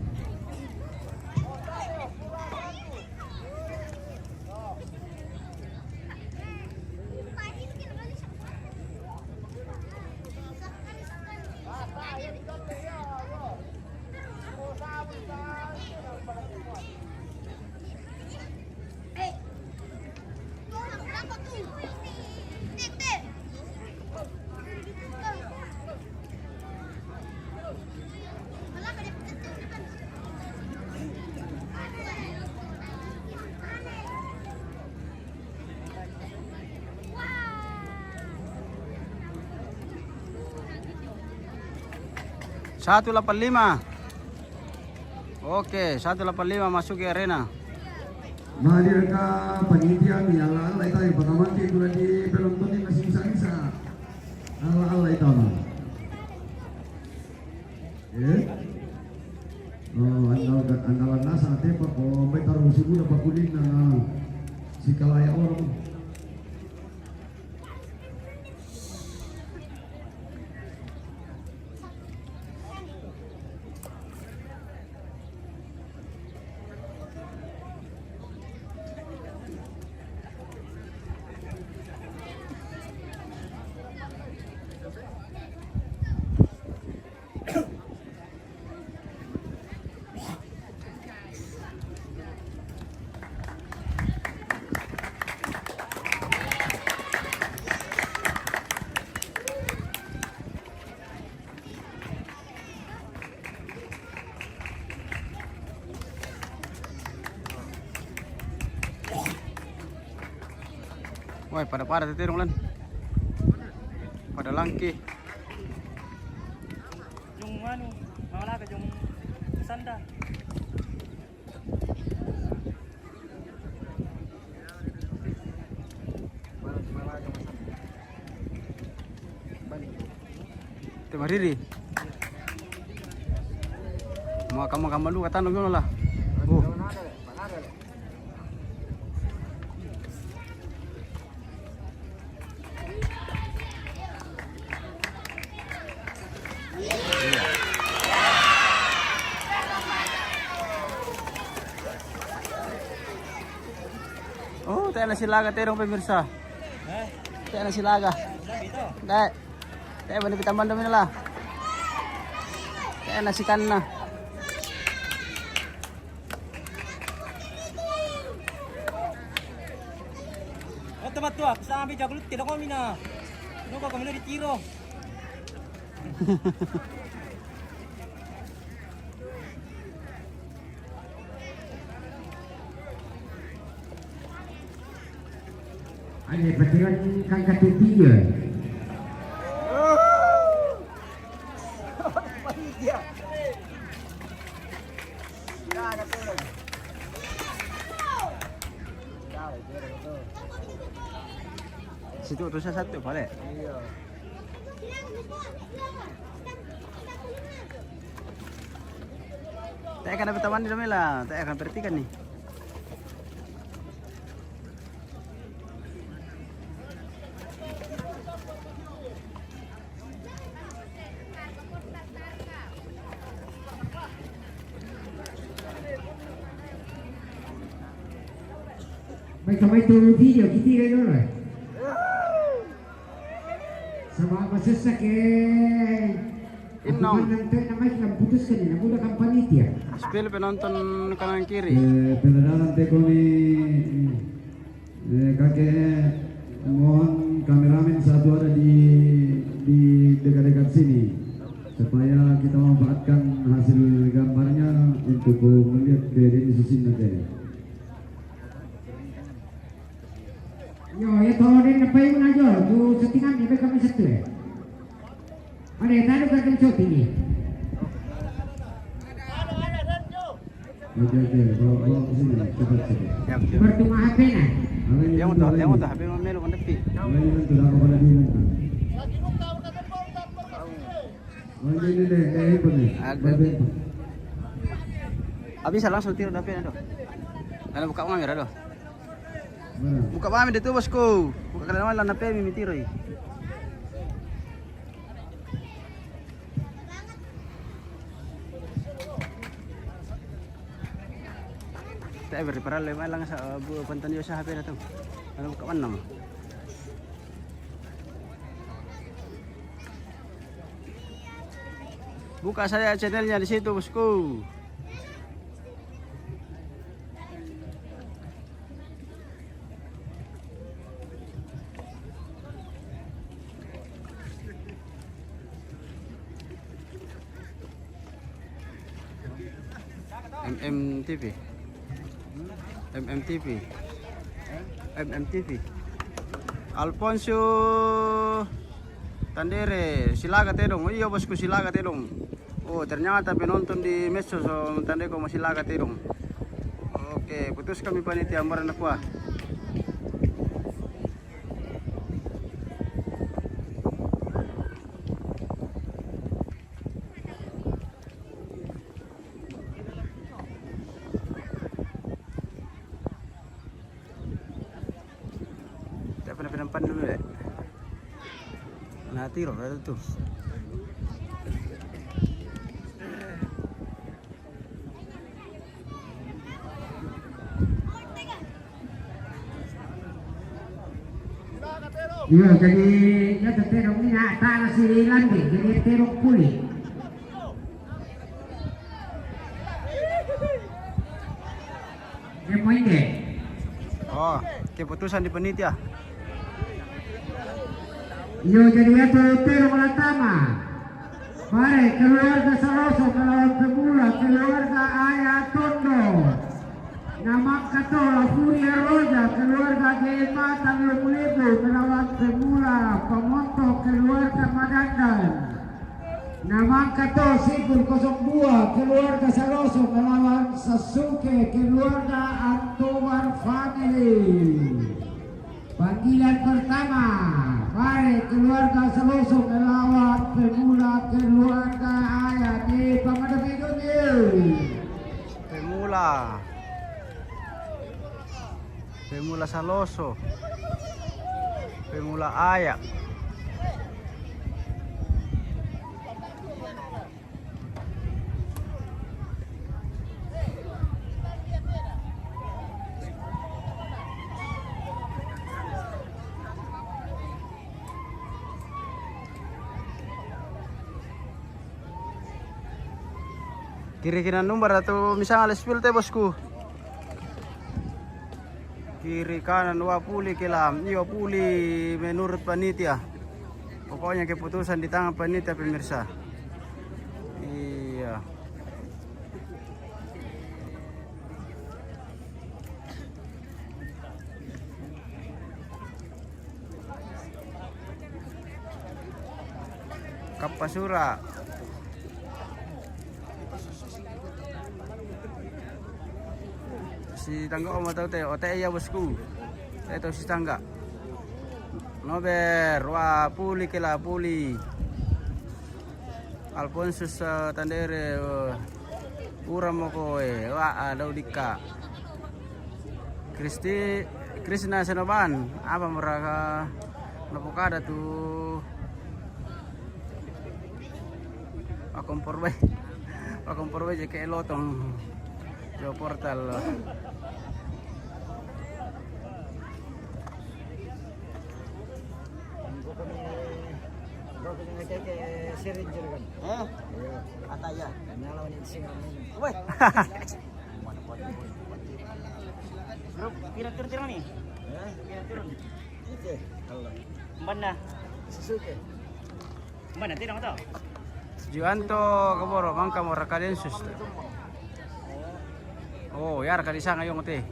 Satu 185. Oke, 185 masuk ke arena. Madir ka panitia ni ala-ala ito yung pagkamanti tulad di penonton ni masih bisa-bisa ala-ala ito andalan nasa ate pa ko may tarong siguro pakuling na si kalaya orang. Woi, pada tetirong lan. Pada langki. Yung ano, mga laga, yung sanda. Tema riri. Mau kamu lu kata nunggu lah. Oh, tayo na silaga terong pemirsa. Tayo na silaga. Dek. Tayo ba nipitan bandam nila? Tayo na sikan na. Teman tuh, bisa ambil jago tidak kami na. Nunggu kami di tiro. Ada petiran kangkat tiga. Situ utusnya satu boleh. Tak akan dapat taman di dalam lah, tak akan perhatikan nih. May kamay turun video, kitiray doon eh. Sa mga masasakit. Inom. At ng tayo na may putus kanina, mula kang panitia. Spill penonton kanan kiri. Penandaran teko ni kakek mohon kameramen satu ada di dekat-dekat sini supaya kita memanfaatkan hasil gambarnya untuk melihat ke Denny Susina tadi. Yo, ito rin na pa yung nadyo. Yung sa tingnan, iba kami sa ito eh. Ano eh, talo ka kang shooting eh. Oke, bawa ke sini cepat. Bertumahapin ah. Yang untuk HP memelu kan tepi. Ini untuk aku pada dia nanti. Ini deh, ini. Ada. Habis langsung tiru HP ado. Kalau buka kamera ado. Mana? Buka kamera itu bosku. Buka kamera lah HP mimi tiru. Tak berperan lewat lang sa pantan niyo sa HP na to. Ano buka man naman. Buka saya channelnya di situ bosku. MMTV. MMTV. Alfonso Tandere, silaga tedong. Iya bosku, silaga tedong. Oh, ternyata penonton di medsos so tanda ko masilaga tedong. Oke, putus kami panitia amaran ako. Pernah penampan dulu ya. Nah, tiro ada tuh. Iya, jadi ya terong ini tanah si Landi, jadi terong kulit. Dia main deh. Oh, keputusan di panitia. Yo, jadi itu terong latama. Mari keluarga Saloso melawan Pemula, keluarga Ayah Tondo. Nama Katola Furia Roja, keluarga Gema Tanjung Lebu melawan Pemula, Pemonto keluarga Madandan. Nama Kato Sipur 02, keluarga Saloso melawan Sasuke, keluarga Antobar Family. Panggilan pertama, mari keluarga Saloso melawan Pemula, keluarga Ayah di Pamadam Indonesia. Pemula Saloso. Pemula Ayak. Kiri-kiri nomor atau misalnya spill teh bosku. Kiri kanan 20 kilam, 20 menurut panitia. Pokoknya keputusan di tangan panitia pemirsa. Iya. Kapasura. Si tangga om atau teh, ote ya bosku. Itu si tangga. Nober, wah puli kela puli. Alfonsus Tandere, Uramokoe, wah ada Udika. Krishna Senoban, apa mereka napokada tuh? Pakompor bay kayak lotong jo portal. Ataya. Turun nih. Turun. Mana? Susuke. Mana tidak tahu. Juanto kaboro mangka mo rakadensus. Oh, ya rakadisa ngayong teh.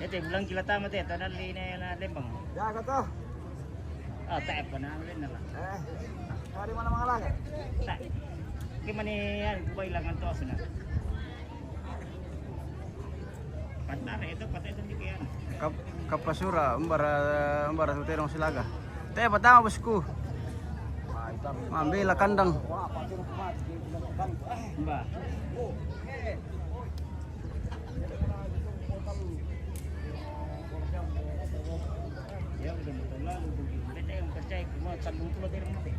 Ete bulan kila tama teh tanan li na lembang. Jaga to. Ah, taep pa na ulit na lang. Dari mana mga langit? Tak. Gimana yan, bailangan to sana. Patara itu patay itu di kian. Kapasura umbara suterong silaga. Teh pertama bosku. Ambil kandang. Mbak. Ya udah betul lah, udah yang percaya mau sambung pulau dari mana?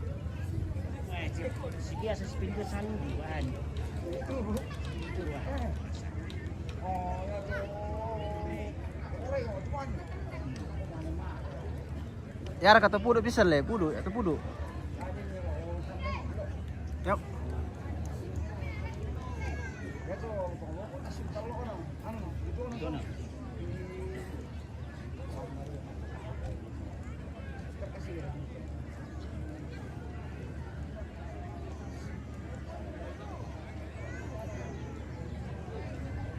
Si biasa si pintu sandi bahan. Itu wah. Ya kata pudu bisa le, pudu atau pudu. Yap.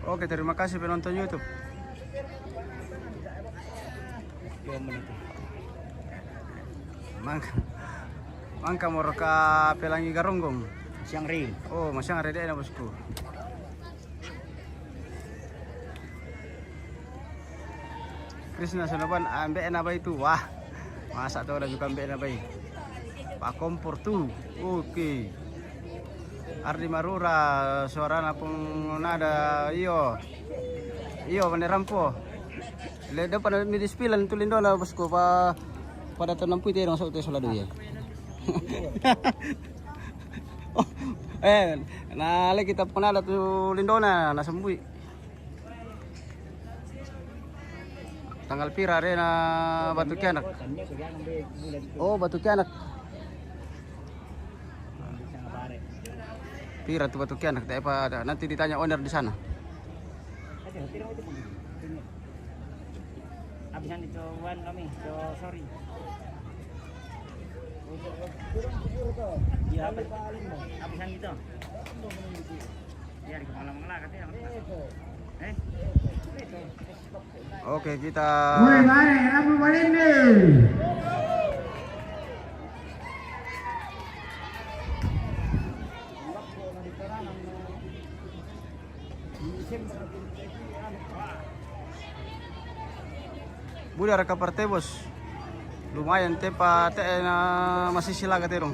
Oke, terima kasih penonton YouTube. Mangka mau reka Pelangi Garonggong. Siang rin. Oh, masih ada na bosku. Krishna Senoban ambil na ba itu? Wah, masa tuh ada juga ambil na ba? Pak Kompor tuh. Oke. Ardi Marura suara napung nada iyo menerampo. Le depan mi dispilan tulin dona bosku pada tahun 60 dong sok solado ya. Oh, nale kita pernah ada tuh lindona na sembui. Tanggal pira na Batu Kianak. Oh, Batu Kianak. Pira tuh Batu Kianak, nanti ditanya owner di sana. Abisan itu wan kami, sorry. Iya, abisan itu. Ya, di kepala-kepala katanya. Oke, kita Mulai bare, ramu balinde. Budak reka partai bos. Lumayan tepa na masih silaga terong.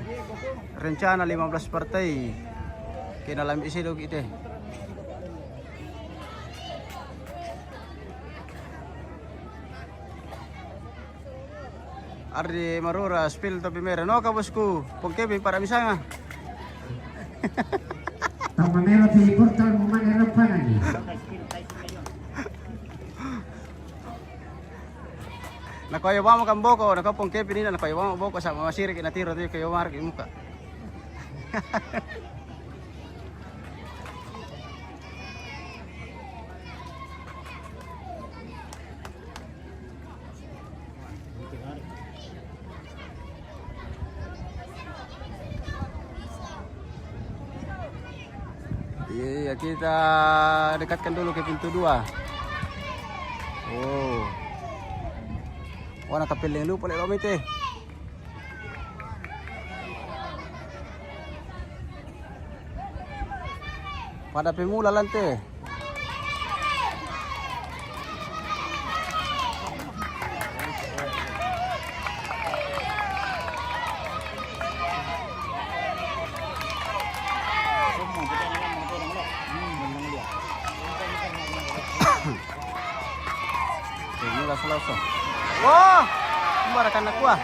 Rencana 15 partai. Kena lam isi dog ite. Ardi Marura spill to primera. No ka bosku. Pongkebi para misanga. Tamanero di portal manero panani. Nakoyawa mo kang boko, nakapong kepi nila, nakoyawa mo boko sa mga sirik inatiro tayo kayo mark yung muka. Iya, kita dekatkan dulu ke pintu 2. Oh. Wah, nakapiling lupa lagi kami teh. pada pemula lante. Pemula Selasa. Wah, membarakan aku ah.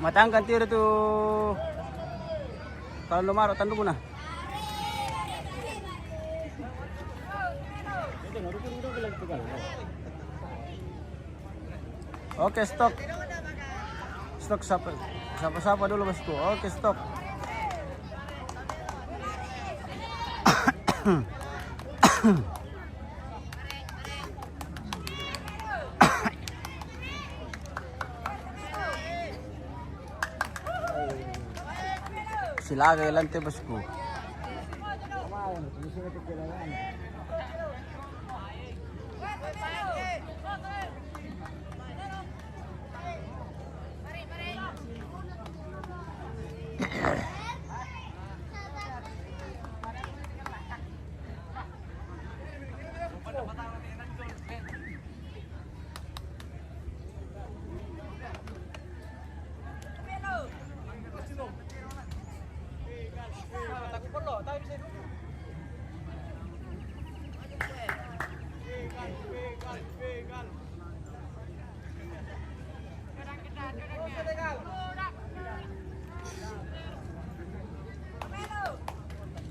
Matangkan tiro tu kalau lumaro tanduk na. Oke, stop. Stop sapa dulu bosku. Oke, stop. Silaga lante bosku.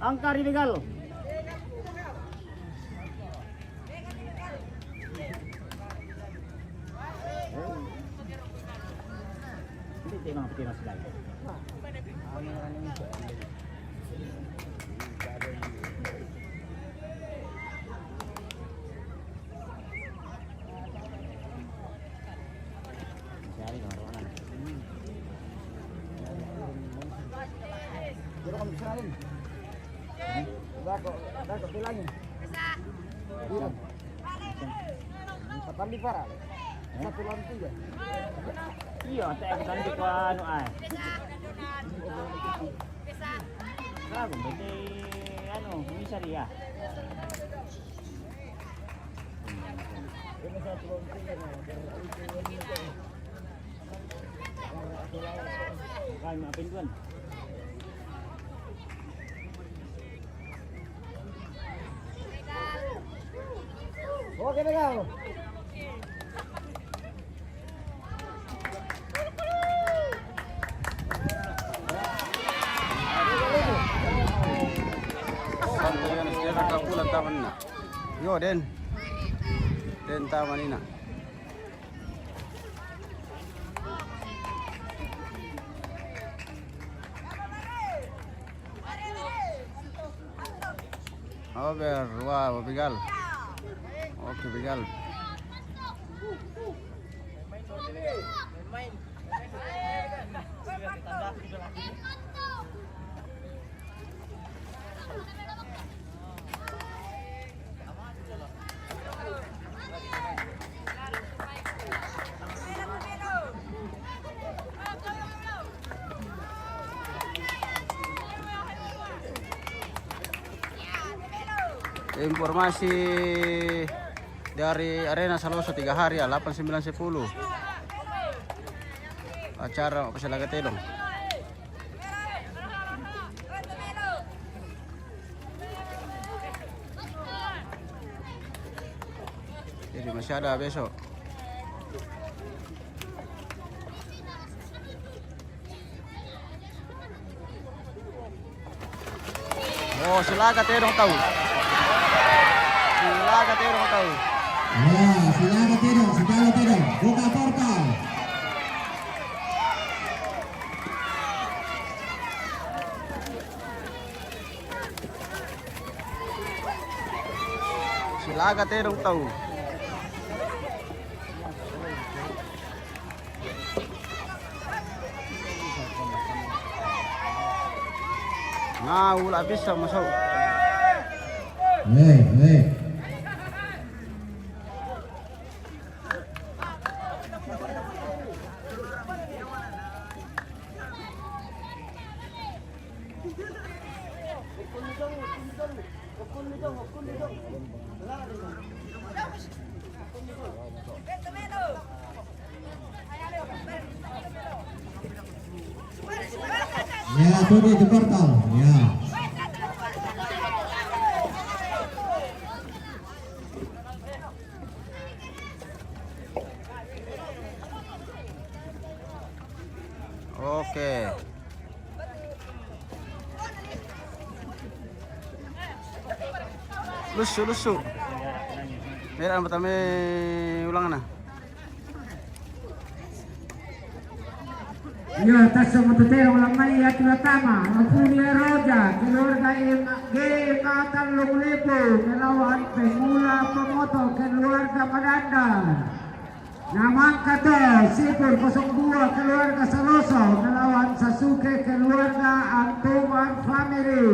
Angka ilegal. Hindi tinang Pilipinas lagi. Dako bilangin. Bilang. Kapan di para? Satu lawan 3. Iya, tak kita di ku anu ai. Kamu berarti anu bisa dia. Ini satu lawan 3. Kan maafin tuan. Oke, legal. Taman na. Yo den taman ina. Over, wow, bigal. Oke, bigal. Informasi dari Arena Saloso 3 hari ya, 8, 9, 10 acara Pasilaga Tedong. Jadi masih ada besok. Oh, Silaga Tedong tahu. Silaga Tedong tahu. Ya, Silaga Tedong, buka portal. Silaga Tedong tahu. Nah, ulah bisa masuk. Hei. atau dia di portal. Ya. Oke. Lusu. Merah pertama ulangan nah. Yo, taso matutero lang may atlatama. Mapulia Roja, keluarga Ingatan Lunglipo, melawan Pemula Pemoto, keluarga Madandan. Namang Kato, Sipur 02, keluarga Saloso, melawan Sasuke, keluarga Antuman Family.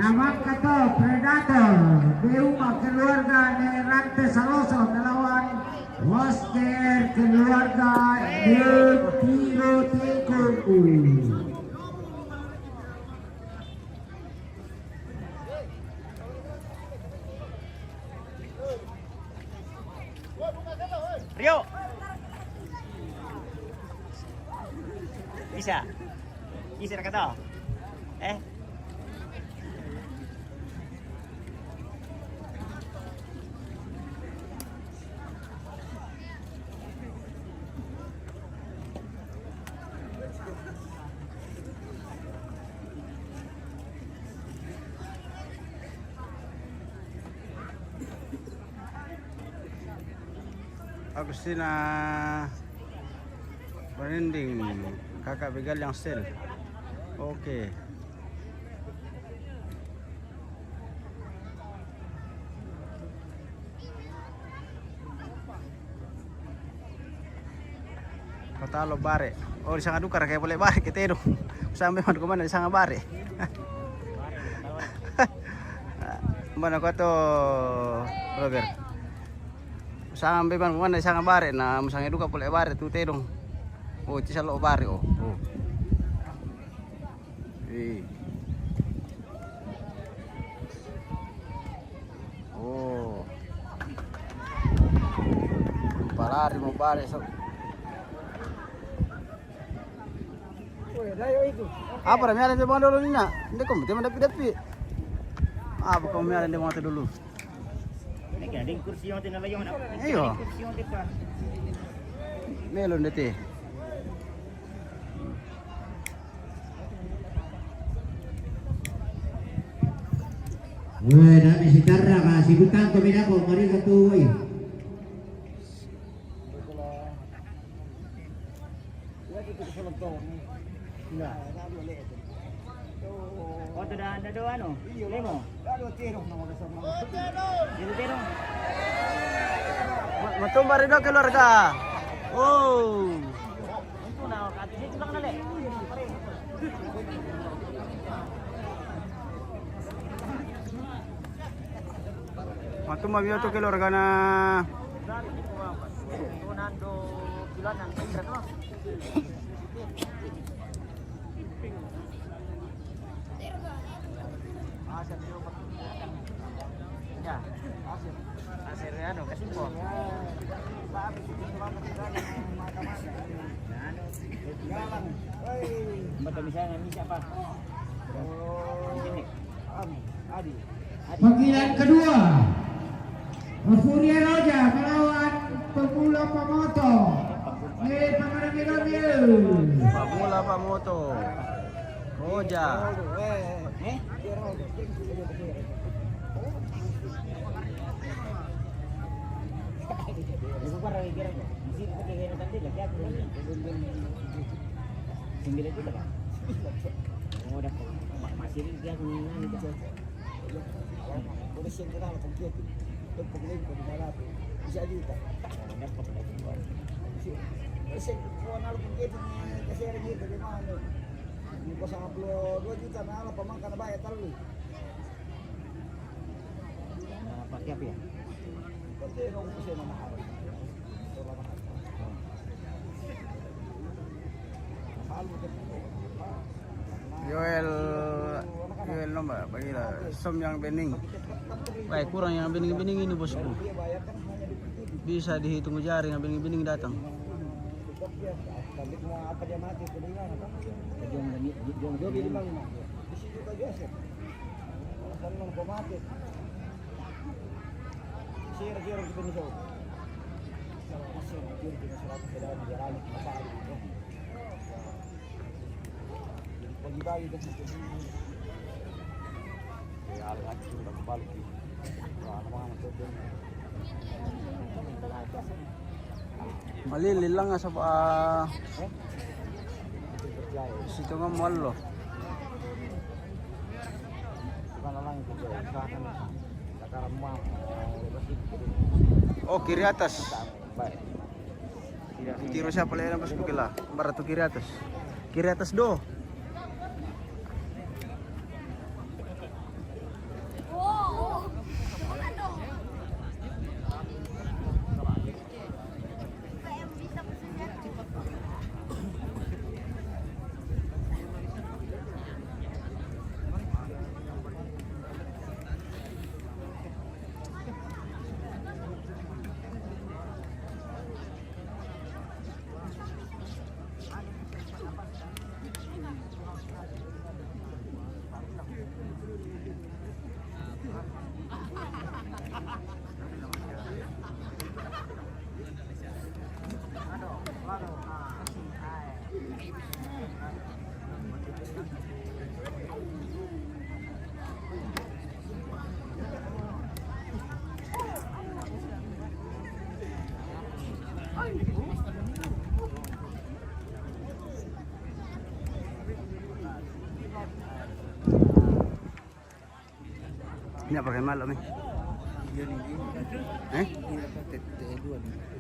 Namang Kato, Predator, Beuma, keluarga Nerante Saloso, melawan Waster, keluarga Tiro Teko. Rio. Bisa. Bisa kata. Agustina Berending, kakak begal yang sel. Oke. Kota lo bare. Oh di sangat dukar kayak boleh bare kita itu. Sampai mana kemana di sangat bare. Mana kau tu Roger? Sampai ban kemana sangat bare na musangnya duka boleh bare tu tedong. Oh cisa lo bare oh. Oh. Palari mau bare so. Apa ramai ada di bawah dulu ni nak? Ini kau mesti mendapi. Apa kau mesti ada di bawah dulu? Ada kursi yang tinggal lagi mana? Iyo. Kursi yang depan. Melon dete. Weh, nak mesti karra kasih butang tu bina ko, mari satu weh. Oh, tu dah ada dua ano? Lemo. Ada terong nama bersama. Itu terong. Matumba rin daw keluarga. Oh. Itu nak kat sini tulang nale. Matumba biyo to keluarga na. Tunando kiloan ang extra tu. Ya, asir ano kasimpo. Betul misalnya siapa? Adi. Panggilan kedua, Furia Roja melawan Pemula Pemoto. Pamula Pamoto. Roja. Sembilan juta pak. Oh dah masih dia ni kita. Boleh sih kita nak pergi tu. Pergi ke dalam tu. Bisa juga. Dapat lagi. Sih kau nak pergi tu kasih lagi dari mana? Ni pasang upload 2 juta na pamangkan bayar terlalu. Pakai apa ya? Pakai rong mesin mahal. Yoel nomor bagilah som yang bening. Baik kurang yang bening ini bosku. Bisa dihitung jari yang bening datang. dia tapi mau apa dia mati kedengar apa dia bilang di situ juga biasa kalau non kau mati kira-kira kita nih jauh kalau masih kira-kira 100 ke dalam jalan apa gitu bagi-bagi ke situ ya alat sudah kebalik anak-anak itu Malilil lang nga sa situ nga mall lo. Oh, kiri atas. Tiro siya pala yan mas kukila. Barato kiri atas. Kiri atas do. Ini pakai malam nih.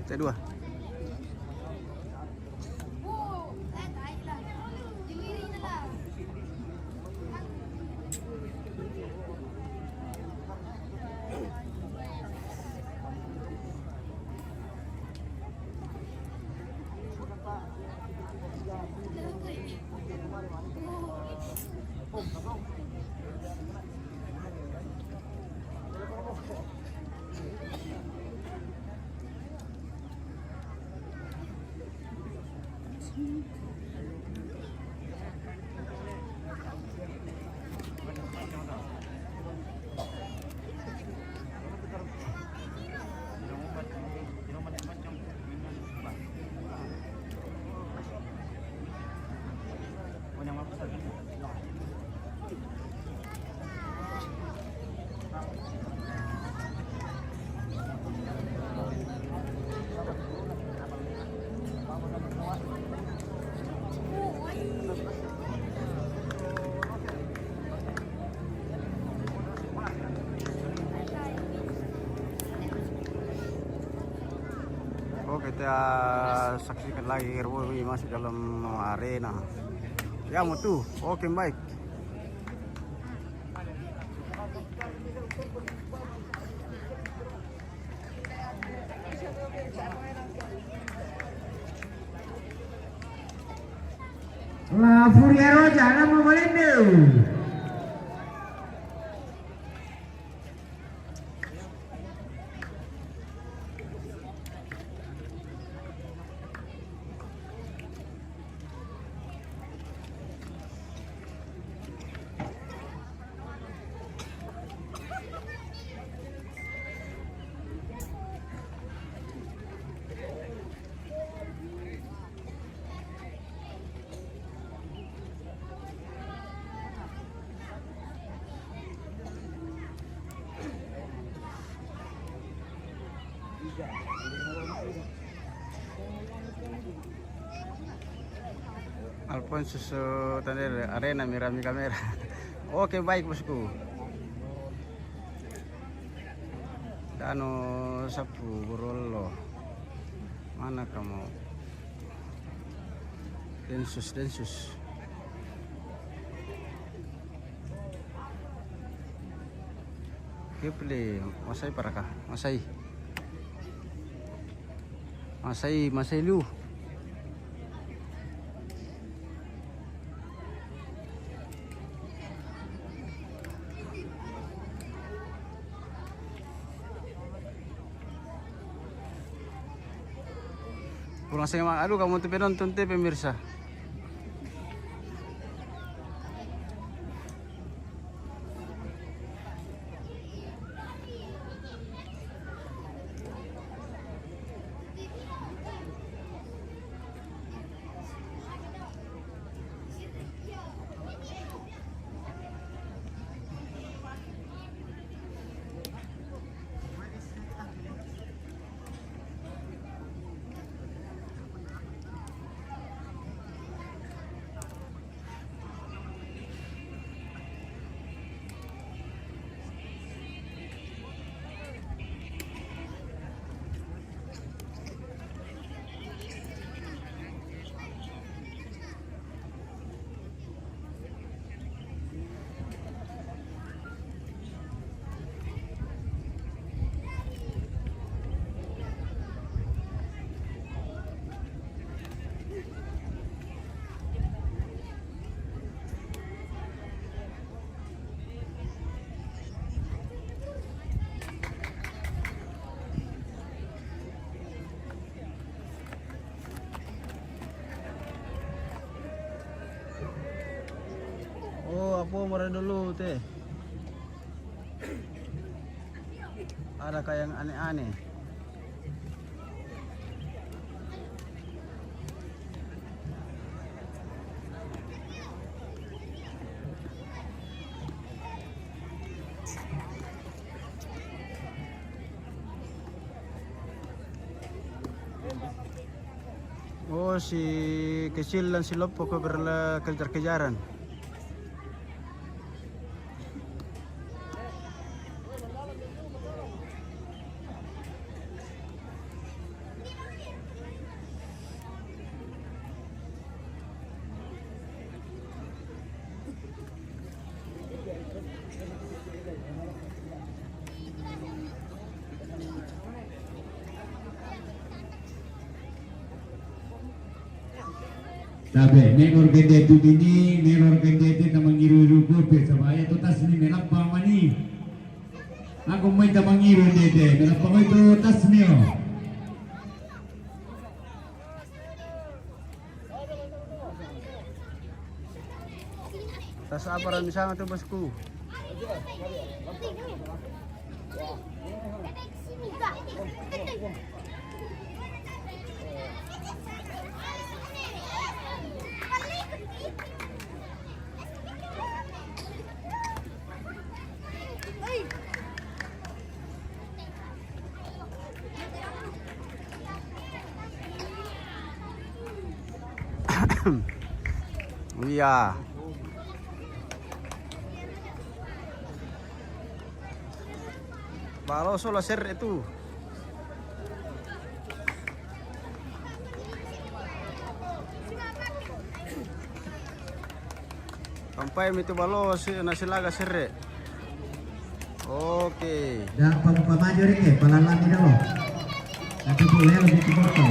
T2. Kita saksikan lagi Herbowi masuk dalam arena. Ya mau tuh, oke baik. La Furia Roja nama Malindo. Alfonso Tanel arena mirami kamera. Oke baik bosku. Dano sapu Borolo. Mana kamu? Densus. Kipli, Masai para ka? Masai lu. Pulang semak. Aduh, kamu tuh penonton tuh pemirsa. Oh, apa murah dulu teh? Ada kayak yang aneh-aneh. Oh, si kecil dan si Lopo kejar-kejaran. Sabe, menor gede tu bini, menor gede tu na mangiru kopi sabaya tu tas ni melap mani. Aku main ta mangiru dede, melap itu tas ni. Tas apa ran misalnya tuh bosku? Iya. Baloso laser itu. Sampai itu balos nasi laga serre. Oke. Dan pamaju rin palalami na lo. Ito po yan, dito po ito.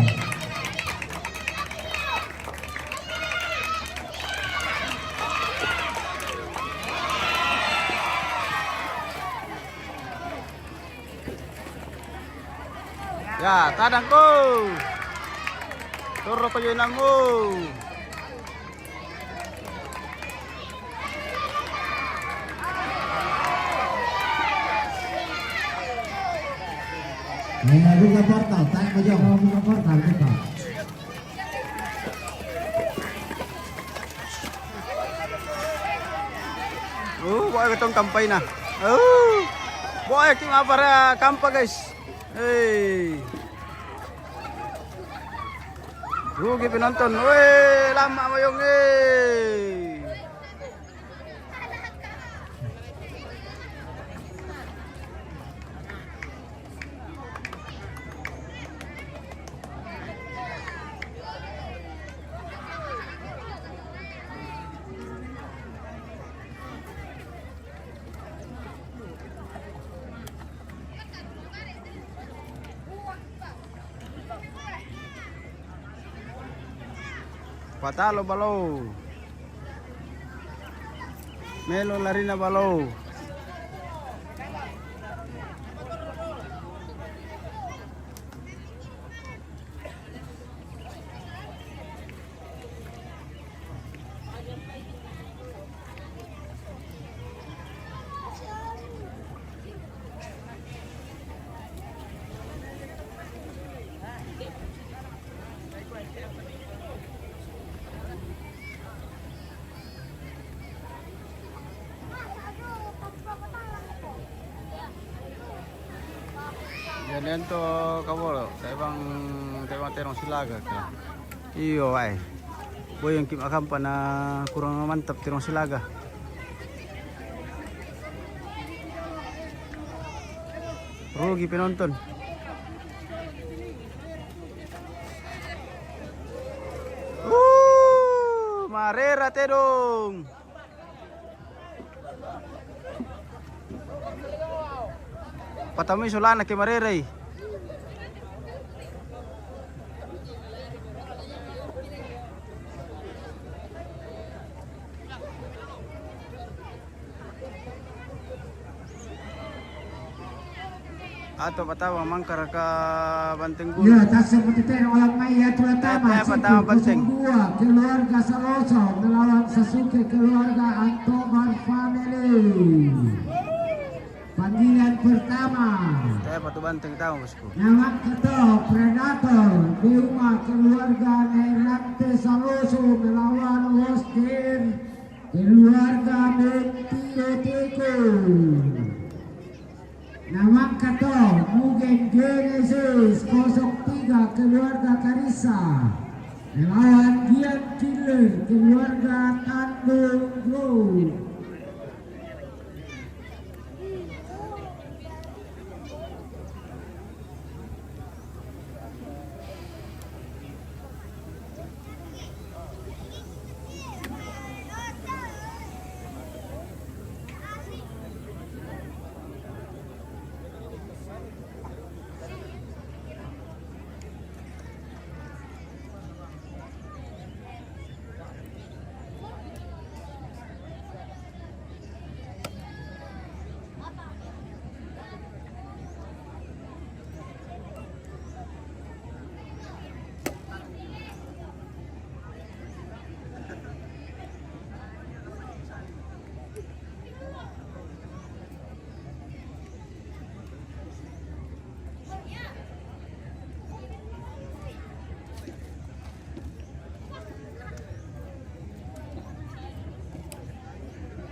Ya, tadang ko. Turo ko yun ang mo. May buka portal, tayo mo dyan. Buka portal, buka. Buhay itong kampay na. Buhay ito nga para kampa guys. Hey. Rugi penonton. Weh, lama mo yung Patalo balo. Melo Larina balo. Nento kabolo, tebang terong silaga ka. Iyo ay. Boy yung kim akampa na kurang mantap terong silaga. Rugi penonton. Marera Tedong. Patami sulana ke Marera. Atau patama mangkar ka Banteng Bulu. Ya, tak seperti itu orang Maya terutama Patama Banteng. keluarga Saloso melawan Sasuke keluarga Antoman Family. Panggilan pertama. Saya patu Banteng tahu bosku. Nama kita Predator Deuma keluarga Nerante Saloso melawan Wosdir keluarga Mentio Teko. Nama kata Mugen Genesis 03 keluarga Karisa melawan Gian Killer keluarga Tandung Group.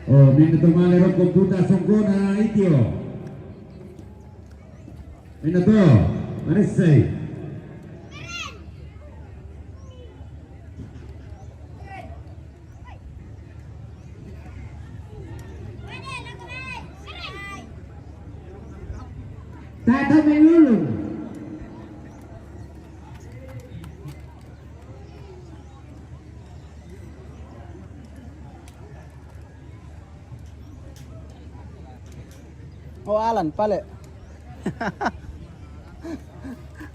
Oh, minuto male ro computa songona itio. Minuto, Marisei. Tata melulu. Oh Alan pale.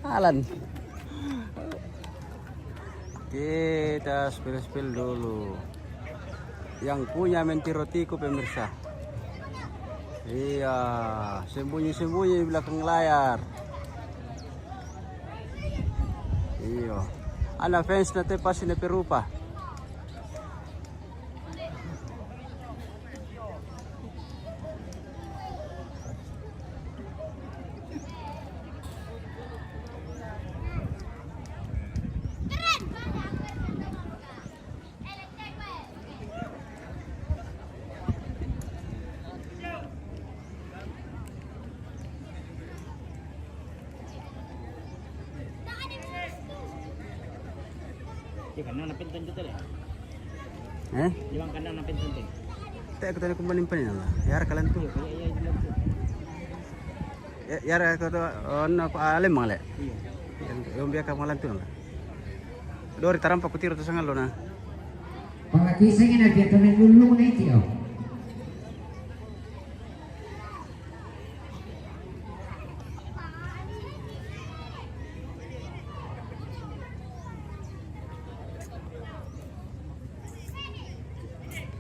Alan. Kita spill dulu. Yang punya mentirotiko pemirsa. Iya, sembunyi-sembunyi di belakang layar. Iya. Ana fans na te pasi na perupa. Karena na pinton dito deh. Yung karena na pinton dito. Tayo ko kumbanin pa nila. Yara kalan to. Yara ko to on alim male. Yung biya ka malan to na. Dori tarampa ko tiro to sa ngalo na. Pagkakising na dito ng lulong na ito.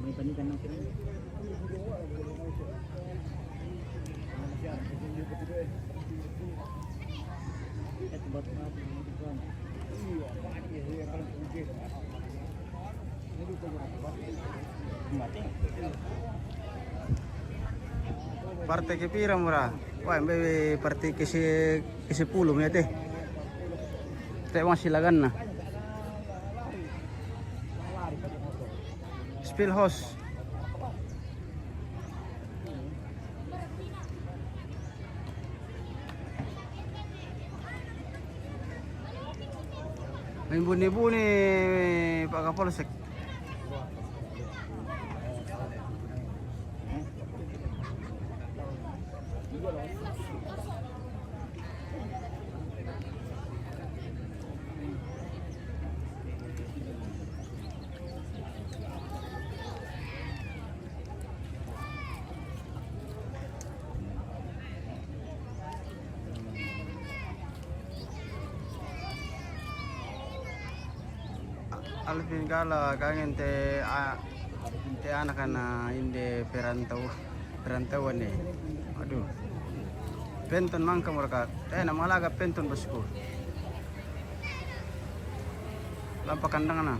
May panikan ng kira. Ito ba ito natin? Parte ke pira mura. Wah, mbay parte kasi pulo mo yate. Tayo mga silagan na. Spill house. Main buni-buni Pak Kapolsek. Alvin Gala kangen te anak na inde perantauan nih. Aduh. Penton mangka mereka. Na malaga penton bosku. Lampa kandang na.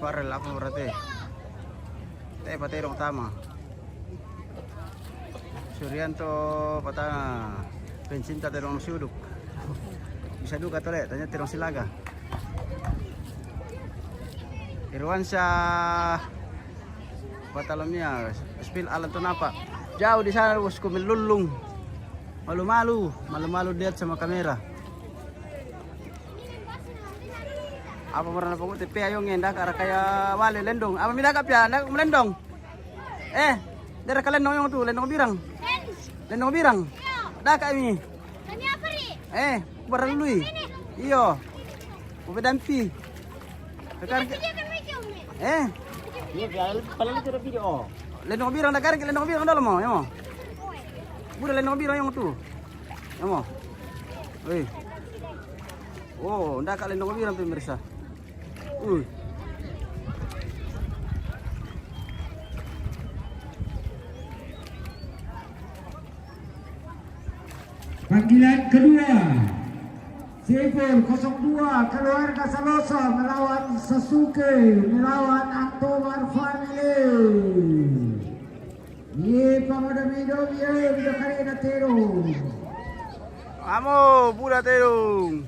Parel apa berarti? Paterong tama. Suryanto patana. Pencinta terong suduk. Bisa duka tole, tanya terong silaga. Irwansyah Batalomia spill alam tuh napa jauh di sana bosku melulung malu-malu lihat sama kamera apa marana po te ayo ngenda kara kaya wale lendong apa midakap ya ndak melendong dera kalen yung tu lendong birang daka ini barang lui iyo ubedampi sekarang Iya, pala itu video. Lendong birang dagar ke lendong birang dalam mo, ya mo. Budak lendong birang yang tu. Ya mo. Oi. Oh, ndak ka lendong birang pemirsa. Panggilan kedua, Sipur 02 keluarga Saloso melawan Sasuke melawan Antomar Family. Ye pamoda video kali na terong. Amo, budak terong.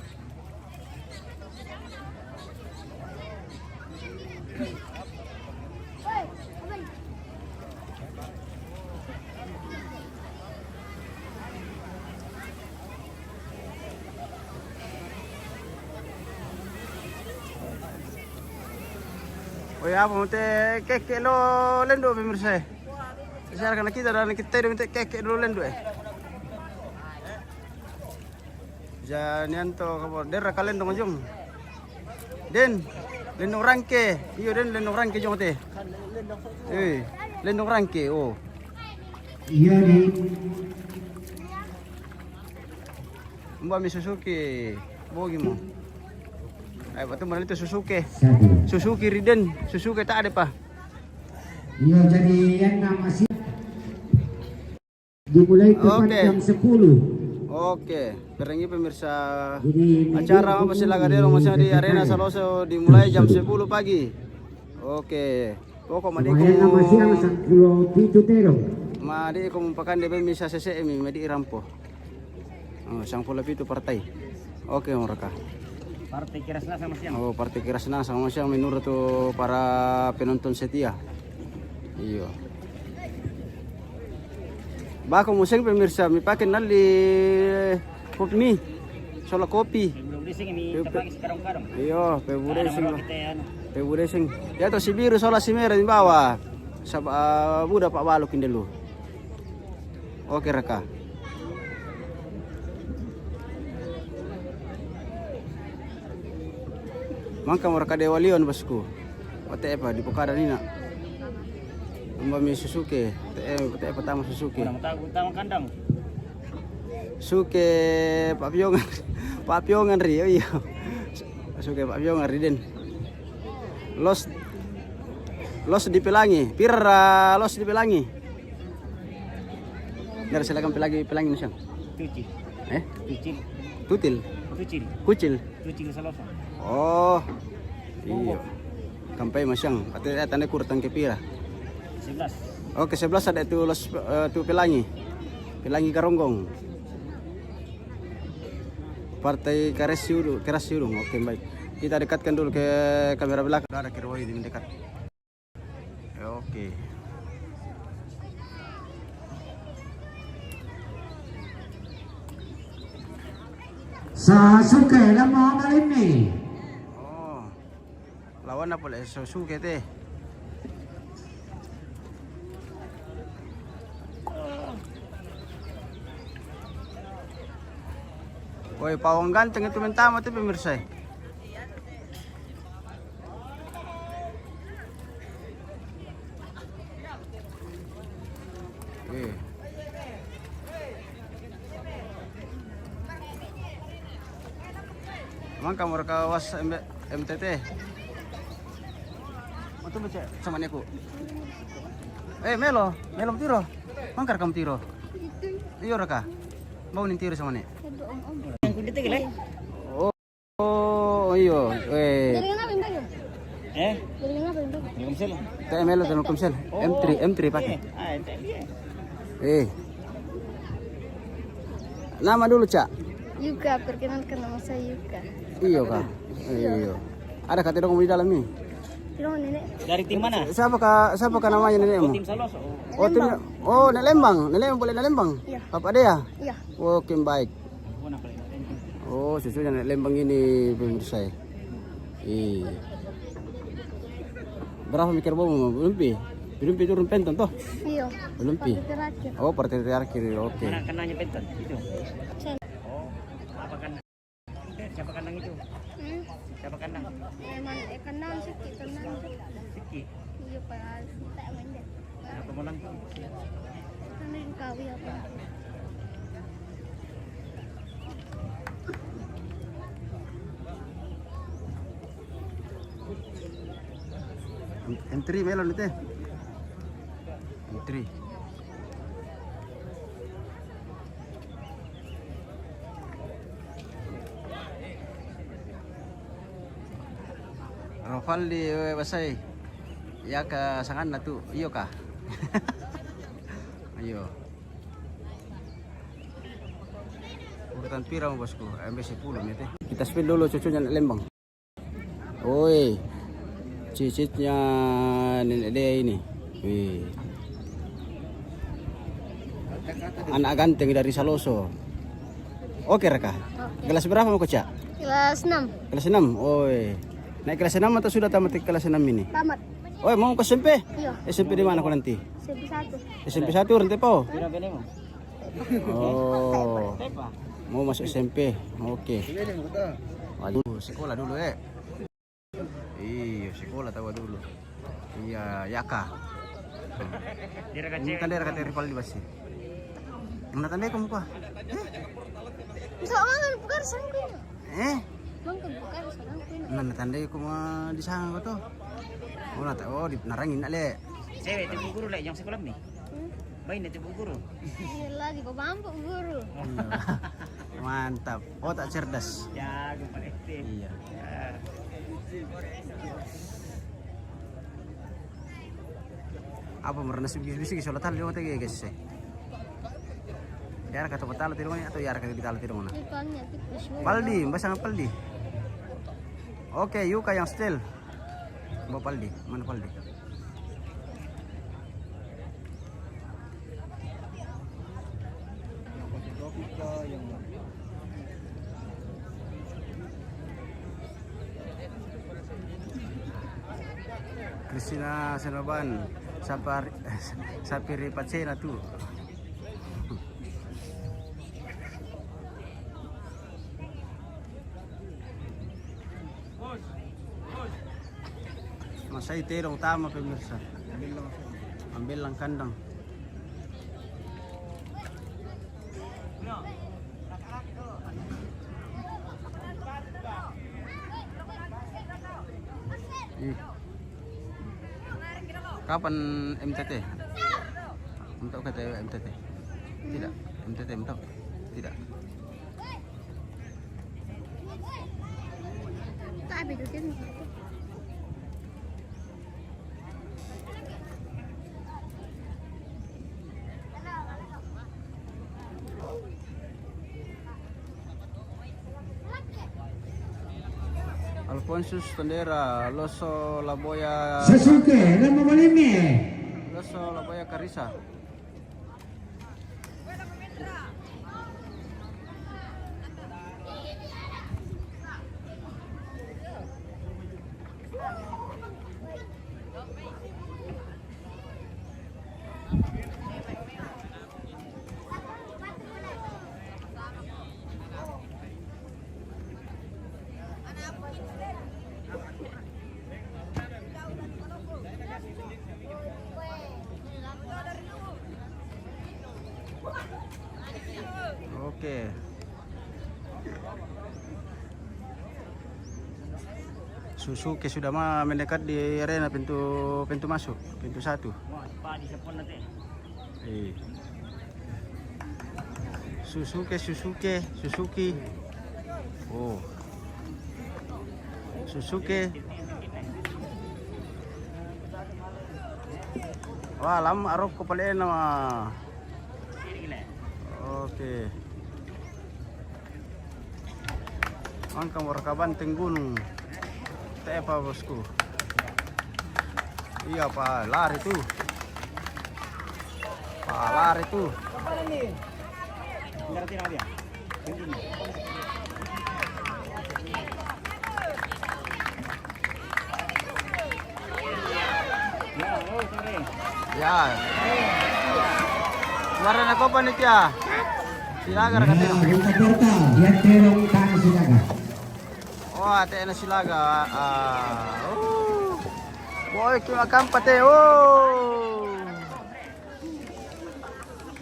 Oh ya, mau teh keke lo lendo pemirsa. Sekarang kita dan kita minta keke lo lendo Jangan to kabar dera kalian dong jong. Den lendong rangke, iyo den lendong rangke jong teh. Lendong rangke oh. Iya nih. Mbak mi Suzuki, bogi mo. Ayo batu mana itu Suzuki. Suzuki Riden, Suzuki tak ada pak. Iya jadi yang masih dimulai tepat jam 10. Oke, perengi pemirsa Jadi, acara apa sih lagadero masih di Arena Saloso dimulai jam 10 pagi. Oke, pokok madi ko masih ang 10 tero. madi ko mumpakan de pemirsa CCM madi irampo. Oh, 10 partai. Oke mereka. Partai Kirasna sama siang. Oh, partai Kirasna sama siang menurut tuh para penonton setia. Iya. Bako museng pemirsa, mi pakai nali kopi mi, sola kopi. Belum dising ini tapang sekarang-karang. Iya, peburesing. Ya to si biru sola si merah di bawah. Budak Pak Balukin dulu. Oke reka. Mangka mereka Dewa Leon bosku. Ote apa di Pokada Nina. Mbak mi Suzuki, ote pertama Suzuki. Utama kandang. Suke Pak Piongan Rio iya. Suke Pak Piongan Riden. Los di Pelangi, pira los di Pelangi. Nggak silakan Pelangi nih Tucil. Tutil. Kucil. Tucil Saloso. Oh. Iya. Kampai masyang. Katanya tanda kurang ke pira. 11. Oke, 11 ada itu los tu Pelangi. Pelangi Karonggong. Partai Kerasiurung. Oke, baik. Kita dekatkan dulu ke kamera belakang. Ada Kirwoi di mendekat. Oke. Sasuke dan Muhammad ini. Oh. Lawan na pala Sasuke te. Woi, pawang ganteng itu mentama tuh pemirsa. Oke. Emang kamu rekawas MTT? Untuk baca sama niku. Melo tiro. Mangkar kamu tiro. Iyo raka. Mau nih tiro sama nih. Oh, iyo. Melo dan Komsel. M3 pakai. Nama dulu, Cak. Yuka, perkenalkan nama saya Yuka. Iyo kak. Iyo. Ada kata dong di dalam nih. Nenek. Dari tim mana? Siapa kak namanya nenekmu? Tim Saloso. Oh, tim. Oh, Nek Lembang. Nek Lembang boleh Nek Lembang? Iya. Papa dia? Iya. Oke, baik. Oh, susunya Nek Lembang ini pemirsa. Iya. Berapa mikir bomo? Belum pi. Belum pi turun penton toh? Iya. Belum pi. Partai terakhir. Oh, partai terakhir. Oke. Mana kanannya penton itu? Sen. Oh, apa kandang? Siapa kandang itu? Siapa kandang? Emang kandang sikit tenang. Siki. Iya pak, tak main deh. Apa menang tuh? Kandang kawi apa? M3 melon itu. M3. Rovaldi basai. Ya ke sangan na tu. Iyo kah? Ayo. Urutan pira mo bosku? MB10 nih teh. Kita spin dulu cucunya Nek Lembang. Oi. Cicitnya nenek dia ini. Wih. Anak ganteng dari Saloso. Oke Raka. Kelas berapa mau Cak? Kelas 6. Kelas 6. Oi. Naik kelas 6 atau sudah tamat kelas 6 ini? Tamat. Oh, mau ke SMP? Iya. SMP di mana kau nanti? SMP 1. SMP 1 nanti po? Pira bene mo? Oh. Mau masuk SMP. Oke. Waduh, sekolah dulu Iya, sekolah tahu dulu. Iya, Yaka. Ini tanda kata rival di basi. Mana tanda kamu kah? Bisa mangan bukan sangkuin. Mangan bukan sangkuin. Mana tanda aku mah di sana tuh. Oh, nata di narangin ale. Cewek tipu guru lek yang sekolah nih. Baik nih tipu guru. Iya lagi bambu guru. Mantap. Oh, tak cerdas. Ya, gue paling Iya. Apa merendah bisik solat hal lewat guys. Ya kata betal tidak mana atau ya kata betal tidak mana? Paldi, basang Paldi. Oke, Yuka yang still. Bawa Paldi, mana Paldi? Kristina Senoban, Sapiri Pacena tuh. Masai terong tama pemirsa. Ambil lang kandang. Kapan MTT? Entah kata MTT? Tidak. MTT entah? Tidak. Tak ada kan? Alfonsus Tendera, Loso Laboya, Sasuke dan Muhammad ini. Loso Laboya Karisa. Oke. Suzuki sudah mendekat di arena pintu masuk, pintu 1. Suzuki. Oh. Suzuki. Wah, lama arok ko pala nama. Oke. Angkang warkabanting gunung. Tepa bosku. Iya Pak, lari tuh. Pak, lari tuh. Ya. Kemarin aku panitia. Silaga Nah, katanya. kita portal, dia terong tanah silaga. Oh, ate na silaga. Boy, kimang pate. Oh.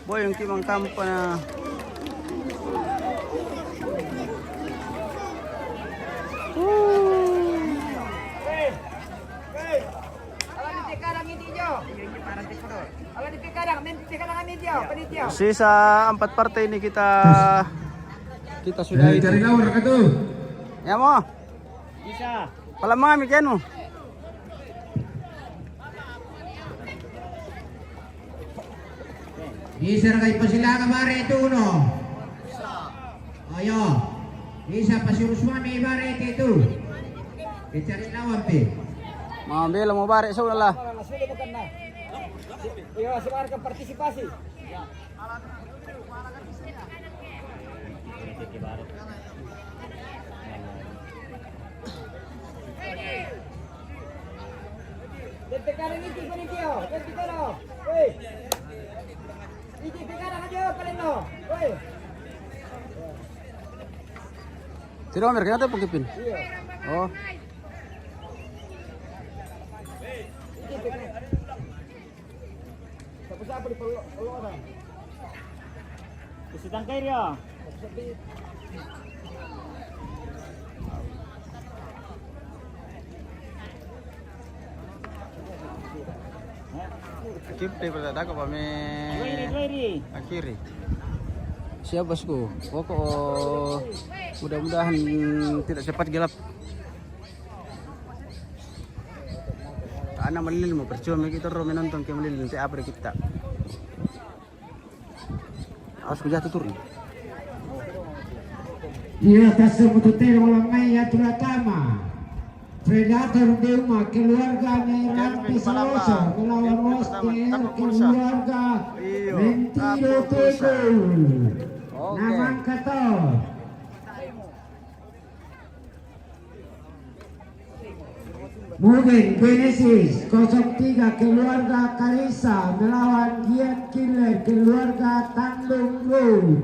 Boy, yung kimang kampa na. Sisa 4 partai ini kita sudah itu. Cari lawar ka tuh. Ya mo. Bisa. Pala mami kan mo. Bisa kay pasilaga bare itu no. Ayo. Bisa pasuruswami bare itu. Cari lawan pe. Mambil mo bare sa una la. Sudah bukan nah. Iya, sekarang partisipasi. Tekanan itu panitia, tekanan. Woi. Ini tekanan aja kalian no. Woi. Tiro mer kaya pagkipin. Iya. Oh. Siapa di peluang? Sedang kair ya. Kip deh pada ko kami akhiri. Siap bosku. Pokok mudah-mudahan tidak cepat gelap. Karena melilin mo percuma kita ro menonton ke melilin te apa kita. Harus jatuh turun. Iya, tasumututero walang may atulakama. Predator Deuma, keluarga Nerante Saloso, melawan Roster, keluarga Mentiro Tegol. Namang kato. Mungkin Genesis 03 keluarga Karisa melawan Gian Killer keluarga Tandung Road.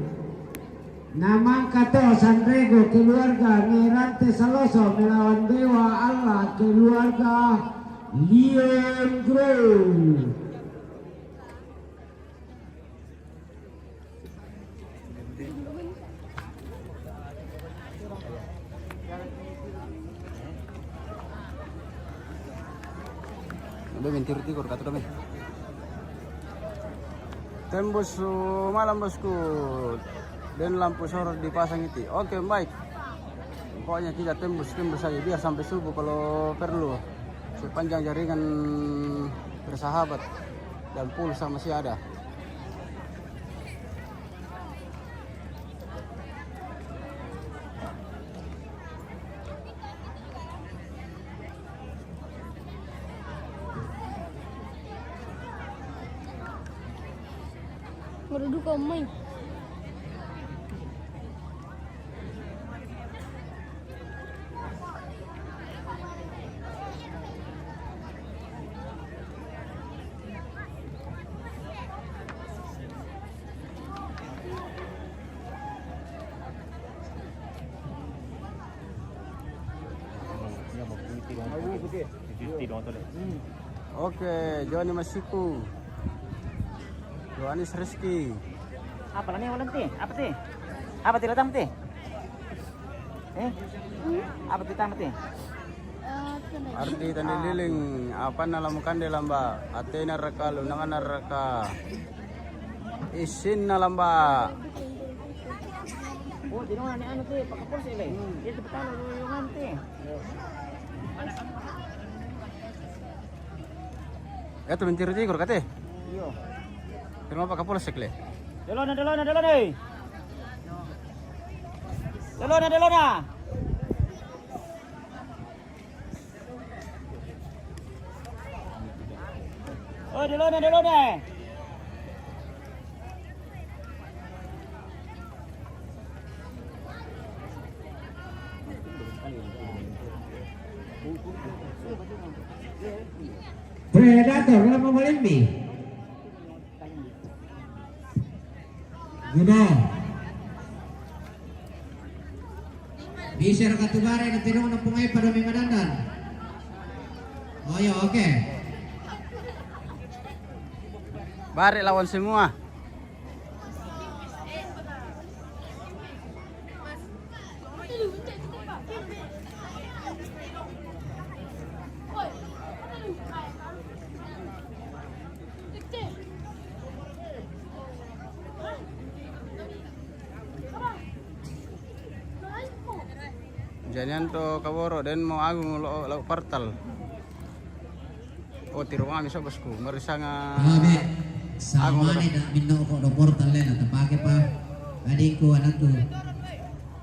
Namang kato Sanrego keluarga Nerante Saloso melawan Dewa Allah keluarga Leon Grove. Udah mentir-tikor kata kami. Tembus malam bosku. Dan lampu sorot dipasang itu. Oke, baik. Pokoknya kita tembus saja biar sampai subuh kalau perlu. Sepanjang jaringan bersahabat dan pulsa masih ada. Merdu kau main. Oke, Johnny Masiku. Yohanes Rizky. Apa namanya walan teh? Apa teh? Apa tidak tamat eh? Apa tidak tamat eh? Arti tadi liling apa nalamukan de lamba atena raka lunangan raka isin na lamba. Oh, di mana ni anu teh pakai pos ele. Dia betul yung ante. Ito mentiro tigor kate. Iyo. Pero pa kapula sekle. Dalo na. Dalo na. Oh, dalo na. Predator lang mamalimi. Guno. Bisa katubare na tinong ng pungay pa dumi madandan. Oh, yo, oke. Bari lawan semua. Jangan to kaboro dan mau agung lo portal. Oh tiru kami bosku merisanga. Abi, sama ni dah minno ko do portal le na tapake pa. Adikku anakku.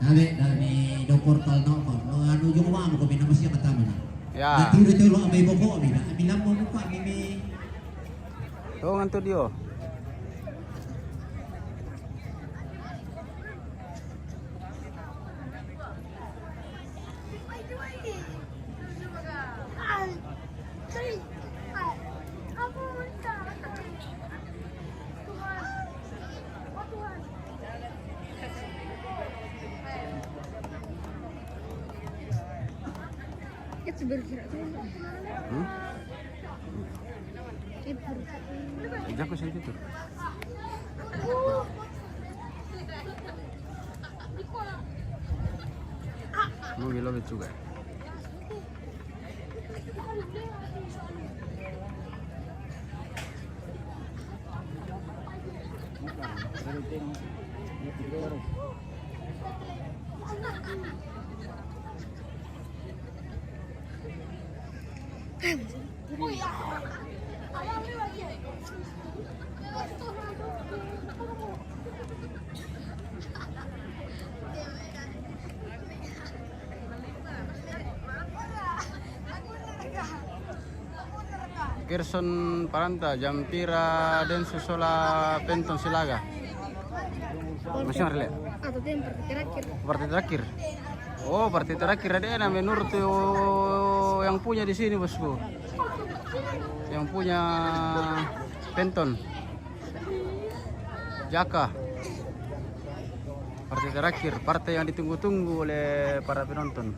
Dabe dami do portal no ko. No anu yung mo ko binamas ya katama na. Ya. Natiro to lo amay boko abi na. Bilang mo pa mimi. To nganto dio. Itu bergerak. Jangan pasang itu. Mau gila juga. Gerson Paranta, Jampira dan Susola Penton Silaga. Masih ngerti? Atau yang terakhir. Partai terakhir. Oh, partai terakhir ada yang menurut yang punya di sini bosku. Yang punya Penton. Jaka. Partai terakhir, partai yang ditunggu-tunggu oleh para penonton.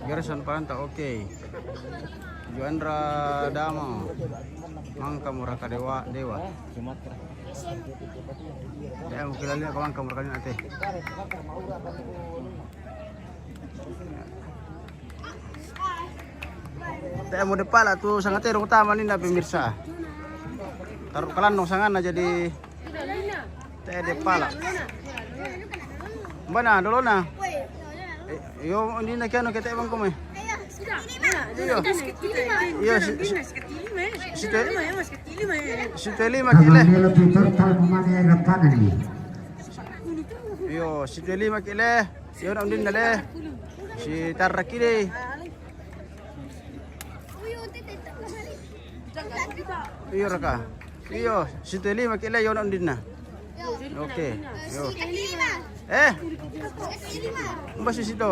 Gerson Paranta oke. Juandra Dama. Mangka Muraka Dewa. Ya mungkin lihat kawan kamu kalian ate. Teh mau depala tuh sangat terung utama nih pemirsa. Taruh kalandong sangan aja di teh depala. Mana dulu na? Yo hindi na kaya no kita ibang kume. Si Teli makile. Yo si Teli makile. Yo na undin dale. Si Tarakile. Iyo raka. Iyo si Teli makile yo na undin na. Oke. Yo. Mbak si situ.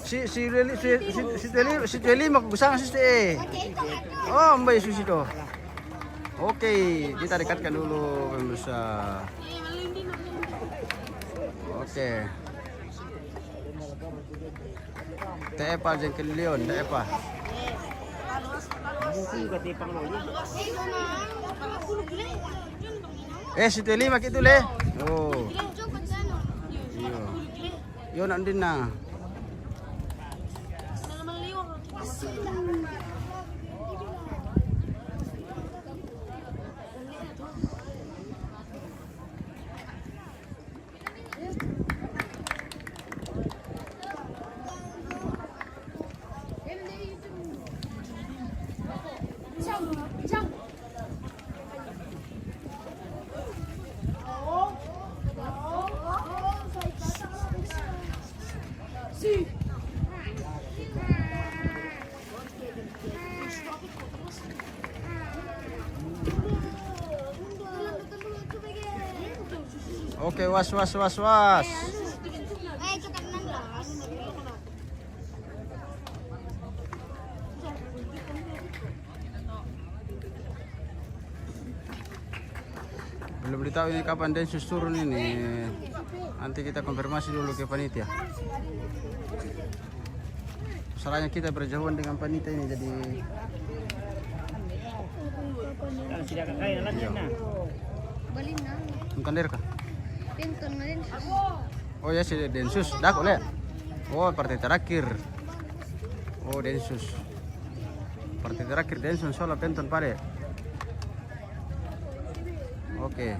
Si Teli mak gusang si Oh, Mbak si situ. Oke, kita dekatkan dulu pemirsa. Oke. Tepa jengkel leon, tepa. Si Teli mak itu le. Oh. Yo nandin na. Oke, was. Belum ditahu ini kapan Densus turun ini. Nanti kita konfirmasi dulu ke panitia. Soalnya kita berjauhan dengan panitia ini jadi. Bukan kah? Oh ya si Densus, dah boleh. Oh partai terakhir. Oh Densus. Partai terakhir Densus soalnya penton pare. Oke.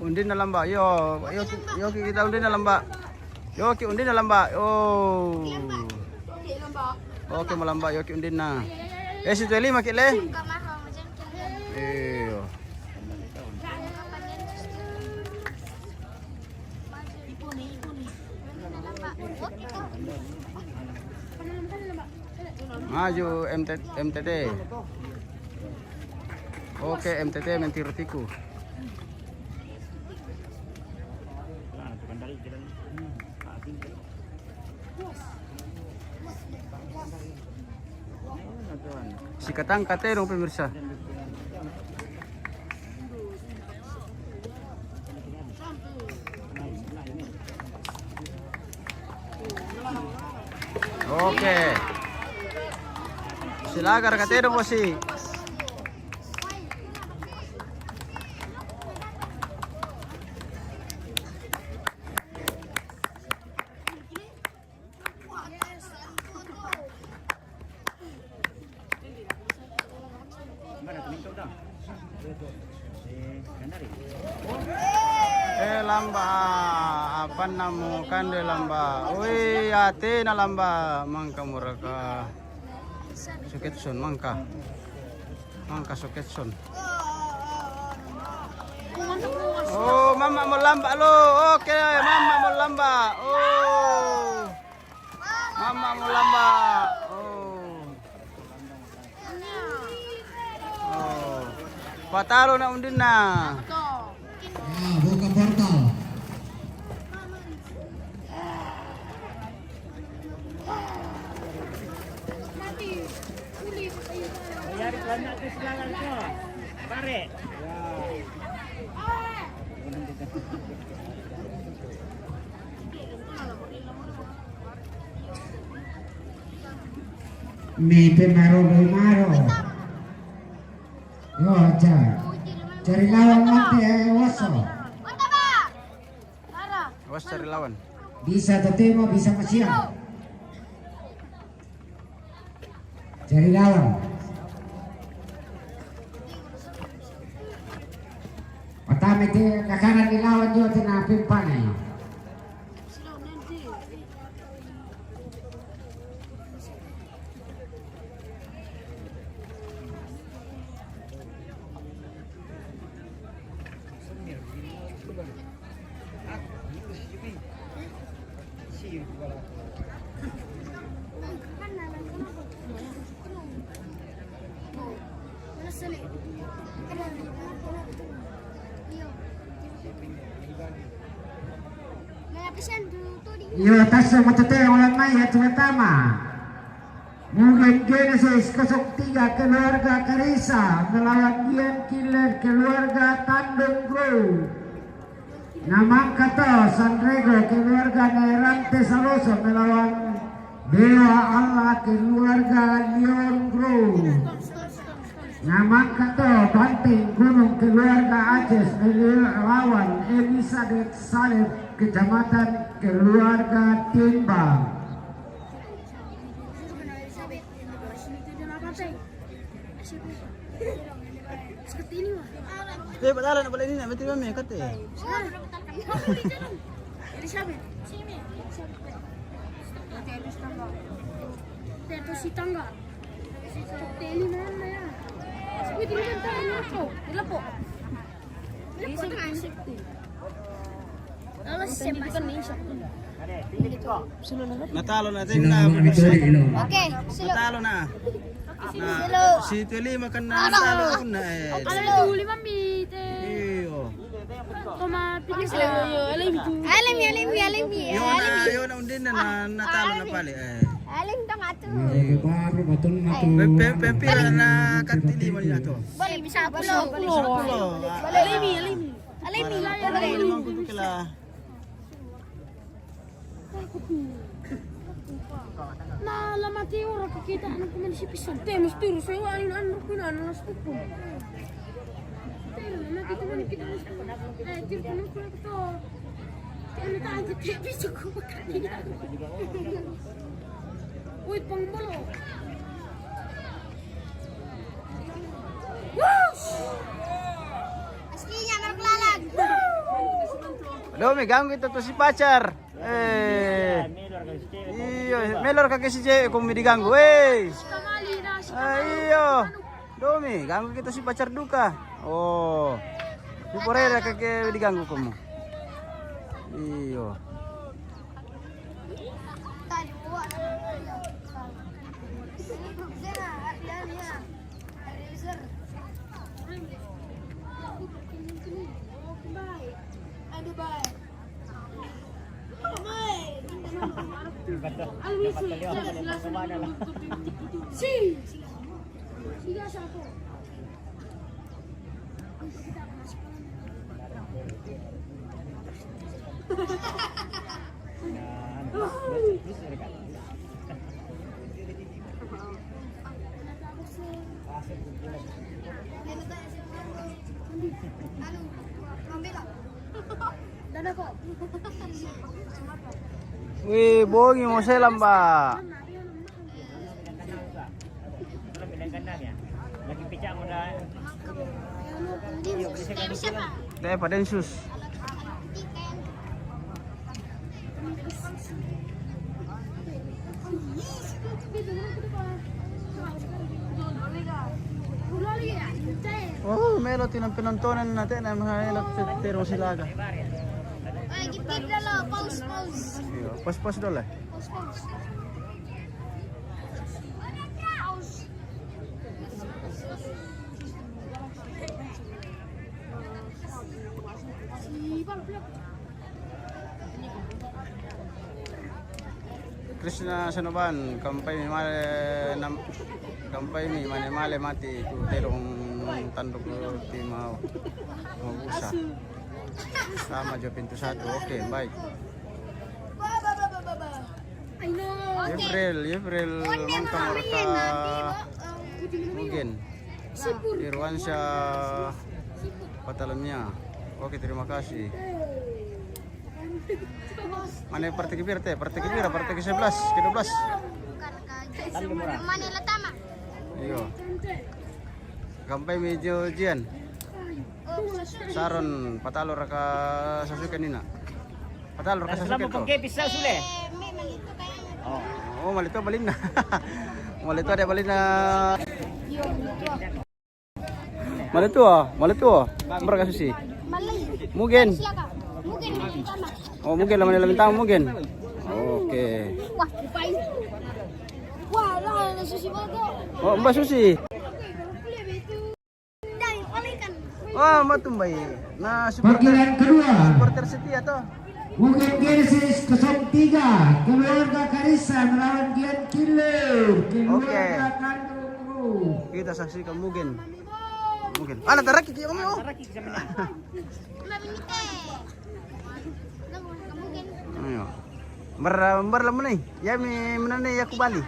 Undin na lamba. Yo kita undin na lamba. Yo ki undin na lamba. Oh. Oke melamba yo ki undin na. Si Teli makile. Iyo. Maju MTT. Oke MTT mentirutiku. Si Katang Katerong pemirsa. Oke. Silakan Katerong bosi. Lamba apa namu kan de lamba. Oi ate na lamba mangka muraka. Suketson mangka suketson. Oh mama mau lamba lo. Oke mama mau lamba. Oh mama mau lamba. Oh patalo na undin na. Buka portal. Mi pemaro. Yo aja. Cari lawan nanti waso. Awas cari lawan. Bisa tetemo, bisa masiang. Cari lawan. Pertama itu ke kanan dilawan juga tina pimpanai. Sele. Iyo. Napisan tuh di. Iyo taso matutay walang maya tumatama. Mungkin Genesis 03 keluarga Karisa melawan Ian Killer keluarga Tandung Grove. Namang Kato Sanrego keluarga Nerante Saloso melawan Dewa Allah keluarga Leon Grove. Namang Kato Banting Gunung keluarga Aceh melawan Elizabeth Saleh kecamatan keluarga Timbang. Seperti ini mah. Patalo na pala ini na, betul kami kate. Elizabeth. Sini. Terus tangga. Terus si tangga. Teli mana ya? Wih, ini kan tahu ini po. Ini po kan safety. Kalau siapa kan insya. Natalo na tayo Sila na. mga Vittori Ilo. Oke, silo. Natalo na. Silo. Si Tuli makan na natalo ko na eh. Kalau dulu mami Iyo. Toma pilih silo. Alimi. Yo na undin na natalo na pali eh. Alim tong ato. Baru betul na to. Pempira na katili man na to. Balik bisa pulo. Alimi. Alimi naman ko kila. Na lamati ora kita anak kuman si pisan. Temos terus saya alin anak kuman anak stupun. Na kita man kita tir kuno kuno to. Ano ta ang bisa ko makani. Uy, pangbolo. Whoosh! Aslinya marklalag. Domi ganggu itu tuh si pacar. Iyo, melor kaki si cewek kung diganggu. Kamali na si Iyo. Domi, ganggu kita si pacar duka. Oh. Si porera kaki diganggu kamu. Iyo. Wih, bongi mau selam, Mbak. Deh, Padensus. Oh, melo tinang pinontonan natin ay mga elok silaga. Ay, gipit na lo, pause. Iyo, pas dole. Pause. Krishna Sanoban, kampay mi male mati ku terong tanduk ti mabusa. Sama jo pintu 1. Oke, baik. April mangkang orka mungkin Irwansyah Patalamnya. Oke, terima kasih. Mana partai kebira teh? Partai ke-11, ke-12. Manila tama. Iyo. Gampay medyo jian. Saron patalo ra ka Sasuke nina. Patalo ra ka Sasuke to. Bisa sule. Oh, malito balin na. Malito ada balin na. Malito. Berapa susi? Mungkin. Oh, mungkin laman nila bintang mungkin. Oke. Wah, lah susi bago. Oh, Mbak Susi. Oh, matumbai. Nah, Panggilan kedua. supporter setia toh. Bukit Genesis 03 keluarga Karisa melawan Gian Killer keluarga Kandung. Kita saksikan mungkin. Anak tarak kiki kami oh. Ayo. Bar lam nih. Ya mi menane ya kubali.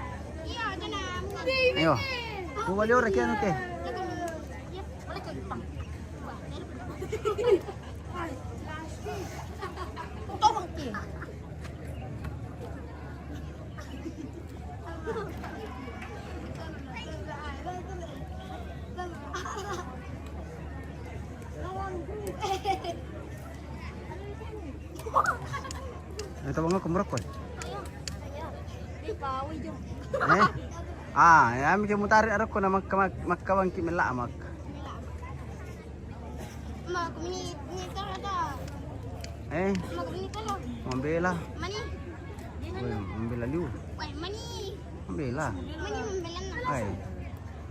Ayo. Kubali ora kian oke. Ito mga kumrokon. Ya mi mutari arok ko na magkawang kimila mak. Mambela. Mambela liu. Mambela. Ay.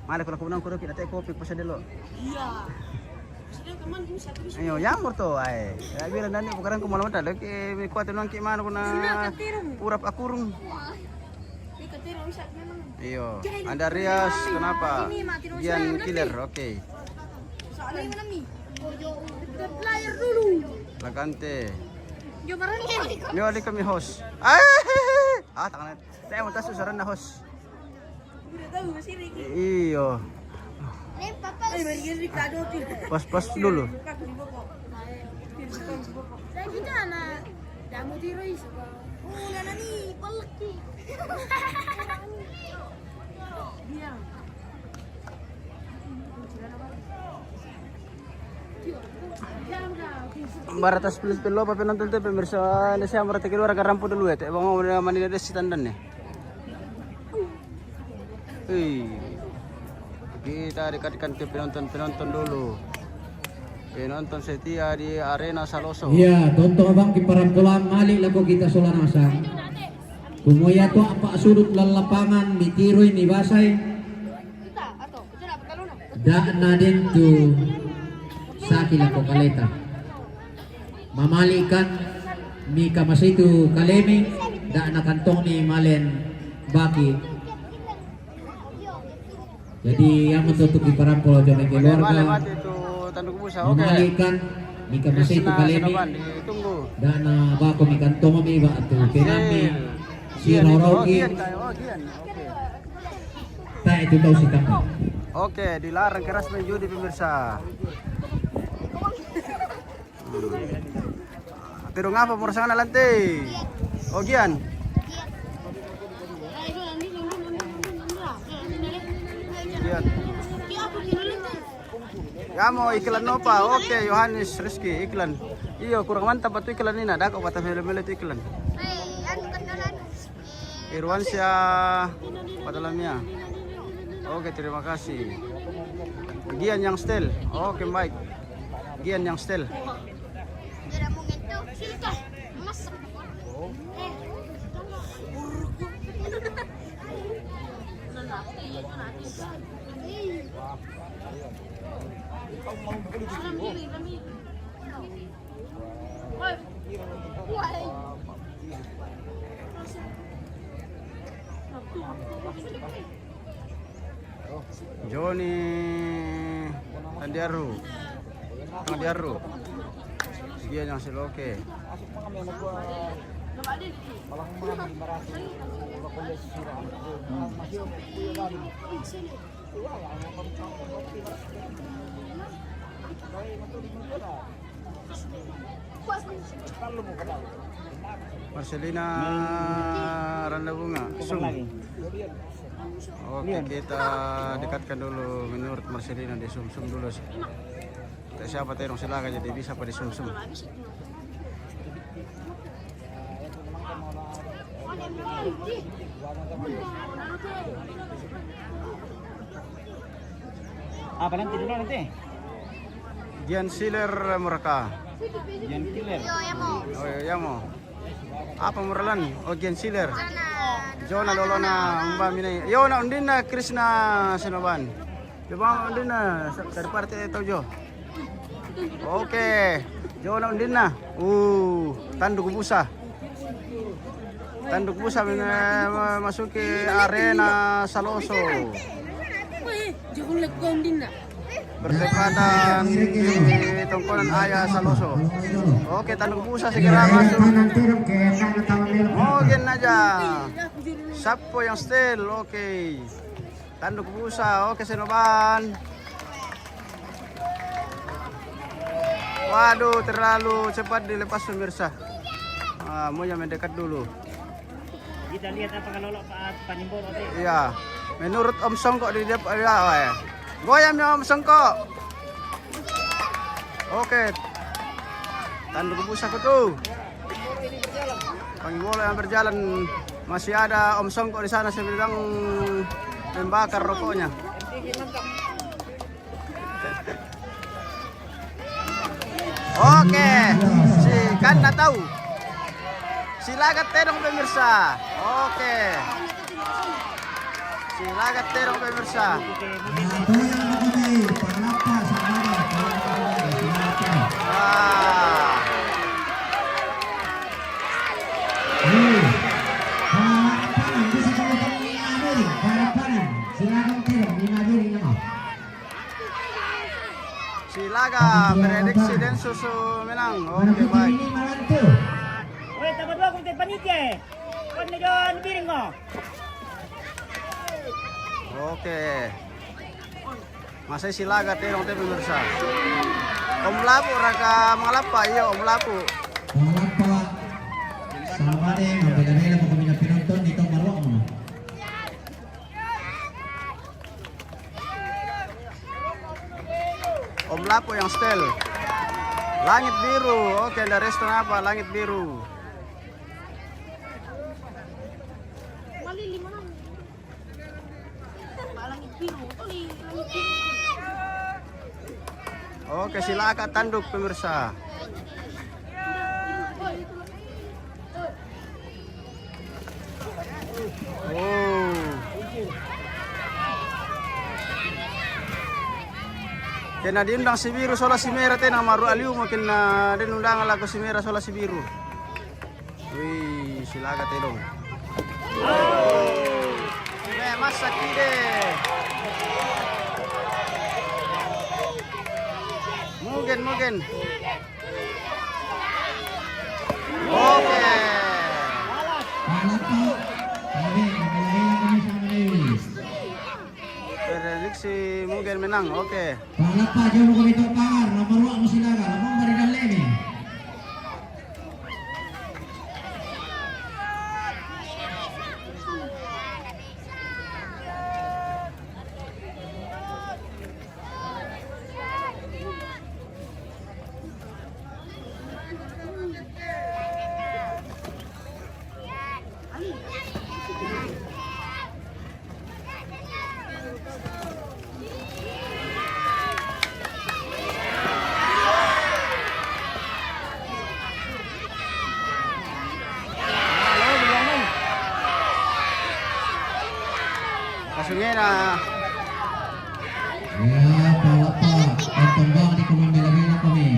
Mala ko na kumunang kuro kita kopi pa sa delo. Iya. Ayo, yamur to ay. Ya bilang nani bukan ko malam ada ke kuat nang ki mana ko na urap akurung. Iyo, ada Rias kenapa? Gian Killer, oke. Player dulu. Lagante. Yo Yo ali kami host. Tangan. Saya mau tasu saran na host. Iyo. Pas dulu. Kita anak damu tiro iso. Nana ni palaki. Dia. Baratas plus pelo pa penonton te pemirsa na siya marati keluar garampo dulu ya. Bang mau manila des sitandan nih. Kita dekatkan ke penonton dulu. Penonton setia di Arena Saloso. Iya, tonton abang di parampulan mali lagu kita Solanasa. Kumuya to apa sudut lalapangan mitiroy ni basay. Daan na din to sa kilako kaleta. Mamalikan ni kamasitu kalemi daan na kantong ni Malen Baki. Jadi yang mentutup di parampol jone keluarga. Mamalikan ni kamasitu kalemi daan na bako mi kantong mi ba ato pinami si Roroki. Tak itu tahu si Tangka. Oke, dilarang keras main judi pemirsa. Tirong apa murasangan lantai? Gian. Gian. Ya mau iklan apa? Oke, Yohanes Rizky iklan. Iyo kurang mantap batu iklan ini. Ada kok patah mele-mele itu iklan. Irwansyah Padalamia. Oke, terima kasih. Gian yang stel. Oke, baik. Gian yang stel. Joni Tandiaru. Dia yang seloke. Marcelina Randa Bunga. Oke, kita dekatkan dulu menurut Marcelina di sumsum dulu. Siapa tahu silakan jadi bisa pada sumsum. Apa nanti dulu nanti? Gian Siler Muraka. Gian Killer. Oh ya mau. Apa muralan? Oh Gian Siler. Jona Lolona Mbak Minai. Yo na undina Krishna Sinoban. Coba undina dari partai Tojo. Oke, Jona Undina. Tanduk busa. Tanduk busa memasuki arena Saloso. Jangan lihat gondin nak. Bertepatan di tongkonan ayah Saloso. Oke, tanduk busa segera masuk. Mungkin aja. Sapo yang still, oke. Tanduk busa, oke Senoban. Waduh, terlalu cepat dilepas pemirsa. Mau yang mendekat dulu. Kita lihat apakah lolos Pak Panimboro. Iya. Menurut Om Songkok di depan ya. Goyamnya Om Songkok. Oke. Tanduk busa tuh. Bola yang berjalan, masih ada Om Songkok di sana sedang membakar rokoknya. Oke, si Ganda tahu. Silagat terong pemirsa. Oke. Silagat terong pemirsa. Silaga prediksi dan susu menang. Oke, baik. Weh, tak berdua kita panitia. Kau nak jual piring kau. Oke. Masih silaga terong pemirsa. Om Lapu raka mengalapa, iya Om Lapu. Mengalapa. Sama deh, mabela-bela mo kami na pinonton dito marwak mo. Om Lapu yang setel. Langit biru. Oke, ada resto apa? Langit biru. Mali 5 lang. Langit biru. Langit biru. Oke, silakan tanduk pemirsa. Kena diundang si biru sola si merah tena maru aliu mungkin diundang lagu si merah sola si biru. Wih, silakan tedong. Masa kide. Mungkin. Oke. Prediksi mungkin menang. Oke. Palapa jauh mo kami tokar, nomor 1 mo sila ka, lamang baridan leni. Kasungin na. Ya, palapa, pagtumbang di kumamila-mila kami.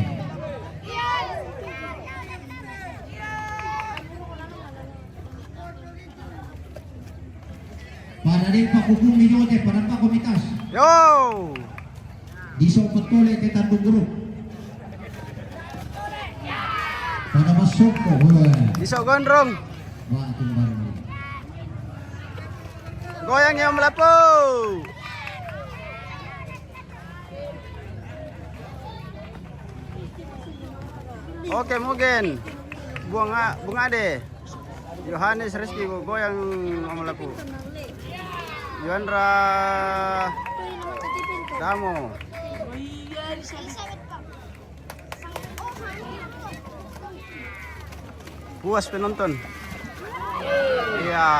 Pada din pakukung ni Yote, pada pa kumitas. Yo. Di sopat tole kay Tandung Group. Pada masuk ko, Iso gondrong. wah tumbang. Goyang yang melapu. Oke, mungkin Bung Ade. Yohanes Rizky goyang melapu. Yandra Damo. Puas penonton. Iya.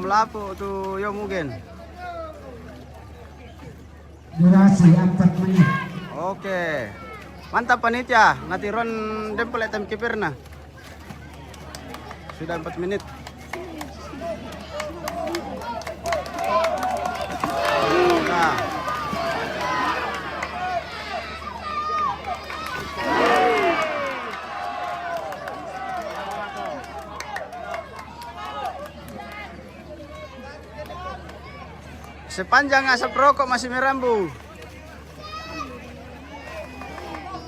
melapu tu yo mungkin. Durasi 4 menit. Oke. Mantap panitia. Nanti ron dempel time keeper nah. Sudah 4 menit. Nah. Sepanjang asap rokok masih merambu.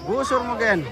Busur mungkin.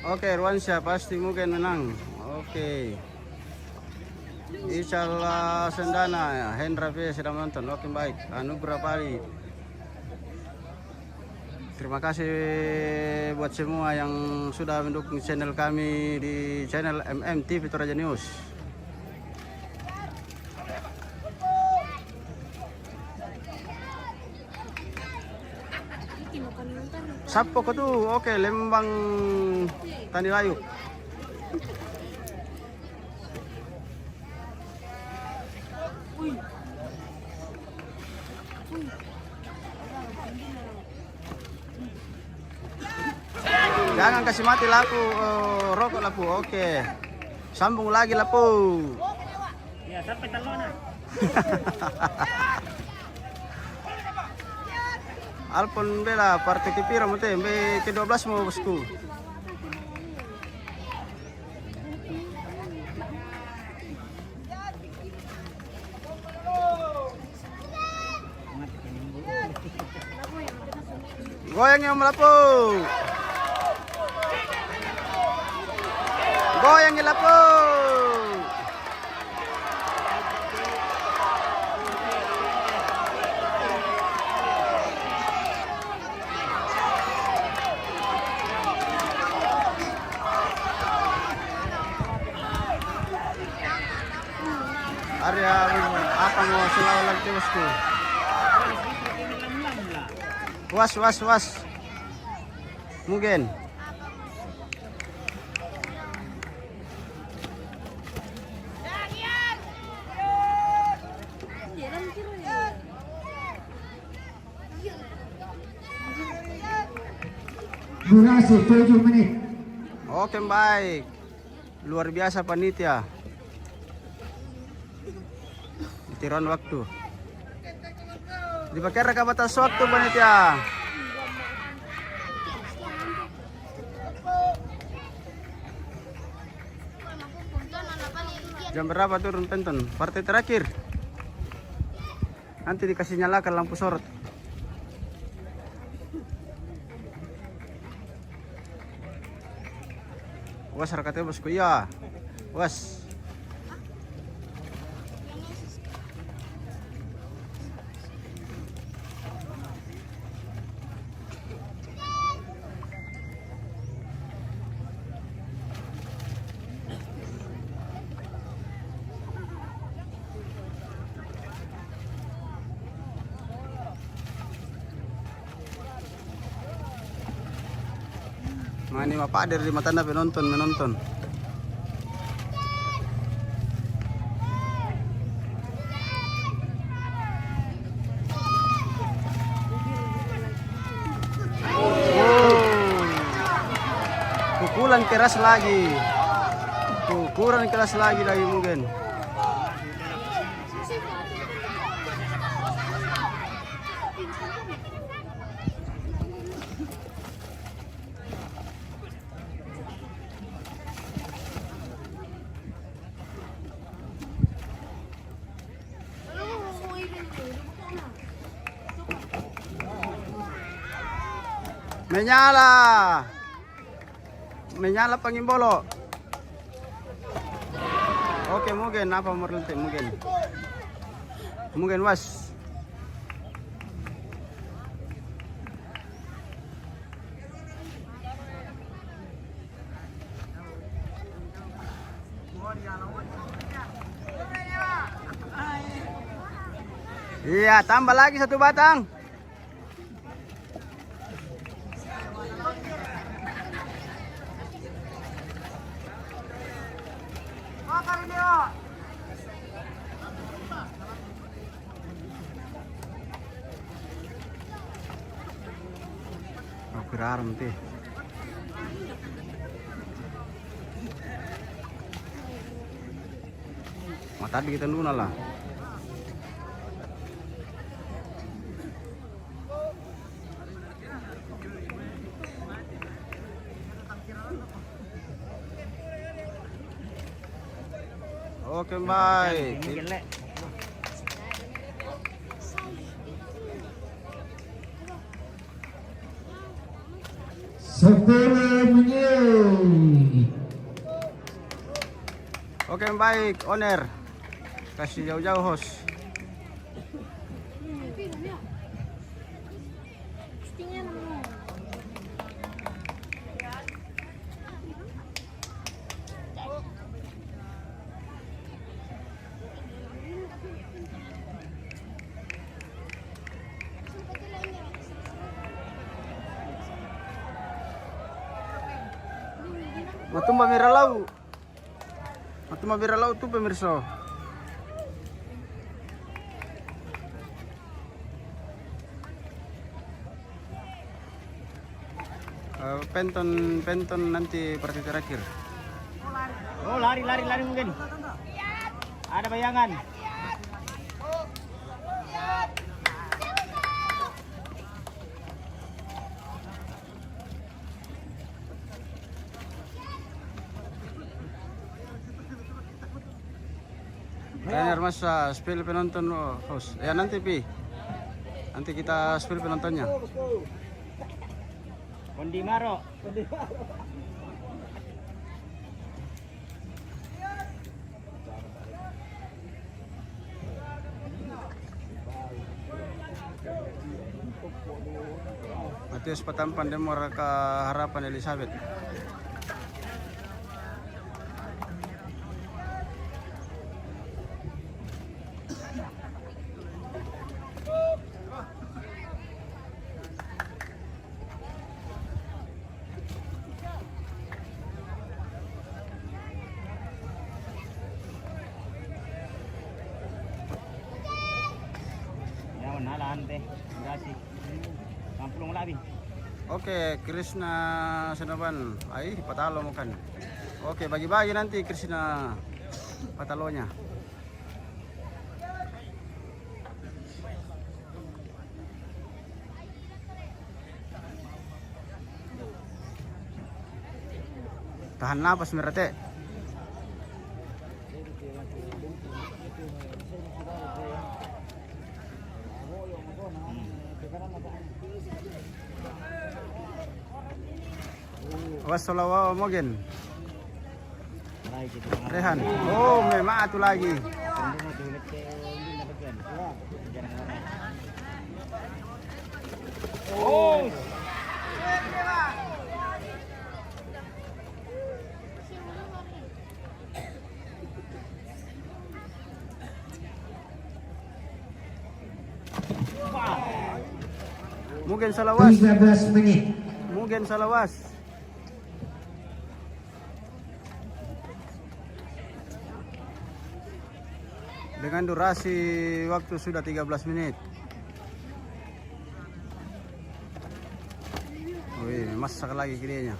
Oke, Rwansyah pasti mungkin menang. Oke. Insyaallah Sendana ya. Hendra V sedang menonton. Oke, baik. Anugerah Pali. Terima kasih buat semua yang sudah mendukung channel kami di channel MMTV Toraja News. Sapo ko tuh, oke, Lembang Tani Layu. Jangan kasih mati lapu, rokok lapu, oke. Sambung lagi lapu. Ya, sampai talona. Alpon bela partai kipira mute be ke-12 mau bosku. Goyang yang melapu. Goyang yang melapu. Area apa mau selalu lagi bosku? Was. Mungkin. Durasi 7 menit. Oke, baik. Luar biasa panitia. Tiron waktu. Dipakai reka batas waktu panitia. Jam berapa turun penton? Partai terakhir. Nanti dikasih nyalakan lampu sorot. Was rakatnya bosku, iya. Was. Mani mapader di mata na menonton. Pukulan keras lagi. Pukulan keras lagi mungkin. Menyala pangimbolo. Oke, mungkin apa merlentik mungkin was. Iya, tambah lagi 1 batang. Oh, kiraram teh. Mata di kita luna lah. Oke, baik. Sepuluh menit. Oke, baik, owner. Kasih jauh-jauh host. Matumba Miralau. Matumba Miralau tuh pemirsa. Penton nanti partai terakhir. Oh, lari mungkin. Ada bayangan. Trainer Mas, spill penonton host. Ya nanti nanti kita spill penontonnya. Kondi Maro. Matius Patampan Demor ke Harapan Elizabeth. Oke, Krishna Senoban, patalo mo kan. Oke, bagi-bagi nanti Krishna patalonya. Tahan napas Mirate. Wassalamu mogen. Rehan. Oh, memang atu lagi. Oh. Mungkin salawas. 13 menit. Mungkin salawas. Dengan durasi waktu sudah 13 menit. Wih, masak lagi kirinya.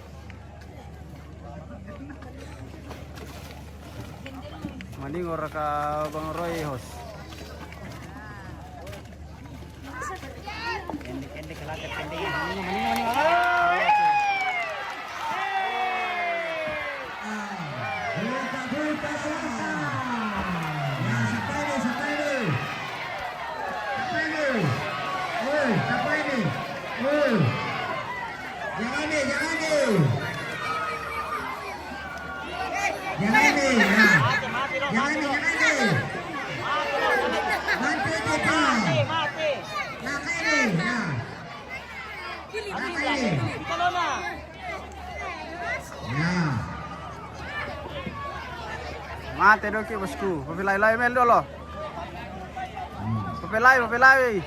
Maningor ka Bang Roy host. Mate doki bosku, papilay-lay mel dolo. Mapelai.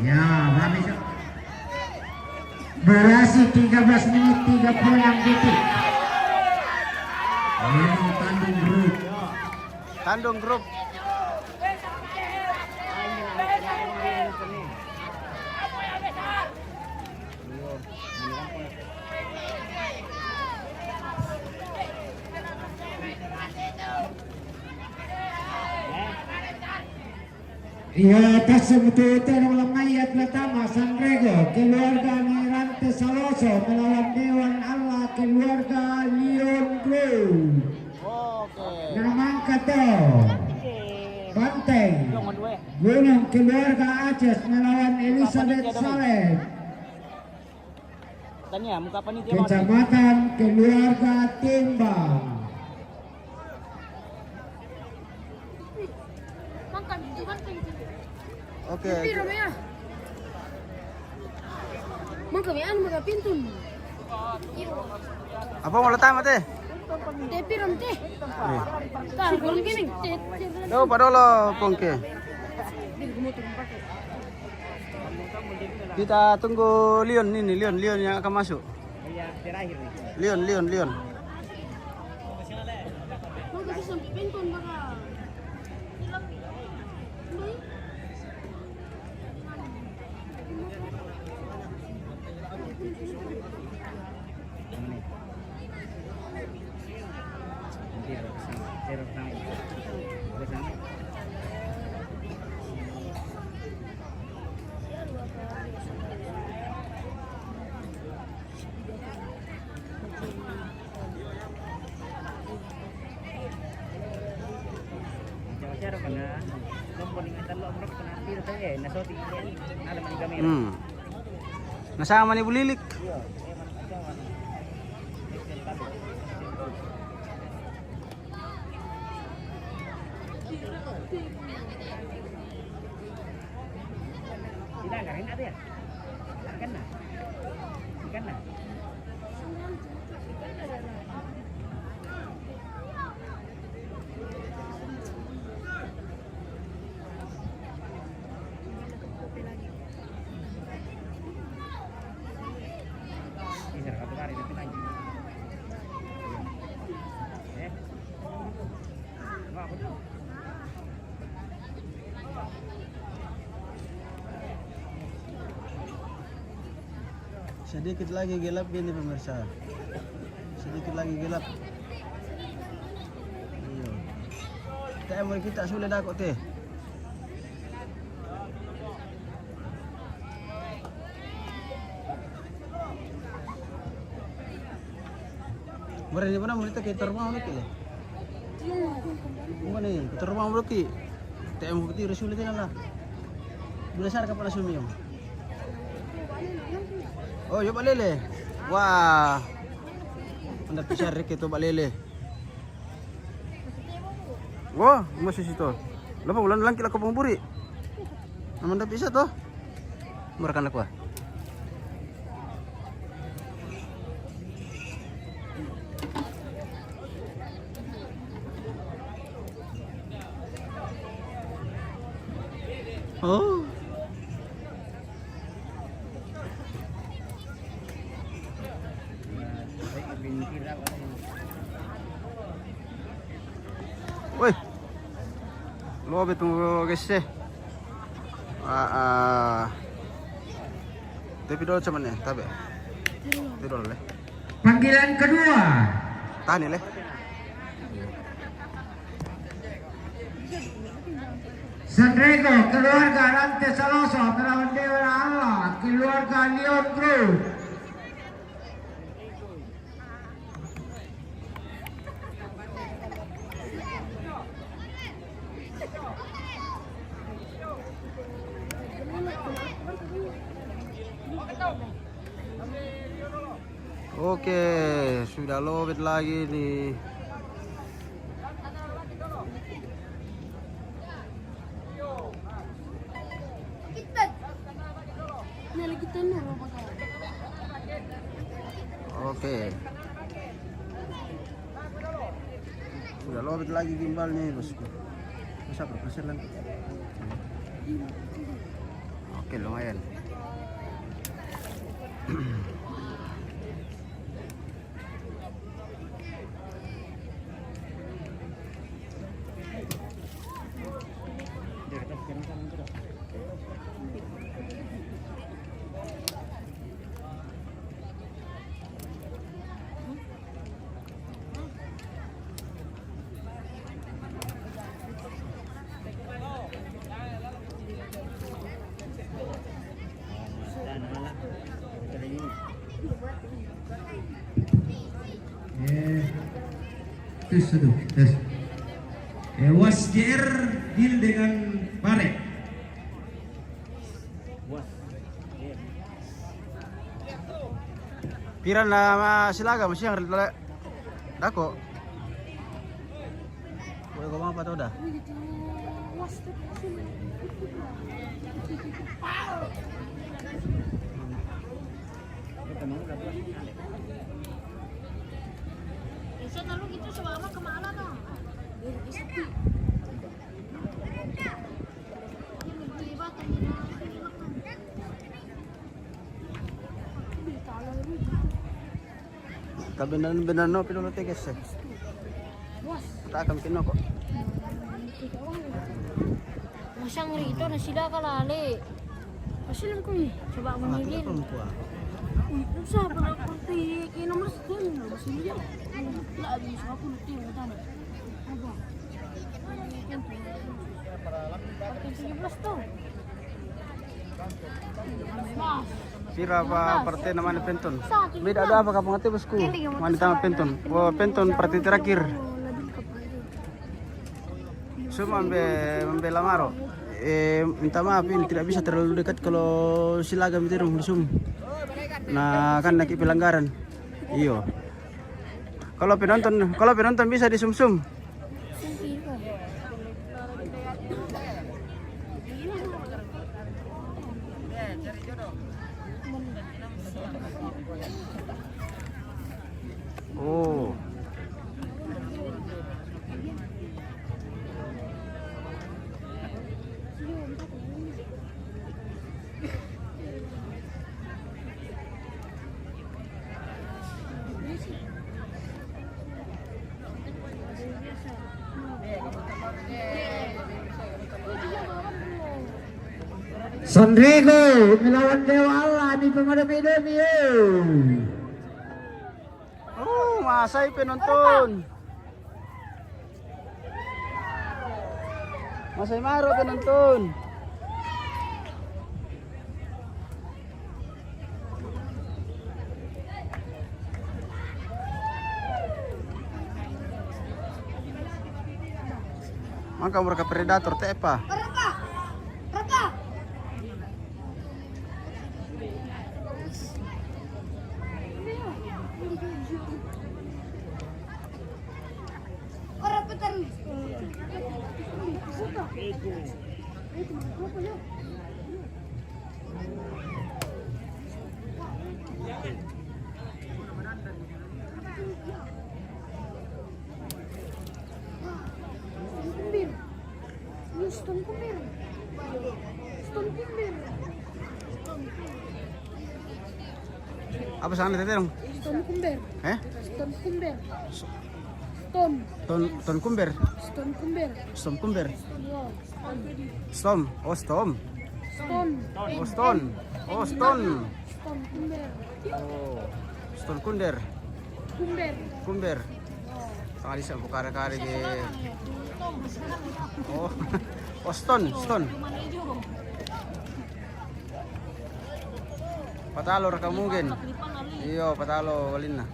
Ya, habis durasi 13 menit 36 detik. Ini Tandung Group. Di atas sebutan mayat pertama Sanrego keluarga Nirante Saloso melawan Dewan Allah keluarga Leon Group. Nama kata Banteng Gunung keluarga Aceh melawan Elizabeth Saleh. Tanya muka panitia Kecamatan keluarga Timbang. Oke. Mga pintun. Apa mau letak mate? Piram teh. Kal gol gini. Yo padolo pongke. Kita tunggu Leon yang akan masuk. terakhir nih. Leon. Mau kasi sampai pintun baka. Nasama ni Bulilik. Sedikit lagi gelap ini pemirsa. Sedikit lagi gelap. Iyo. TMR kita sudah dakok teh. Berani mana mulai kita rumah lagi le. Mana ni? Kita rumah lagi. TMR kita rasul itu lah. Berdasar kapan asumi yang? Oh, yo balele. Wah. Anda pisar itu balele. Wah, masih situ. Lapa ulan lang kila ko pamburi. Naman da pisar to. Murakan ako. Oh. Woi, lobe tunggu guys deh. Tapi dulu cuman ya, tapi tidur le. Panggilan kedua. Tahan le. Sanrego keluarga Rante Saloso melawan Dewa Allah keluarga Leon Group. Oke, sudah lobet lagi nih. Oke. Sudah lobet lagi gimbalnya bosku. Bisa berapa lan? Oke, lumayan. Tes itu, tes. Was GR deal dengan Bare. Piran na silaga masih yang dako. Boleh ngomong apa tuh dah? Bisa lalu gitu selama kemana dong? Sepi. Kabenan no pinuno teges. Tak akan kok. Masang rito na sila kalali. Kasi lang ko eh. Coba manigin. Uy, usah pala kunti. Kaya naman sa din. Masaya. Labi sa kunti. Matana. Aba. Pagkin 17 to. Mas. Pira pa parte naman ni Penton. Beda ada apa kapang ate bosku? Wanita Penton. Wah, Penton parti terakhir. Semua membela Maro. Minta maaf ini tidak bisa terlalu dekat kalau Silagam itu di Sum. Nah, kan lagi pelanggaran. Iyo. Kalau penonton bisa di Sum-sum. Oh. Sanrigo melawan Dewa Allah di pemadam-madam. Oh, masay penonton. Masay Maro penonton. Maka mereka predator tepa. Stone Kumber. Apa sana tete dong? Stone Kumber. Stone Kumber. Ton Kumber. Stone Kumber. Stom Kumber. Wow. Stom. Oh, Stom. Stone. Oh, Stone. Oh, Stone. Stone Kumber. Oh. Stone Kunder. Kumber. Kumber. Kali sa bukara-kari di. Oh. Oh, Stone. Patalo ra ka mungkin. Iyo, patalo walin na.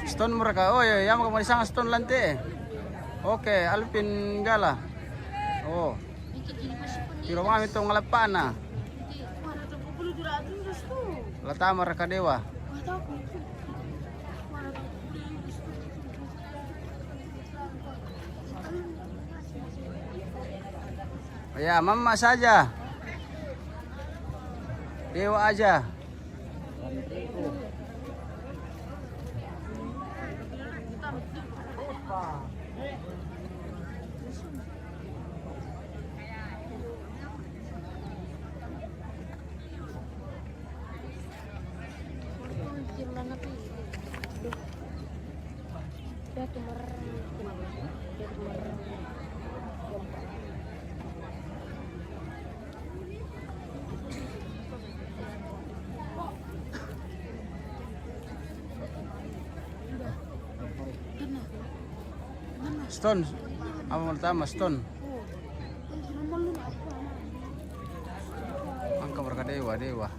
Stone mura ka. Oh, ya mo ka Stone lante. Okay, Alpin Gala. Oh. Tiro mami to ngalapan na. Latama ra ka dewa. Ya, mama saja. Dewa aja. Stone. Apa pertama Stone? Angka berkah dewa.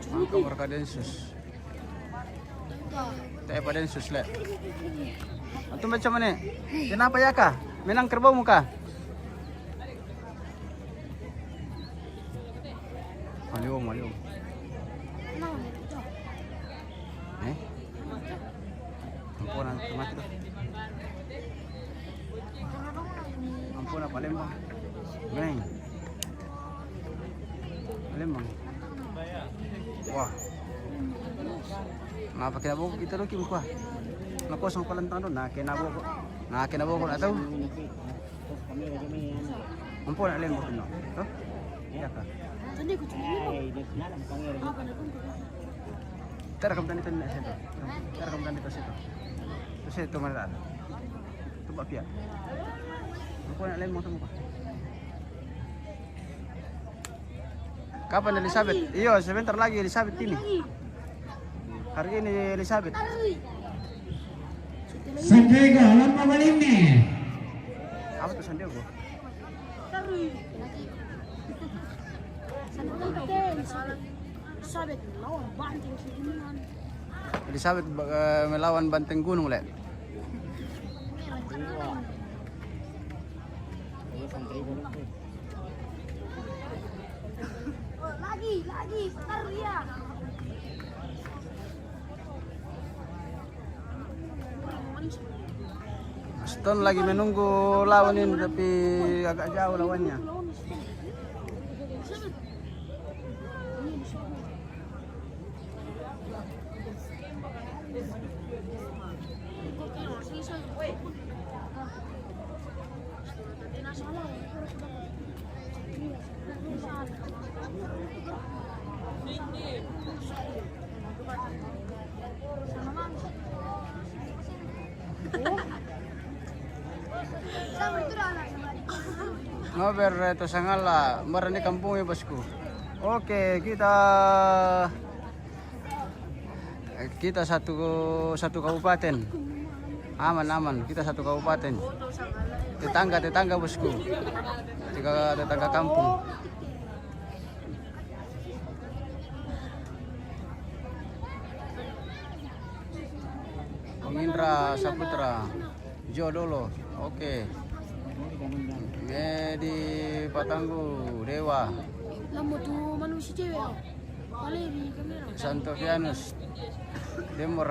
Angka berkah densus. Tepa densus le. Antum macam mana? Kenapa ya kah? Menang kerbau muka. Malium. Ampunan mati tu. Ampun Palembang. Geng. Palembang. Wah. Ngapa kena bawa kita lagi muka? Nak kosong palentang tu, nak kena bawa ko na tahu. Ampun nak lembut tu. Tu? Iya kah? Terekam tadi tu nak situ. Terekam tadi tu situ. Tu situ mana ada? Tu bak pihak. Ampun nak lembut tu muka. Kapan Elizabeth? Iyo, sebentar lagi Elizabeth ini. Hari ini Elizabeth. Sandiago, lama balik nih. Apa tuh Sandiago? Elizabeth melawan Banteng Gunung le. Lagi, bentar ya. Stone lagi menunggu lawan ini tapi agak jauh lawannya. Ngober itu sangala, marani kampungnya bosku. Oke, kita satu kabupaten. Aman, kita satu kabupaten. Tetangga bosku. Tetangga kampung. Indra Saputra, Jodolo, oke. Di Patanggu, Dewa. Lama tuh manusia cewek. Boleh di kamera. Santo Vianus. Dewa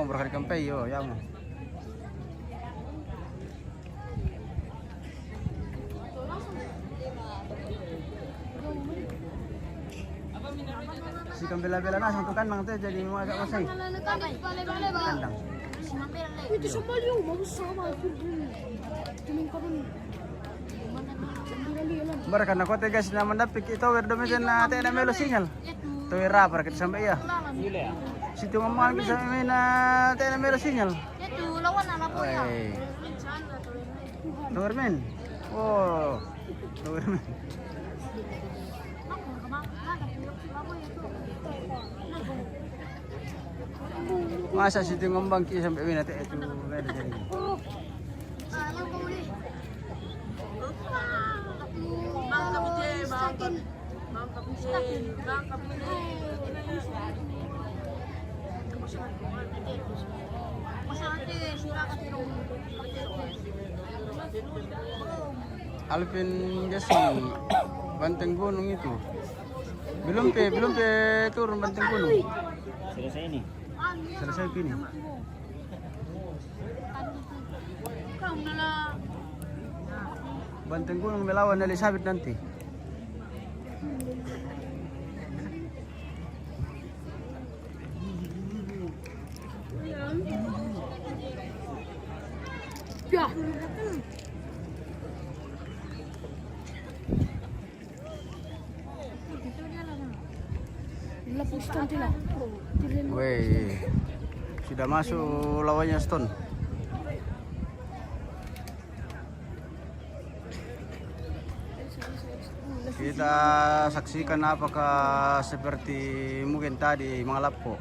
berkali kampai yo, ya mo. Si bela-bela na satu kandang tuh jadi mau agak masai. Kandang. Itu sama liu, bagus sama Barkan ako te guys na mandapik ito verdomesin na te na melo sinyal. To ira para kita sampai ya. Situ ngomong kita sampai na te na melo sinyal. Itu lawan anak ya. Towerman. Oh. Towerman. Masa situ ngembang ki sampai wina te itu ada jadi. Alvin Jesse, Banteng Gunung itu. Belum turun Banteng Gunung. Selesai ini. Banteng Gunung melawan Elizabeth nanti. Ya. Lepas nanti lah. Weh, sudah masuk lawannya Stone. Kita saksikan apakah seperti mungkin tadi mga lapo.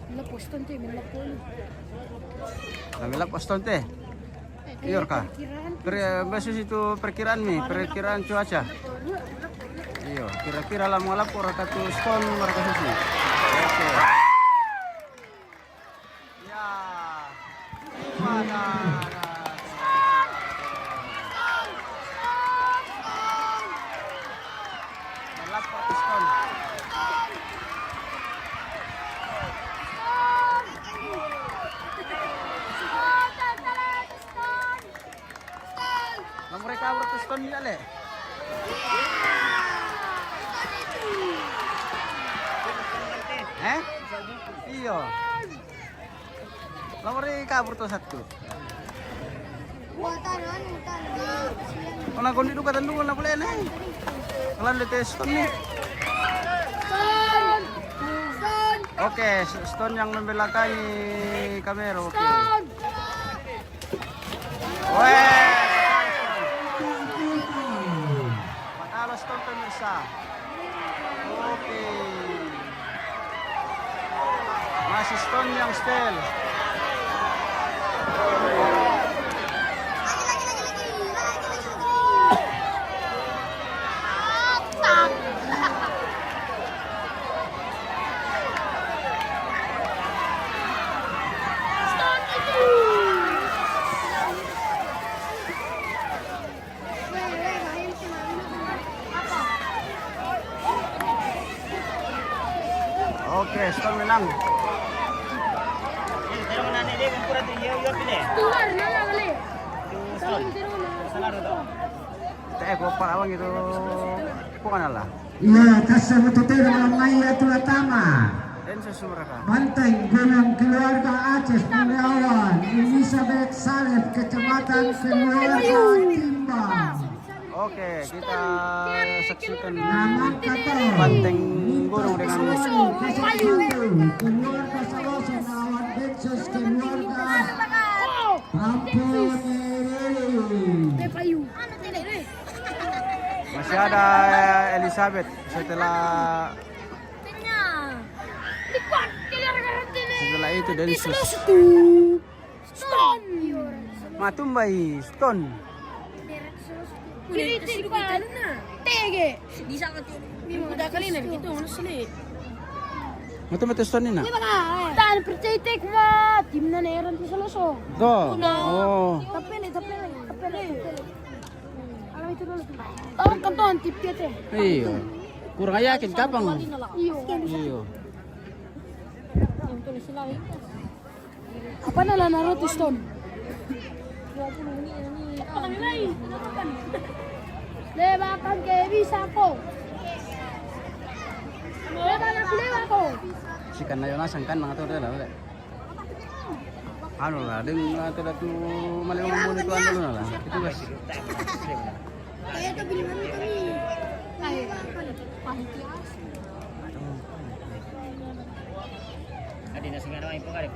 Lepas nanti melapor. Namilap Stone teh. Iyor ka. Basis itu perkiraan nih, perkiraan cuaca. Iyo, kira-kira lah mga lapor katu Stone mereka susi. Oke. Ya. Mana? Lapor Stone. Lah mereka bertus Stone ni ale. Iyo. Nomor kabur tuh satu. Kalau kondi duka tandungan na boleh nih. Kalau ada Stone nih. Oke, Stone yang membelakangi kamera. Oke. Weh. Patalo Stone pemirsa. Oke. Masih Stone yang stel. Oke, Stone menang. Kopar awang itu bukan lah. Ya, kasabututero malamay atulah tama. Densus mereka. Banteng Gunung Keluarga Aceh Pelawan Elizabeth Saleh Kecamatan Keluarga Timbang. Oke, kita saksikan Nama kata Banteng Gunung dengan Keluarga Saloso melawan Densus Keluarga Pampone. masih ada Elizabeth setelah itu Densus. Matumbai Stone. Matumbai Stone ini nak? Dan percaya tim na neron ti Saloso. Go. Oh. Tapi alam itu dulu. Oh, kanton tip tete. Iyo. Kurang yakin kapang. Iyo. Iyo. Yang tulis lagi. Apa na Naruto Stone? 20 menit ini. Apa kami main? Lewakan ke bisa ko. Lewa ko. Sikan na yun asangkan mga tore lah. Ano lah, dengan tidak tu malamang muna itu ano na lah. Itu guys. Kaya kabiliman kami. Ay. Adi na singa naman po karep.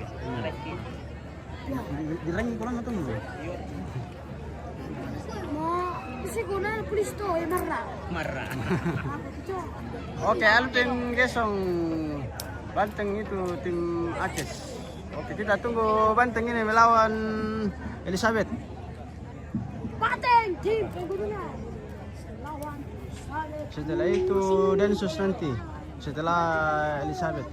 Dirangin ko lang ito mo. Kasi ko na pulis to, marra. Oke, Alvin Gesong Banteng itu tim Aceh. Oke, kita tunggu Banteng ini melawan Elizabeth. Banteng tim pengguna. Lawan Saleh. Setelah itu Densus nanti. Setelah Elizabeth.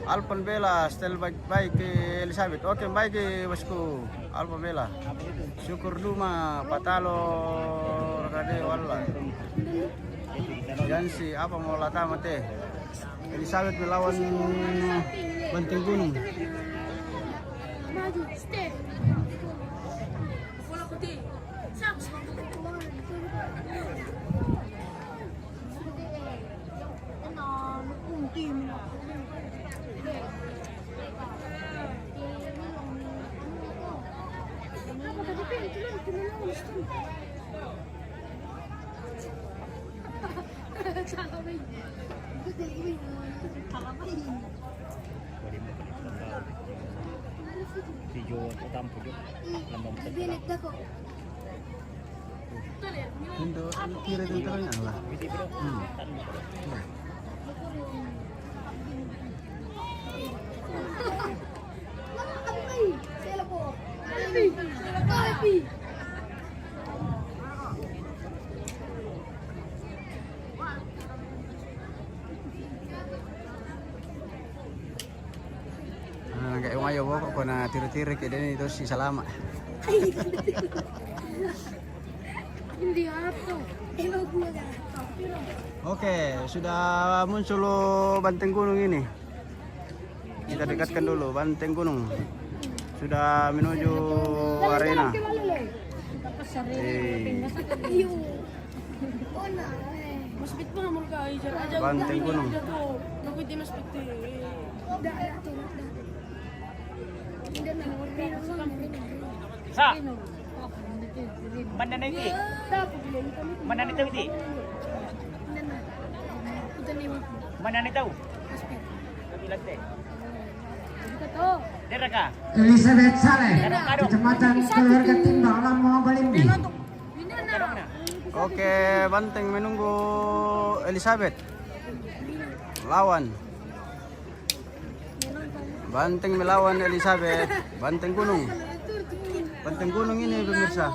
Alpon Bella, stel baik ke Elizabeth. Oke, baik ke bosku. Alpon Bella. Syukur Duma, Patalo, Rade Walla. Jansi, apa mau lata mate? Elizabeth melawan Banting Gunung. Maju, step. Bola putih. Sak. Hindu kira tentunya lah. Kayak umayo kok na tiri-tiri kayak ini itu si Salama. Hindi apa? Oke, sudah muncul Banteng Gunung ini. Kita dekatkan dulu Banteng Gunung. Sudah menuju arena. Banteng Gunung. Sa. Mana nanti? Mana nanti tahu? Mana nanti tahu? Bilang teh. Deraka. Elizabeth Saleh, Kecamatan Keluarga Timbang, Lamo Balimbi. Oke, Banteng menunggu Elizabeth. Lawan. Banteng melawan Elizabeth. Banteng Gunung. Banteng Gunung ini pemirsa.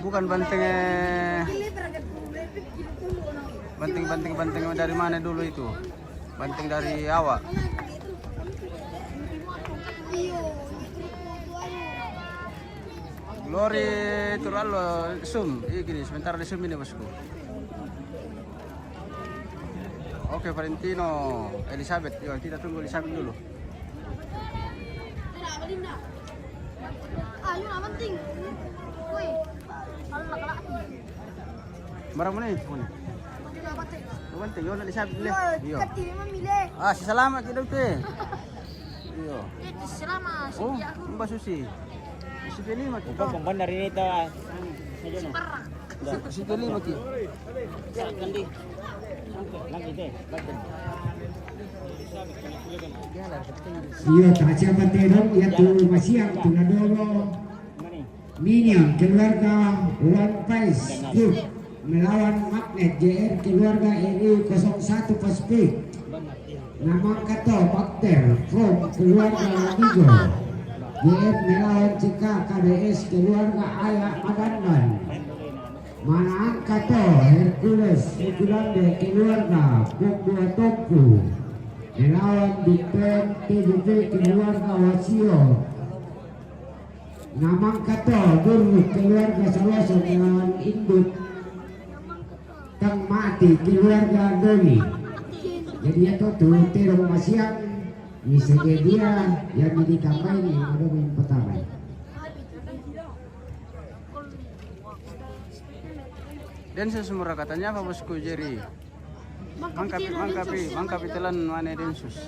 Bukan banteng banteng dari mana dulu itu? Banteng dari awak. Glory Turalo zoom. Gini, sebentar di zoom ini bosku. Oke, Valentino, Elizabeth. Yuk, kita tunggu Elizabeth dulu. Barang mana ini? Banteng, yuk Elizabeth boleh. Iya. Ah, si Selamat kita teh. Iya. Selamat. Oh, Mbak Susi. Si Kelly mati. Kau pembandar ini ta. Si Kelly mati. Kandi. Lagi deh. Iyo, tahasia Banterong, yaitu Masiang, Tunadoro, Minion, keluarga One Piece Group, melawan Magnet JR, keluarga RI 01 Pasifik. Nama kata Bakter, from keluarga Lamigo. JR melawan CK KDS, keluarga Ayah Madandan. Manaan kata Hercules, Herculande, keluarga Bukbua Tongku. Melawan Dipen TDP, keluarga Wasio. Namang kata Guru, keluarga Saloso, melawan Induk Tang Mati, keluarga Doni. Jadi itu tuh terong Masiang misalnya dia yang ditambahin ini ada yang pertama. Dan sesemua katanya apa bosku Jerry? Mangkapi telan mana Densus.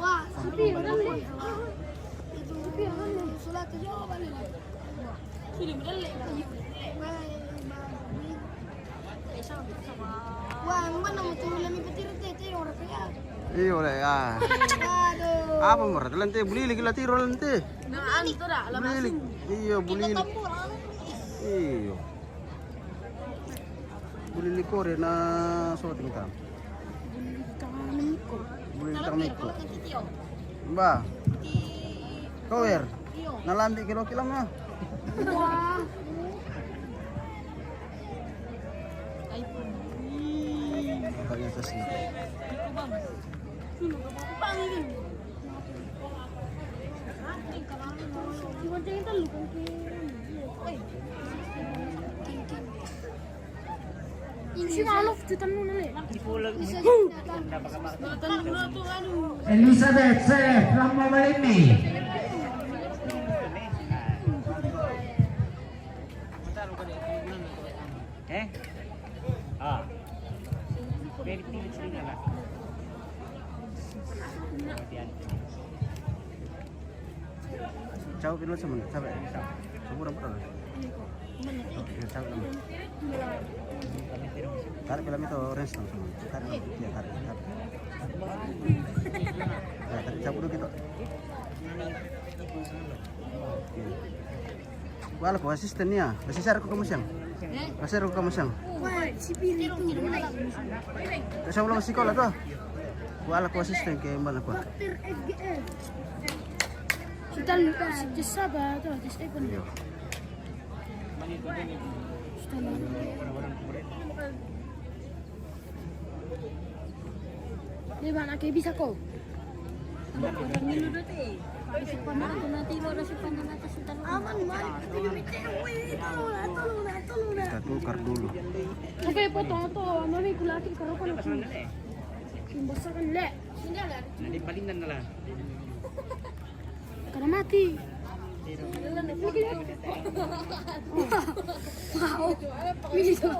Wah, sepi orang ni. Itu sepi orang ni. Sudah terjawab balik. Sudah berdalek. Wah, mana mau turun lagi petir teh orang kaya. Iya boleh ya. Apa mer? Lente bulili gila tiro lente. Nah, itu dah. Bulili. Iya bulili. Iya. Bulili kore na so tingkam. Bulili tamiko. Mbak. Kower. Nalambi kilo kilo mah. Wah. Kakaknya tasnya. Elizabeth Sef Lama Balini. Jauh dulu semen, capek. Seburang pernah. Jauh dulu. Tarik film itu orange langsung. Tarik, ya tarik. Ya tarik cabut dulu gitu. Wala ko asistennya. Basisar ko kamusyang. Basisar ko kamusyang. Si Pili itu. Sa ulang sekolah to. Wala ko asisten kay mbala ko. Kita lupa si Saba tuh, si Stephen. Di mana kayak bisa kok? Aman, Kita tukar dulu. oke, potong to, mami kulaki kalau kan. Besar kan le. Nanti palingan na lang. Karena mati. Wow. Bisa.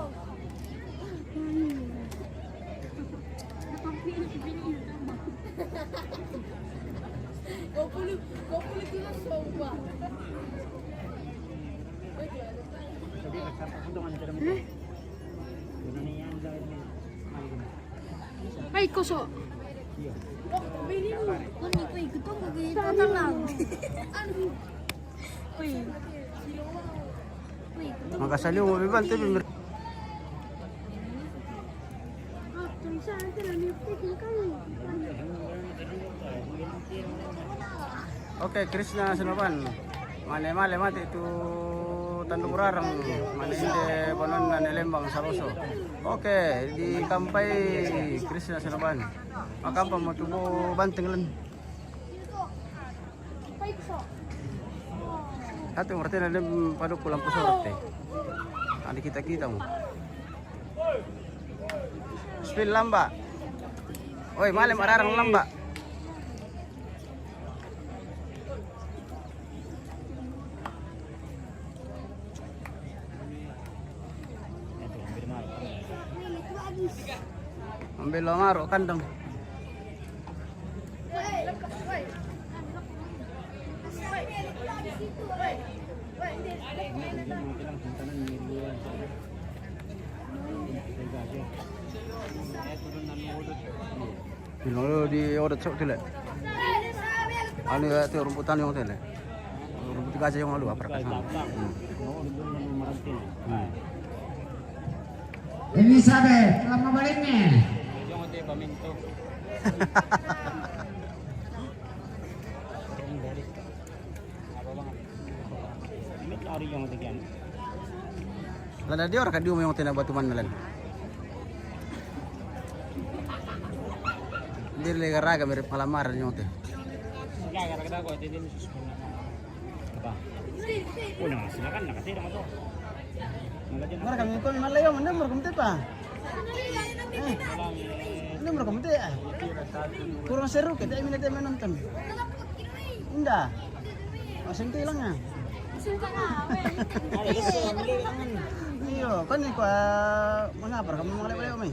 Ay, koso. Makasaliw mo biban te bimir. Oke, Krishna Senopan. Male mati itu Tandung Rarang, mana inde bonon na Lembang Saroso. Oke, di Kampai Krishna Senopan. Makampa mo tubo banteng lan. Hati ngerti na dem padu pulang pusorot teh. Adi kita mo. Spill lamba. Oi, male mararang lamba. Ambil maro kandang. Bilo di order sok tele. Anu ya tu rumputan yang tele. Rumput gajah yang lalu apa kan? Elizabeth Lama Balini. Lada dia orang kadium yang tina batu manelan. Dia lega raga mirip malamar yang teh. Silakan nakatira mo to. Mara kami ko malayo man mo kumte pa. Ini mo kumte ah. Kurang seru kita ini nanti menonton. Indah. Masing lang ah. Iyo, kan ni ko mangapar kamu malay-malay may.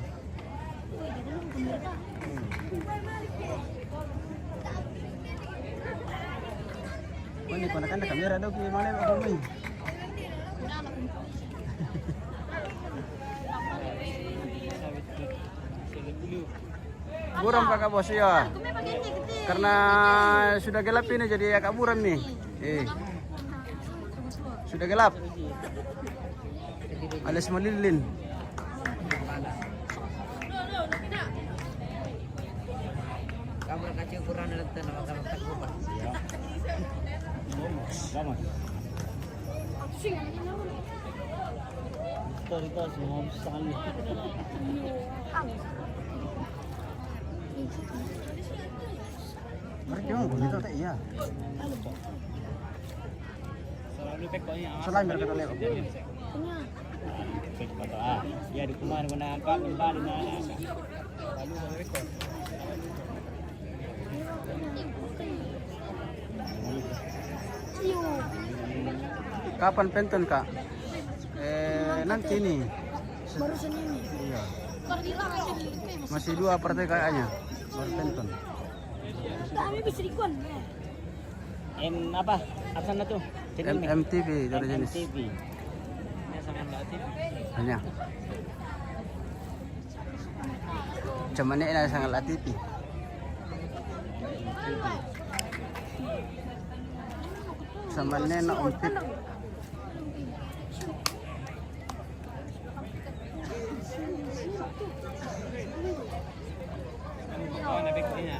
Kan ni ko nakanda kamera daw kay malay ako may. Buram kakak bos ya. Karena sudah gelap ini jadi agak buram nih. Sudah gelap. Alias melilin. Kamu kacau kurang dalam tanah kamu tak lupa. Vamos. Ito semua sekali. Mereka begitu tak iya. Selalu pekoknya. Selain mereka tak lewat. Ya di kemarin mana angkat kembali na. Lalu rekod. Kapan penton kak? Nanti nih. Barusan ini. Iya. Masih 2 partai kayaknya. Baru penton. Kami bisa dikon. Apa? Apa na tuh? MTV dari jenis. TV. Ya sama Mbak TV. Hanya. Cuman ini sangat TV. Sama nena umpit. Oh, na pekoknya.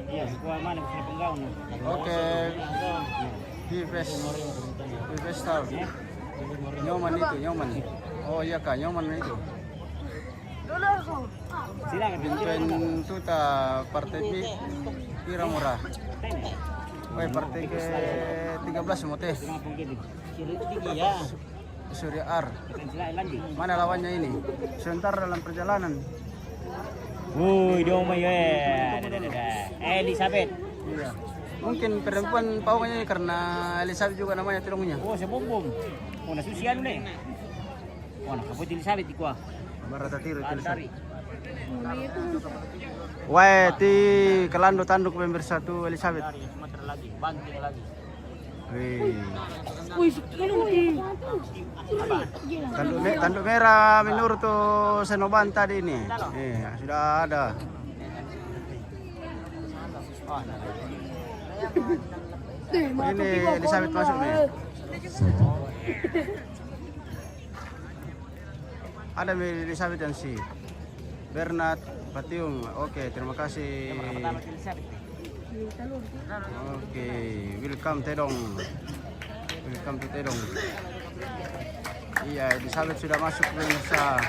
Iya, gua mana bisa penggau no. Oke. Vives Star. Nyoman itu, Nyoman. Oh iya kak, Nyoman itu. Silakan. Bintuin tuta partai P. Kira murah. Woi partai ke 13 mote. Ya. Surya R. Lagi. Mana lawannya ini? Sebentar dalam perjalanan. Woi, dong ya. Elizabeth. Iya. Mungkin perempuan paunya karena Elizabeth juga namanya tilungnya. Oh, sebom-bom. Oh, nasusian nih. Oh, nakapot Elizabeth di kuah. Barata tiro Elizabeth. Wah, ti kelando tanduk pemirsa tu Elizabeth. Sumatera lagi, banting lagi. Wih, ini Tanduk merah menurut tu Senoban tadi ini. Sudah ada. Ini Elizabeth masuk nih. Ada Elizabeth dan si Bernard Patiung. Oke, terima kasih. Oke, welcome Tedong. Welcome to Tedong. Iya, Elizabeth sudah masuk pemirsa.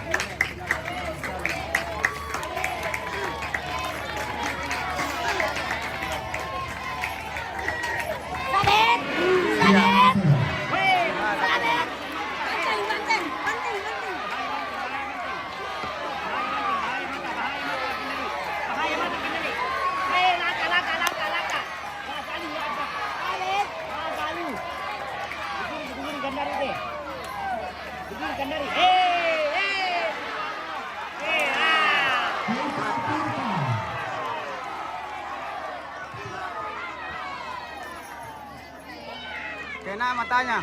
Kena matanya.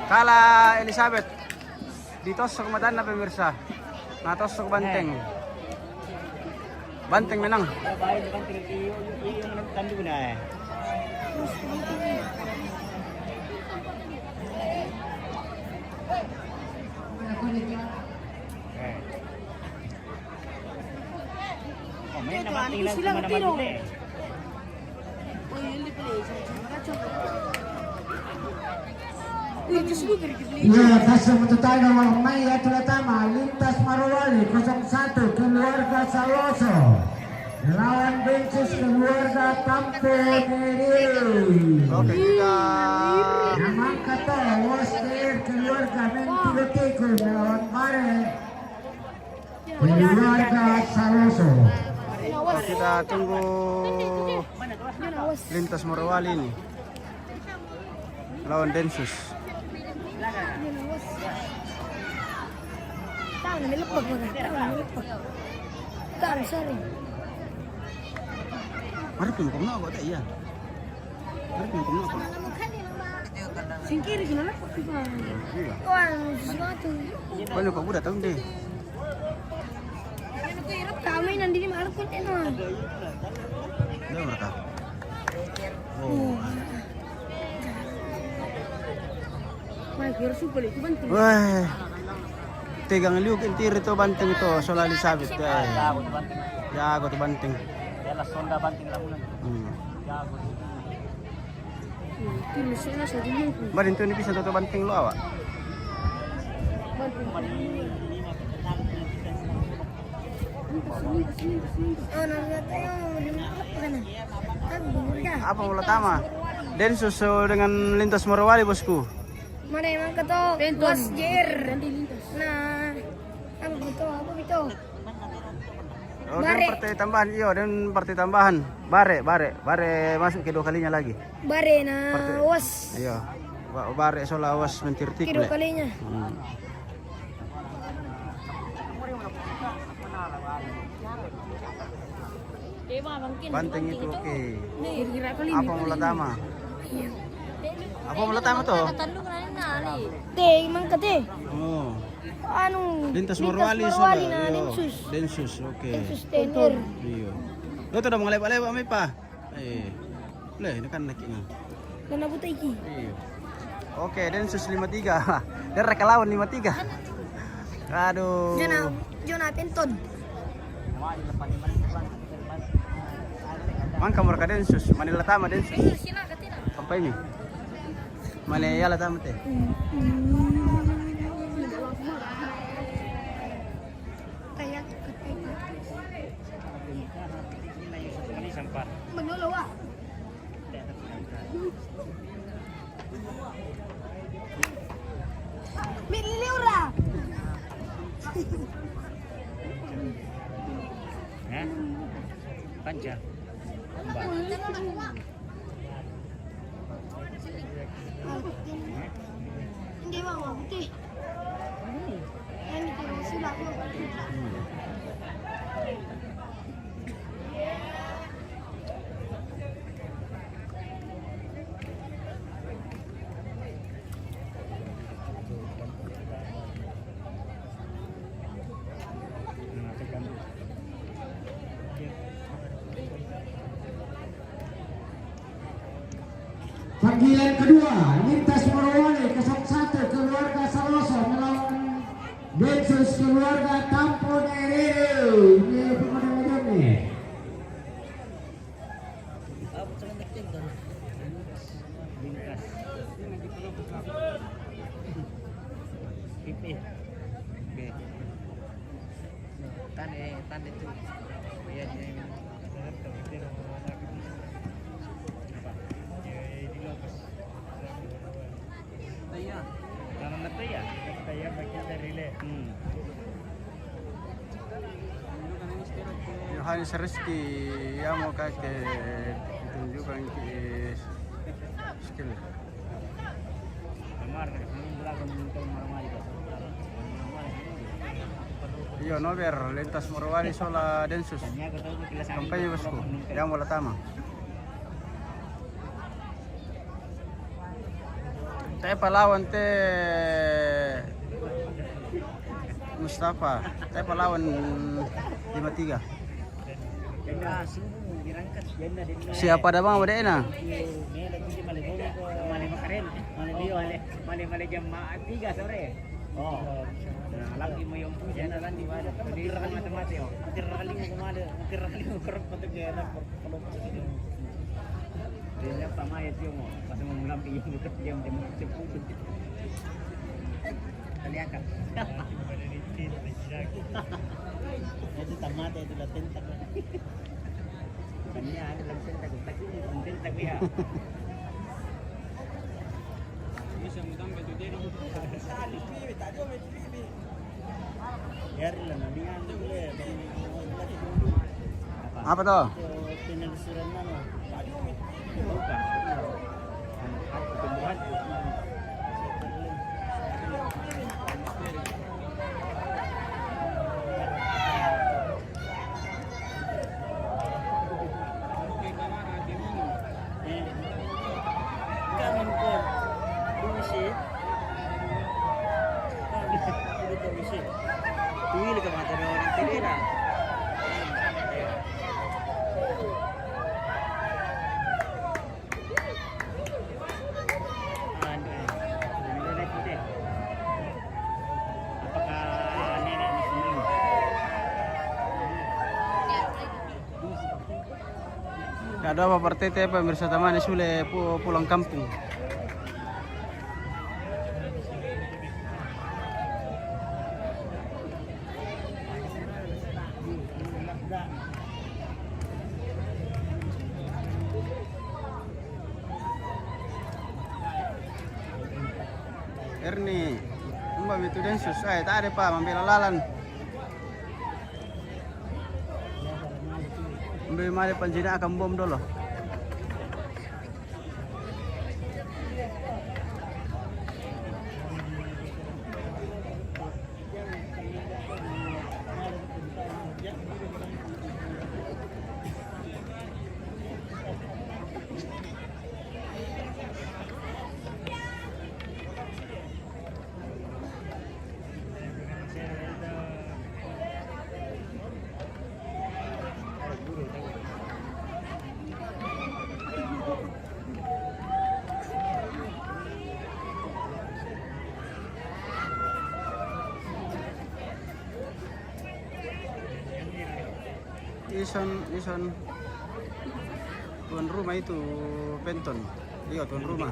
Kalah Elizabeth. Ditosok matanya pemirsa. Natosok banteng. Banteng menang. Ya, kasih untuk tayo ng Maya Tulatama, Lintas Marowali, 01, keluarga Saloso. Lawan Bensus keluarga Campo Neril. Oke, kita Namang kata, Waster keluarga Mentiloteko, melawan Mare. Keluarga Saloso. kita tunggu Lintas Morowali ini lawan Densus. Tangan melepak, tangan melepak. Tangan sorry. Mari pun kau nak tak iya. Mari pun kau nak. Singkiri gimana kok tiba? Iya. Wah, sesuatu. Ano ka budak taon di? Ano ko hirap kami nandini maharap ko ito. Ano mereka? Oh. Wah, kira super itu banting. Wah. Tegang liuk intir itu banting itu solali sabit. Jago tuh banting. Yalah sonda banting lamunan. Jago. Itu mesinnya saya dulu. Barin tuh ini bisa tuh banting lo awak. Oh, nanti yang dimakan kan? Apa mula tama? Densus dengan lintas Morowali bosku. Mana emang keto? Was jer. Nah, apa betul? Oh, dan partai tambahan, iyo, dan partai tambahan. Bare masuk kedua kalinya lagi. Bare na was. Iya. Bare soal awas mentirtik. Kedua kalinya. Banting itu oke. Kira-kira kali Apa mula tama? Apa mula tama tuh? Teh, emang kete. Oh. Anu. Lintas Morowali soal. na Iyo. Densus. Densus, oke. Densus tenor. Iya. Lo tuh udah mengalep-alep may pa. Leh, ini kan naiknya. Mana buta iki? Iya. Oke, Densus 53. Dia reka lawan 53. Aduh. Jona penton. Man kamar ka Densus, Manila tama Densus. Sina katina. Sampai ni. Manila tama teh. Kayak Manolo wa. Milili ora. Panjang. Hindi ba mabuti? Yan ito sila ko. Panggilan kedua, lintas Morowali 01 keluarga Saloso melawan Densus keluarga Tampon Eril. Ini pengadaan nih. Tanda itu. Ya, Yohanes Rizky yang mau kakek tunjukkan ke skill. Iyo, nober lintas Morowali sola Densus. Kampanye bosku, yang mula tama. Teh pahlawan teh Mustafa. Teh pahlawan 53. Siapa ada bang ada ena? Oh, lagi mo yung yan lang di ba? Hindi ra mati-mati oh. Tirali mo kumada, tirali mo kerap patag ya na kalau dia pamayat yung mo, kasi mo lampi yung utak yung demo sepupu. Kaliakan. Itu tamate itu tentak. Kanya ada lang tentak, tentak ya. Apa tuh? Tuwil ka mga tanaw ng tinira. Ada apa partete pemirsa teman sule pulang kampung. Ernie, mbak itu densus, tak ada pak, membela lalan. Mbak mari panjina akan bom dulu. Ison tuan rumah itu Penton, iya tuan rumah.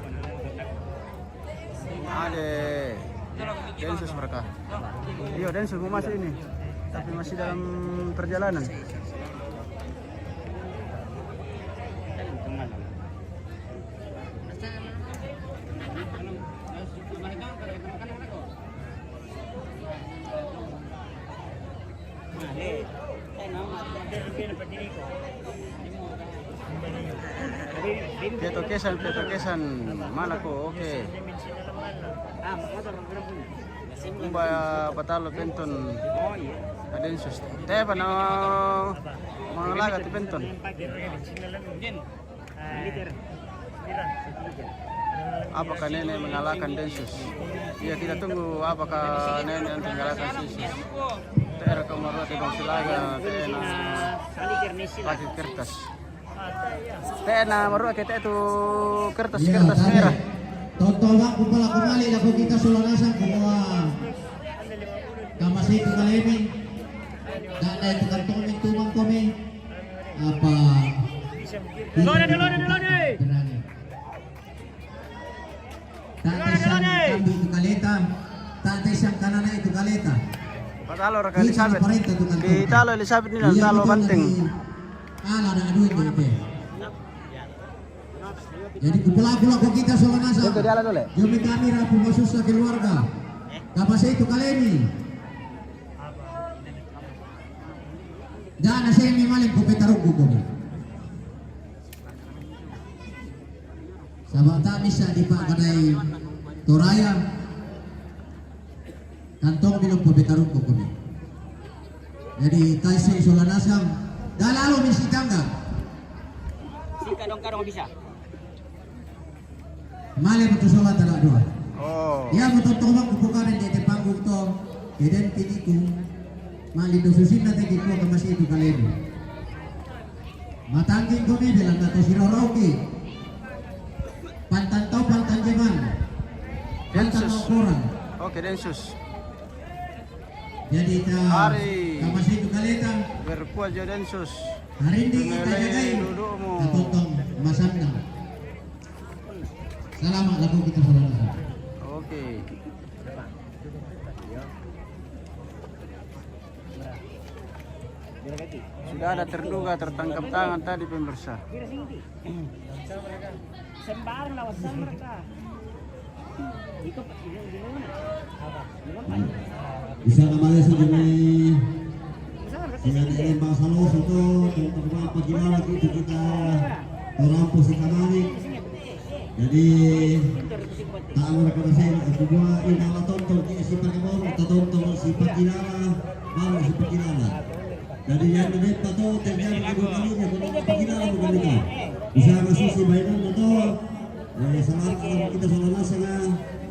Ada densus mereka. Iya densus mau masuk ini, tapi masih dalam perjalanan. Pieto kesan mana ko oke. Umba patalo Penton. Densus. Teh pa na mga lagat Penton. Apakah nenek mengalahkan Densus? Ya kita tunggu apakah nenek yang mengalahkan Densus. Tera kemarin dengan silaga tena pakai kertas. Tena maru kita itu kertas merah. Tonton kupala kumali na ko kita sulanasan kumua. Kamasi itu kali ini. Dan itu kantong tumang kami. Apa? Lone. Tante sang kambi itu kaleta. Tante sang kanana itu kaleta. Patalo raka Elizabeth. Di talo Elizabeth nila talo banteng. Ala na duit itu. Jadi kupula-pula ko kita solanasa. Jumi kamera pumasuk sa keluarga. Kapasa itu kali ini. Dana saya maling ko petarug ko. Sabata bisa dipakadai Toraya. Kantong bilang ko petarug ko. Jadi kaisi solanasam. Dalalo misi tangga. Si kadang-kadang bisa. Mali betul solat ada dua. Oh. Ya betul tolong bukan di panggung to. Keden tiniku. Mali do susin na tegi ko masih itu kali ini. Matangking ko ni bilang nato si Roroki. Pantan jeman. Densus. Oke Densus. Jadi masih itu kali itu. Berkuat jo Densus. Hari ini kita jagai. Katotong masandang. Selamat lagu kita saudara. Oke. Sudah ada terduga tertangkap tangan tadi pemirsa. Sembarang lawan mereka. Bisa namanya sebagai dengan Bang Salos itu teman-teman bagaimana itu kita merampus kembali. Jadi tak mereka saya kedua ini ala tonton si Pagimon atau tonton si Pagilala baru si Pagilala. Jadi yang menit atau terjadi kedua kalinya menit Pagilala bukan itu. Bisa masuk si Bainon atau sama kita sama nasanya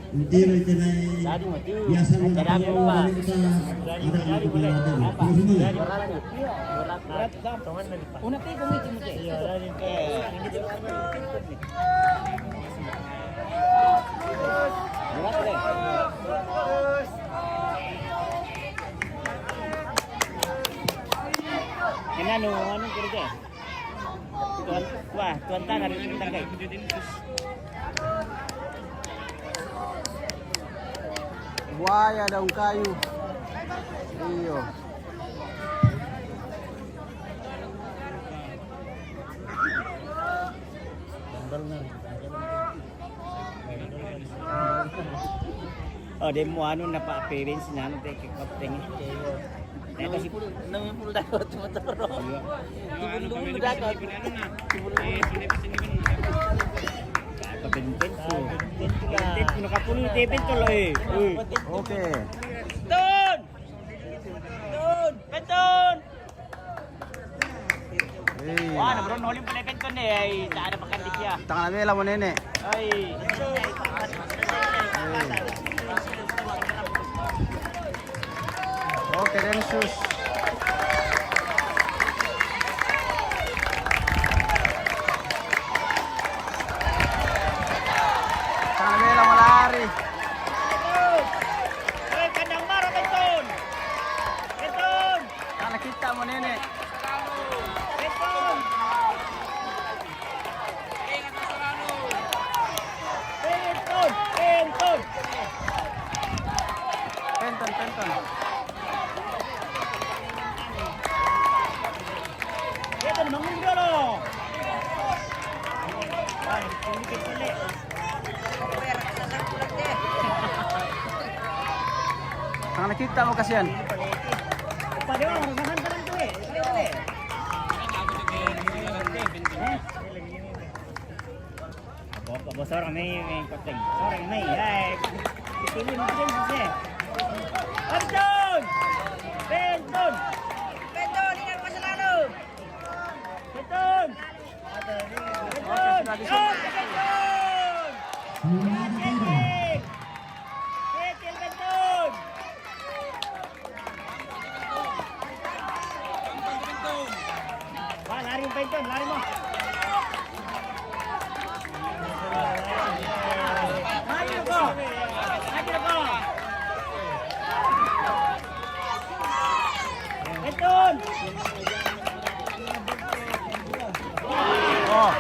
Hindi rin biasa mga dari kita ada anak kepala dari. Una pe kung ito mo kay. Kenano anong kerja? Tuan tanah di bintang kay. Buaya daun kayu. Iyo. Oh, demo ano na pa-appearance na ano te kapteng. Ito si namipul dapat tumuturo. Tibul dapat. Kapenten so. Kapenten kuno kapulo tebel to loy. Oke. Ton. Beton. Wah, na bro nolim pala beton eh. Ada makan dia. Tangan bela mo nene. Ay. Oke, Densus. Tangan bela mo lari. Hey, kandang marah beton. Beton. Tangan kita mo nene. Beton. Beton. Beton. Penton. Beton bangun dulu. Wah, ini kecil. Tangan kita mo kasihan. Pada orang makan tu eh. Apa bos orang ni koteng. Orang ni hai. Pilih mungkin sih. Beton. Beton. Beton ingat masa lalu. Beton. Beton. Beton. Beton beton. Wah, lari beton, lari mo. Maju ko. Beton. Oh.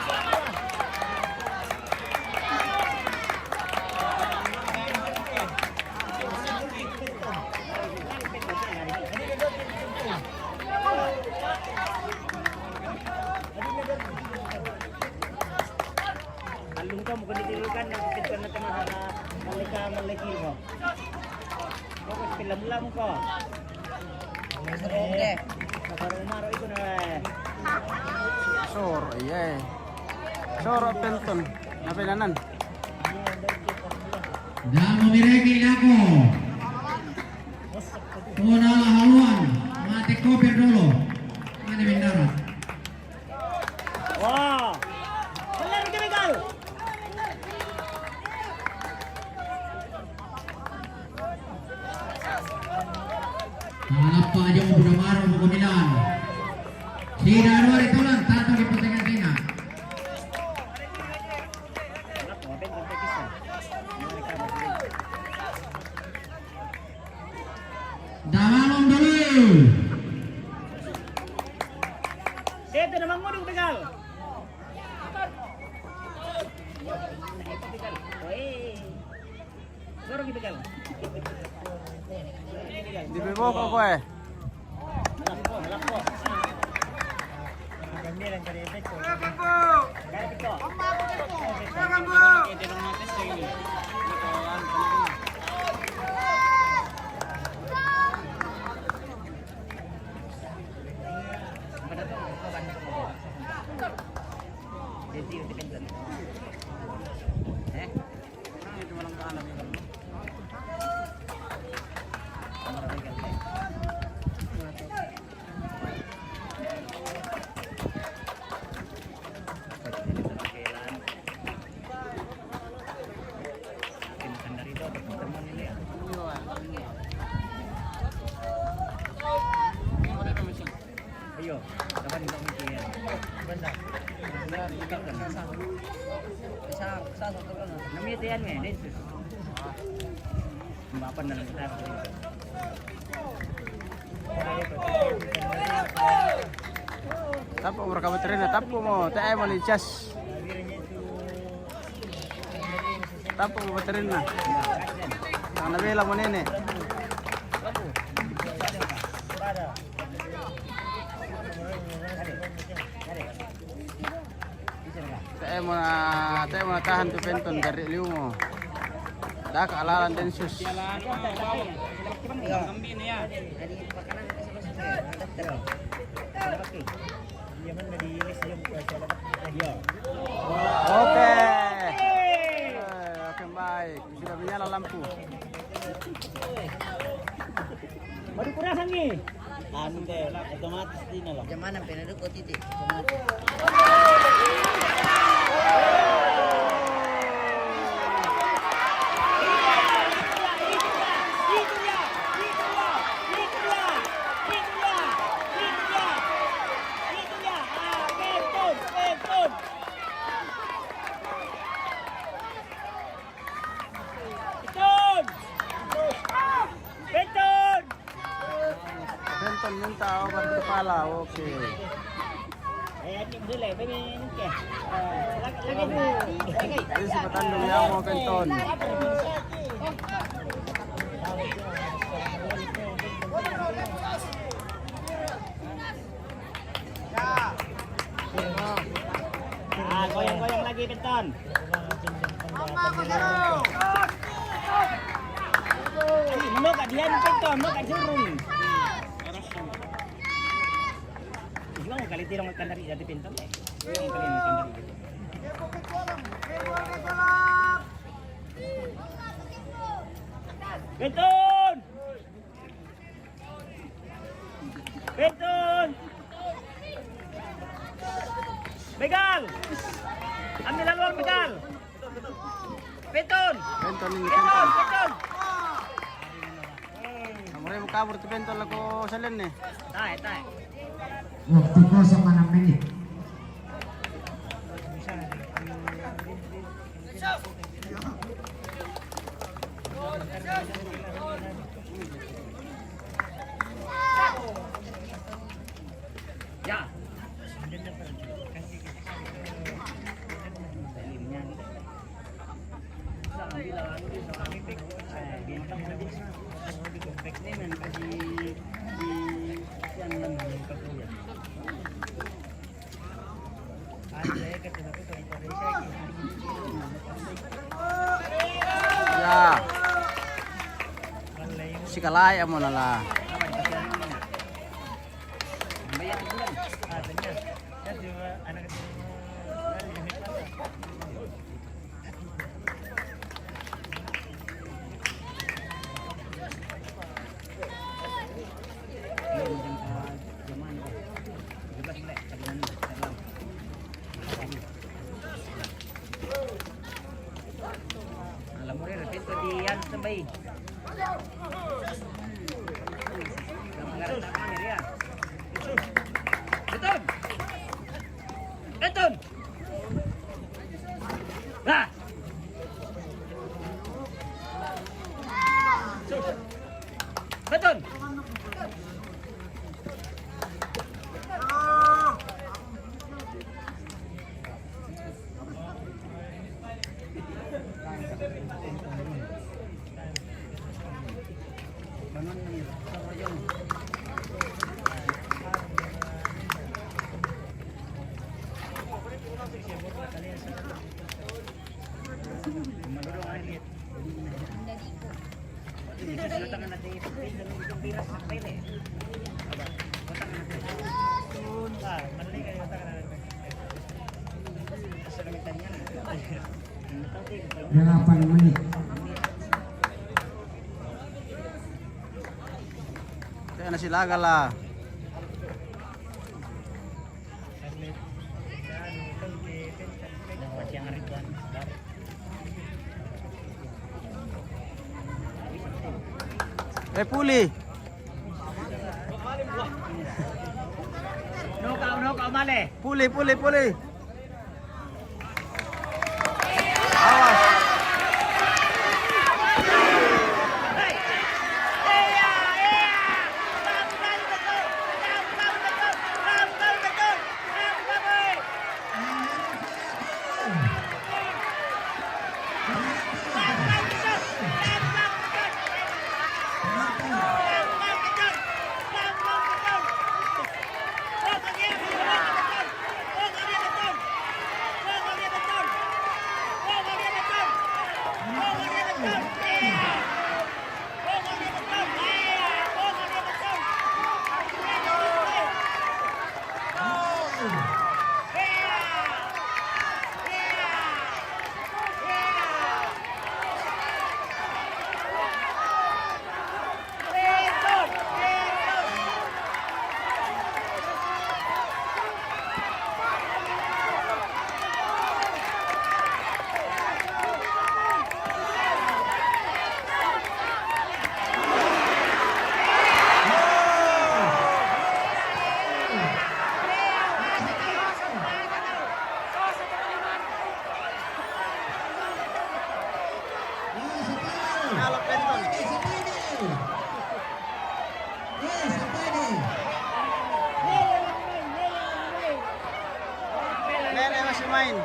Kalung ka mo kung ditilukan na kitkan na tama na malaki mo. Fokus pilam-lam ko. Maro ito na. Sor, iya. Sor penton. Napelanan. Dan memireki nako. Tuna haluan. Mati kopir dulu. Mana mendarat. Wah. Benar ke Begal? Apa aja udah marah mau kemilan. Sina luar itu lan tato di pertandingan Sina. Dalam dulu. Dito na mangudong Begal. Sorong di Begal. Di bebok ko eh. Malak po. Ganyan ka rin ito. Ganyan ito. Dito. Kapan kita mikir? Benda. Sa namitian me dito. Bapan na lang tayo. Tapo mereka veterin tapo mo, tayo mo ni chas. Tapo mo veterin na. Ang nabila mo nene. Tayo mo na tahan tu penton dari liu mo. Dah kealalan densus. Oke. Oke baik. Sudah menyala lampu. Baru kurang nih. Anu teh otomatis di nala. Zaman ang pinadukot iti. Penton minta obat kepala. Oke. Ini sebatan yang mau penton. Goyang-goyang lagi penton. Menuk kat dia penton, menuk kat surung. Mau kali tirong makan dari jati penton eh. Yang kali makan dari gitu. Penton. Penton. Begal. Ambil laluan begal. Penton. Penton ini Penton, penton. penton. Kamu kabur tu penton lah ko salen nih. Tai, tai. Waktu 06 menit. Ya. Ya. Si kalaya mo na la. Alam mo rin, repito di yan sabay. Beton! Beton! Nah! Beton! Delapan menit. Kaya na sila gala. Puli. No, Pulih. Awas. Kalau Penton. Lele masih main.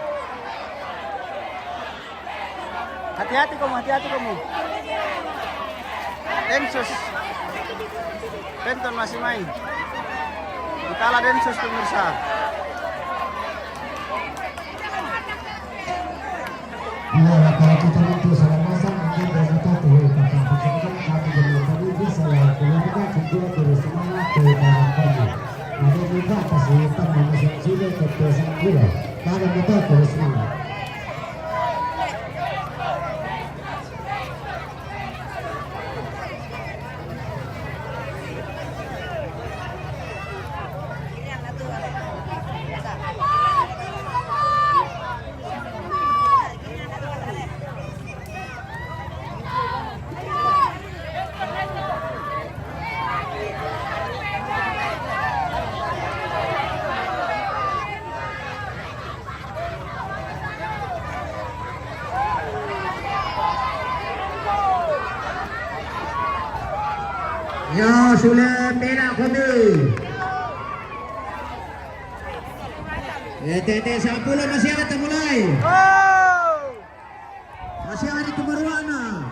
Hati-hati kamu. Densus. Penton masih main. Dikalah Densus pemirsa. Nah, kalau kita nanti salah masang mungkin dari satu kata kami jadi tadi bisa keluarga juga terus semangat ke dalam pergi. Ada juga kasih hitam masuk sudah ke pesan juga. Kalau kita terus semangat. Ya sudah perak kondi. TT 10 masih ada mulai. Masih ada itu berwarna.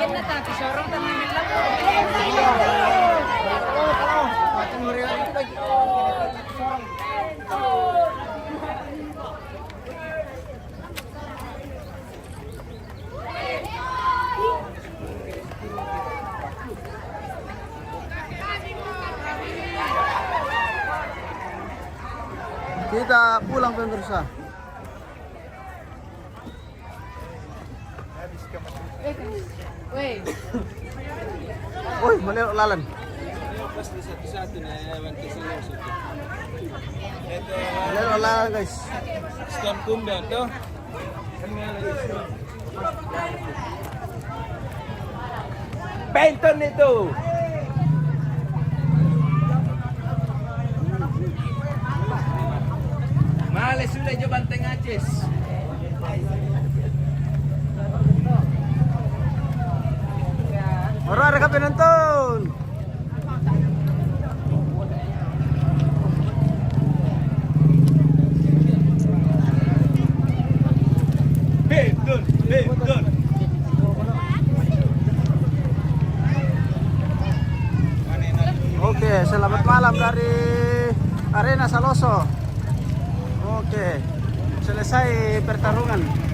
Kena tak sorong tangan Kita pulang pemirsa. Woi, melelok lalan. Melelok lalan guys. Skam kumda tuh. Penton itu. Males sudah jo banteng Acis. Orang ada penonton. Penton. Oke, selamat malam dari Arena Saloso. Oke, selesai pertarungan.